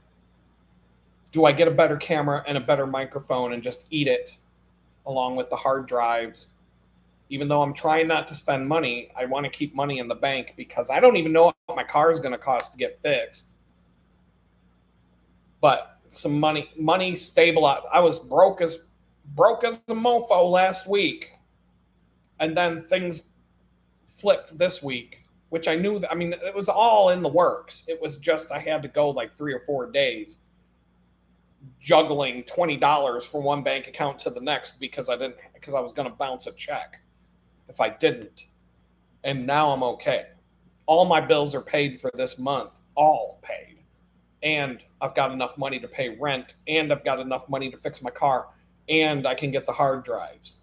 do I get a better camera and a better microphone and just eat it along with the hard drives? Even though I'm trying not to spend money, I want to keep money in the bank because I don't even know what my car is going to cost to get fixed. But some money stable. I was broke as a mofo last week. And then things flipped this week, which I knew that, it was all in the works. It was just, I had to go like 3 or 4 days juggling $20 from one bank account to the next because I was going to bounce a check if I didn't. And now I'm okay. All my bills are paid for this month, all paid. And I've got enough money to pay rent, and I've got enough money to fix my car, and I can get the hard drives.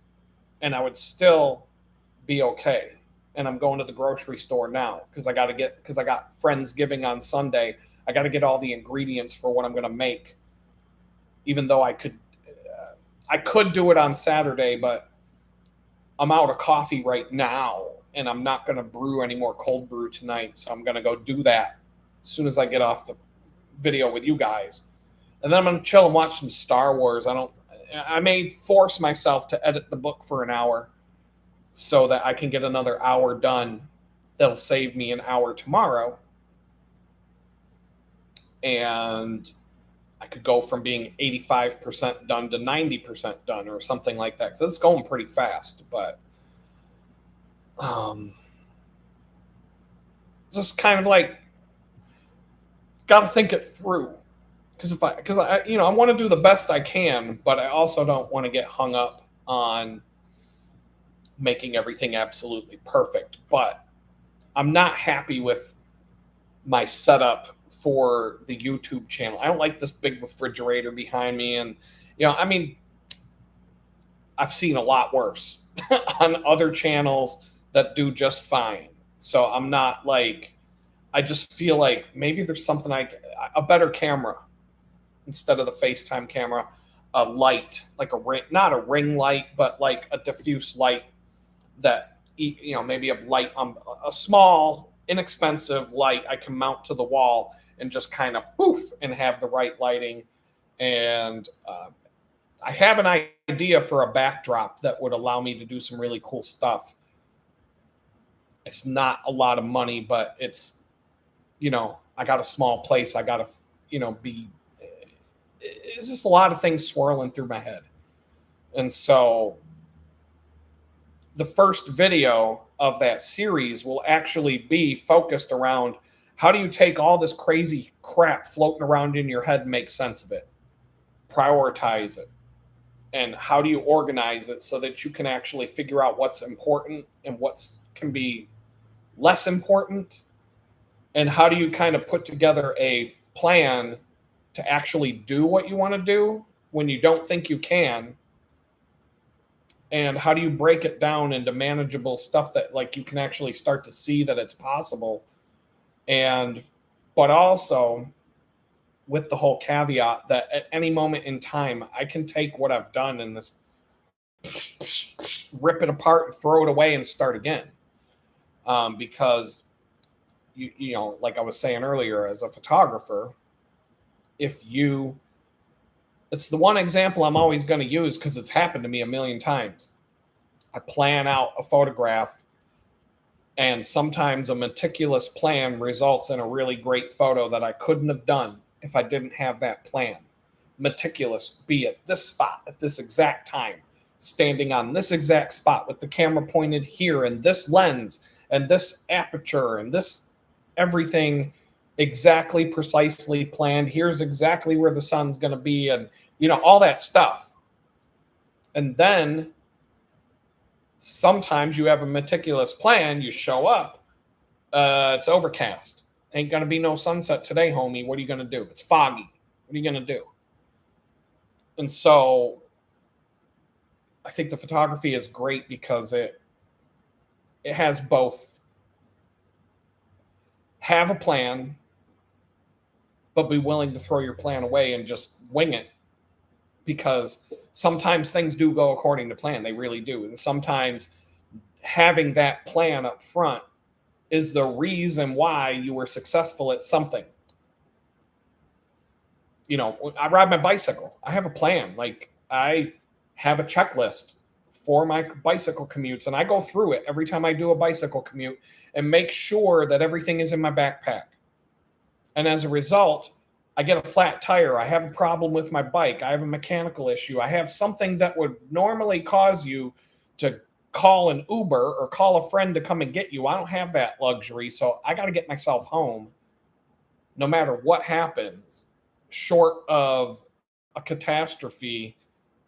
And I would still be okay. And I'm going to the grocery store now because I got Friendsgiving on Sunday. I got to get all the ingredients for what I'm going to make. Even though I could do it on Saturday, but I'm out of coffee right now, and I'm not going to brew any more cold brew tonight. So I'm going to go do that as soon as I get off the video with you guys. And then I'm going to chill and watch some Star Wars. I may force myself to edit the book for an hour so that I can get another hour done. That'll save me an hour tomorrow. And I could go from being 85% done to 90% done or something like that. Because it's going pretty fast. But just kind of like, got to think it through. Because I want to do the best I can, but I also don't want to get hung up on making everything absolutely perfect. But I'm not happy with my setup for the YouTube channel. I don't like this big refrigerator behind me. And, I've seen a lot worse on other channels that do just fine. So I'm not like, I just feel like maybe there's something a better camera instead of the FaceTime camera, a light, like a ring, not a ring light, but like a diffuse light that, maybe a light on a small, inexpensive light I can mount to the wall and just kind of poof and have the right lighting. And I have an idea for a backdrop that would allow me to do some really cool stuff. It's not a lot of money, but it's, I got a small place. I got to, it's just a lot of things swirling through my head. And so the first video of that series will actually be focused around, how do you take all this crazy crap floating around in your head and make sense of it, prioritize it, and how do you organize it so that you can actually figure out what's important and what can be less important, and how do you kind of put together a plan to actually do what you want to do when you don't think you can, and how do you break it down into manageable stuff that like you can actually start to see that it's possible. But also with the whole caveat that at any moment in time, I can take what I've done and this rip it apart and throw it away and start again. Because like I was saying earlier, as a photographer, it's the one example I'm always going to use because it's happened to me a million times. I plan out a photograph, and sometimes a meticulous plan results in a really great photo that I couldn't have done if I didn't have that plan. Meticulous, be at this spot at this exact time, standing on this exact spot with the camera pointed here and this lens and this aperture and this everything exactly precisely planned. Here's exactly where the sun's going to be, and all that stuff. And then sometimes you have a meticulous plan, you show up, it's overcast, ain't going to be no sunset today, homie. What are you going to do? It's foggy. What are you going to do? And so I think the photography is great because it has both have a plan, but be willing to throw your plan away and just wing it, because sometimes things do go according to plan. They really do. And sometimes having that plan up front is the reason why you were successful at something. You know, I ride my bicycle. I have a plan. Like, I have a checklist for my bicycle commutes, and I go through it every time I do a bicycle commute and make sure that everything is in my backpack. And as a result, I get a flat tire. I have a problem with my bike. I have a mechanical issue. I have something that would normally cause you to call an Uber or call a friend to come and get you. I don't have that luxury. So I got to get myself home no matter what happens, short of a catastrophe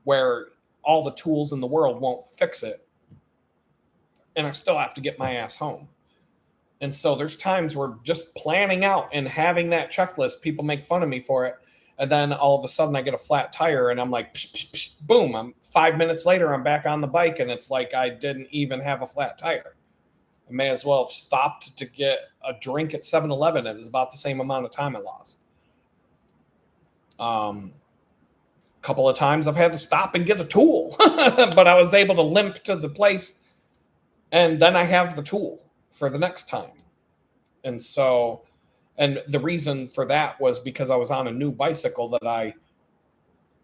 where all the tools in the world won't fix it. And I still have to get my ass home. And so there's times where just planning out and having that checklist, people make fun of me for it. And then all of a sudden I get a flat tire and I'm like, psh, psh, psh, boom, I'm 5 minutes later, I'm back on the bike. And it's like, I didn't even have a flat tire. I may as well have stopped to get a drink at 7-Eleven. It was about the same amount of time I lost. A couple of times I've had to stop and get a tool, but I was able to limp to the place. And then I have the tool for the next time. And so, and the reason for that was because I was on a new bicycle that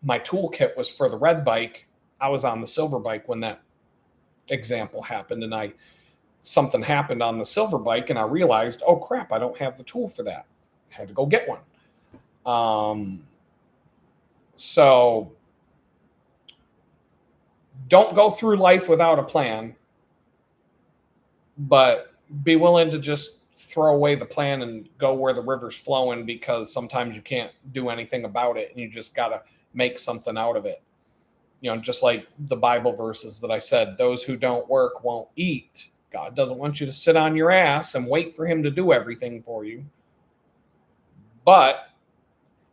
my toolkit was for the red bike. I was on the silver bike when that example happened, and something happened on the silver bike and I realized, oh crap, I don't have the tool for that. I had to go get one. So don't go through life without a plan, but be willing to just throw away the plan and go where the river's flowing, because sometimes you can't do anything about it and you just got to make something out of it. You know, just like the Bible verses that I said, those who don't work won't eat. God doesn't want you to sit on your ass and wait for him to do everything for you. But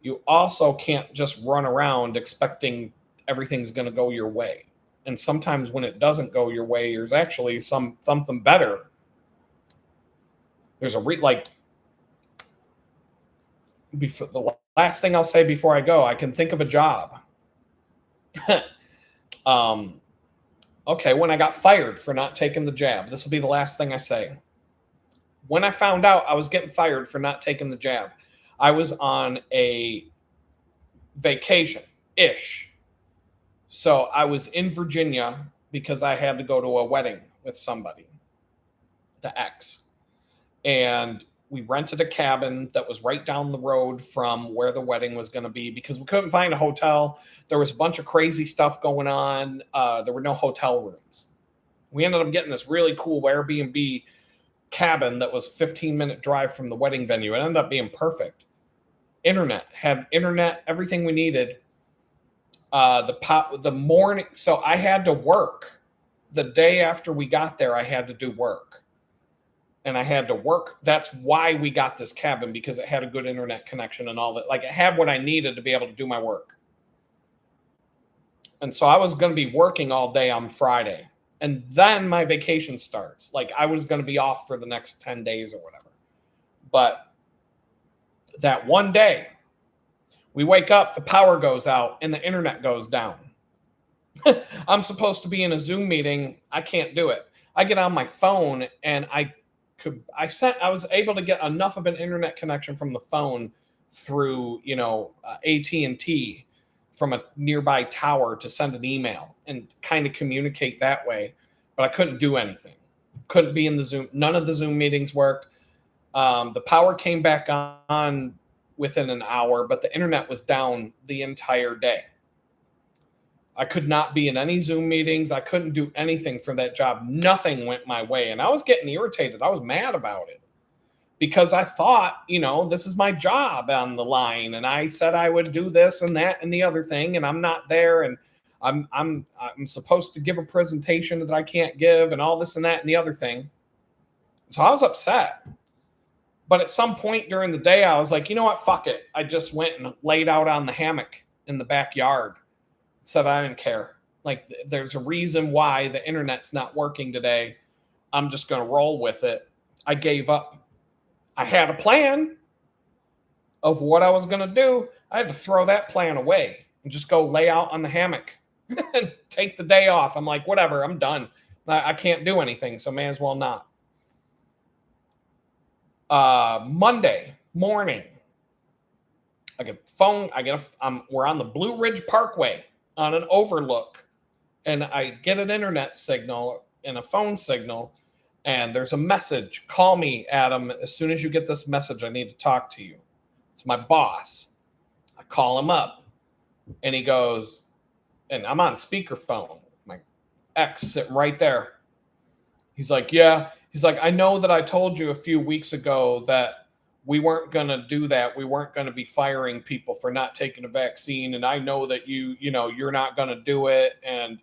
you also can't just run around expecting everything's going to go your way. And sometimes when it doesn't go your way, there's actually something better. There's the last thing I'll say before I go, I can think of a job. Okay, when I got fired for not taking the jab, this will be the last thing I say. When I found out I was getting fired for not taking the jab, I was on a vacation-ish. So I was in Virginia because I had to go to a wedding with somebody, the ex. And we rented a cabin that was right down the road from where the wedding was going to be because we couldn't find a hotel. There was a bunch of crazy stuff going on. There were no hotel rooms. We ended up getting this really cool Airbnb cabin that was a 15-minute drive from the wedding venue. It ended up being perfect. Had internet, everything we needed. The morning, so I had to work. The day after we got there, I had to do work. And I had to work. That's why we got this cabin, because it had a good internet connection and all that. Like, it had what I needed to be able to do my work. And so I was going to be working all day on Friday. And then my vacation starts. Like, I was going to be off for the next 10 days or whatever. But that one day, we wake up, the power goes out, and the internet goes down. I'm supposed to be in a Zoom meeting. I can't do it. I get on my phone, and I was able to get enough of an internet connection from the phone through, AT&T from a nearby tower to send an email and kind of communicate that way. But I couldn't do anything. Couldn't be in the Zoom. None of the Zoom meetings worked. The power came back on within an hour, but the internet was down the entire day. I could not be in any Zoom meetings. I couldn't do anything for that job. Nothing went my way. And I was getting irritated. I was mad about it because I thought, this is my job on the line. And I said I would do this and that and the other thing. And I'm not there. And I'm supposed to give a presentation that I can't give and all this and that and the other thing. So I was upset. But at some point during the day, I was like, you know what? Fuck it. I just went and laid out on the hammock in the backyard Said I didn't care. Like, there's a reason why the internet's not working today. I'm just going to roll with it. I gave up. I had a plan of what I was going to do. I had to throw that plan away and just go lay out on the hammock and take the day off. I'm like, whatever, I'm done. I can't do anything, so may as well not. Monday morning, I get a phone. We're on the Blue Ridge Parkway on an overlook, and I get an internet signal and a phone signal, and there's a message. Call me, Adam. As soon as you get this message, I need to talk to you. It's my boss. I call him up, and he goes, and I'm on speakerphone. My ex sitting right there. He's like, yeah. He's like, I know that I told you a few weeks ago that we weren't going to do that. We weren't going to be firing people for not taking a vaccine. And I know that you're not going to do it. And,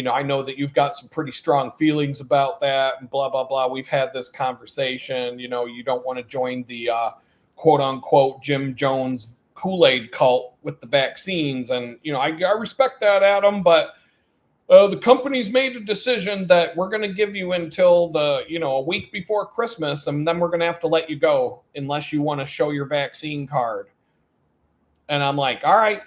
I know that you've got some pretty strong feelings about that and blah, blah, blah. We've had this conversation. You don't want to join the quote unquote Jim Jones Kool-Aid cult with the vaccines. And, I respect that, Adam, but the company's made a decision that we're going to give you until a week before Christmas, and then we're going to have to let you go unless you want to show your vaccine card. And I'm like, all right.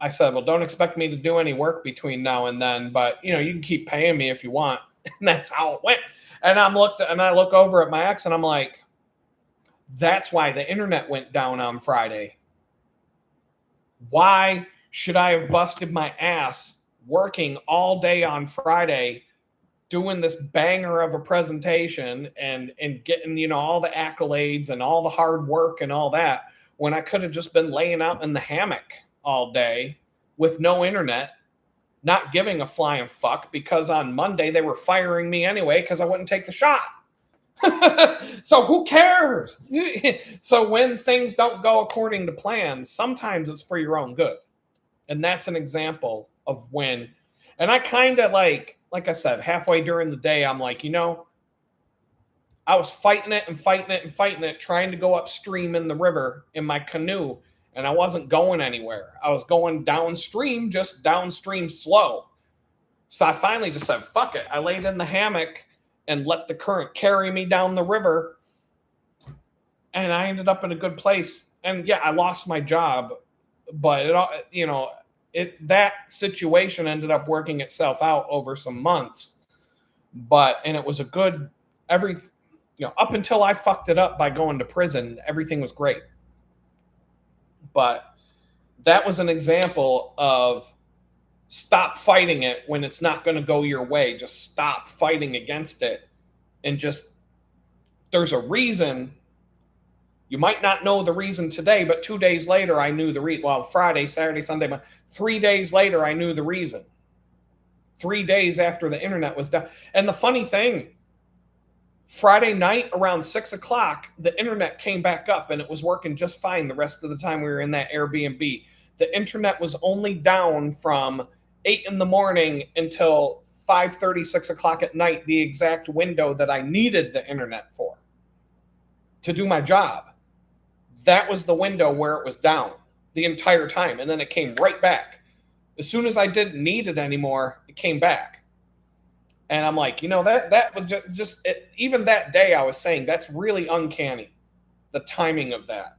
I said, well, don't expect me to do any work between now and then, but you can keep paying me if you want. And that's how it went. And I look over at my ex and I'm like, that's why the internet went down on Friday. Why should I have busted my ass working all day on Friday, doing this banger of a presentation and getting, all the accolades and all the hard work and all that, when I could have just been laying out in the hammock all day with no internet, not giving a flying fuck, because on Monday they were firing me anyway because I wouldn't take the shot. So who cares? So when things don't go according to plans, sometimes it's for your own good. And that's an example of when, and I kind of like I said, halfway during the day, I'm like, I was fighting it, trying to go upstream in the river in my canoe, and I wasn't going anywhere. I was going downstream, just downstream slow. So I finally just said, fuck it. I laid in the hammock and let the current carry me down the river. And I ended up in a good place. And yeah, I lost my job, but that situation ended up working itself out over some months. And it was a good, up until I fucked it up by going to prison, everything was great. But that was an example of stop fighting it when it's not going to go your way. Just stop fighting against it. And there's a reason. You might not know the reason today, but 2 days later, I knew the reason. Well, Friday, Saturday, Sunday, 3 days later, I knew the reason. 3 days after the internet was down. And the funny thing, Friday night around 6:00, the internet came back up and it was working just fine the rest of the time we were in that Airbnb. The internet was only down from 8 a.m. until 5:30, 6:00 at night, the exact window that I needed the internet for to do my job. That was the window where it was down the entire time. And then it came right back. As soon as I didn't need it anymore, it came back. And I'm like, that was just even that day I was saying that's really uncanny, the timing of that.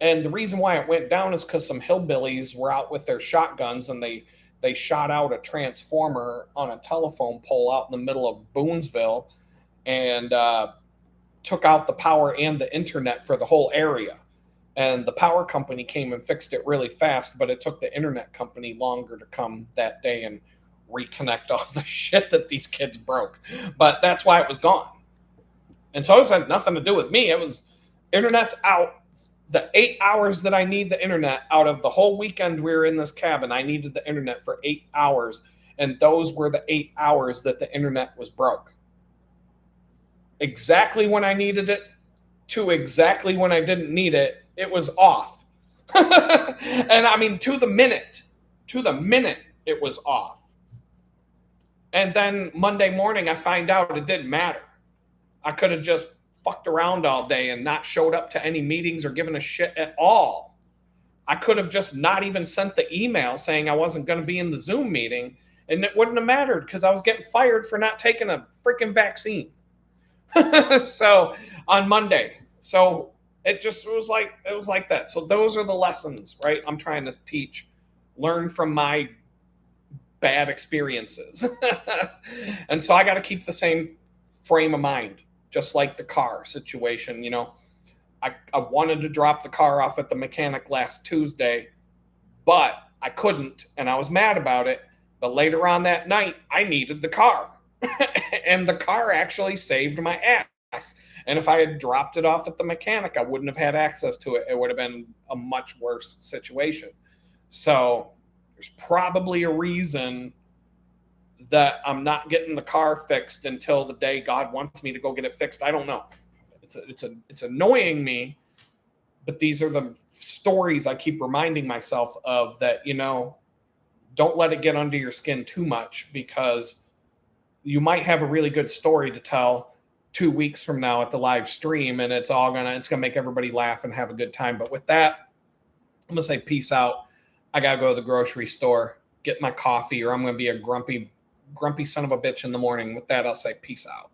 And the reason why it went down is because some hillbillies were out with their shotguns and they shot out a transformer on a telephone pole out in the middle of Boonesville and took out the power and the internet for the whole area. And the power company came and fixed it really fast, but it took the internet company longer to come that day and reconnect all the shit that these kids broke. But that's why it was gone. And so it had nothing to do with me. It was internet's out. The 8 hours that I need the internet out of the whole weekend we were in this cabin, I needed the internet for 8 hours. And those were the 8 hours that the internet was broke. Exactly when I needed it to exactly when I didn't need it, it was off. And I mean, to the minute, it was off. And then Monday morning, I find out it didn't matter. I could have just fucked around all day and not showed up to any meetings or given a shit at all. I could have just not even sent the email saying I wasn't going to be in the Zoom meeting, and it wouldn't have mattered because I was getting fired for not taking a freaking vaccine. So on Monday. So it was like that. So those are the lessons, right? I'm trying to teach, learn from my bad experiences. And so I got to keep the same frame of mind, just like the car situation. I wanted to drop the car off at the mechanic last Tuesday, but I couldn't, and I was mad about it. But later on that night, I needed the car. And the car actually saved my ass. And if I had dropped it off at the mechanic, I wouldn't have had access to it. It would have been a much worse situation. So there's probably a reason that I'm not getting the car fixed until the day God wants me to go get it fixed. I don't know. It's annoying me, but these are the stories I keep reminding myself of, that, don't let it get under your skin too much, because you might have a really good story to tell 2 weeks from now at the live stream, and it's gonna make everybody laugh and have a good time. But with that, I'm gonna say peace out. I gotta go to the grocery store, get my coffee, or I'm gonna be a grumpy son of a bitch in the morning. With that, I'll say peace out.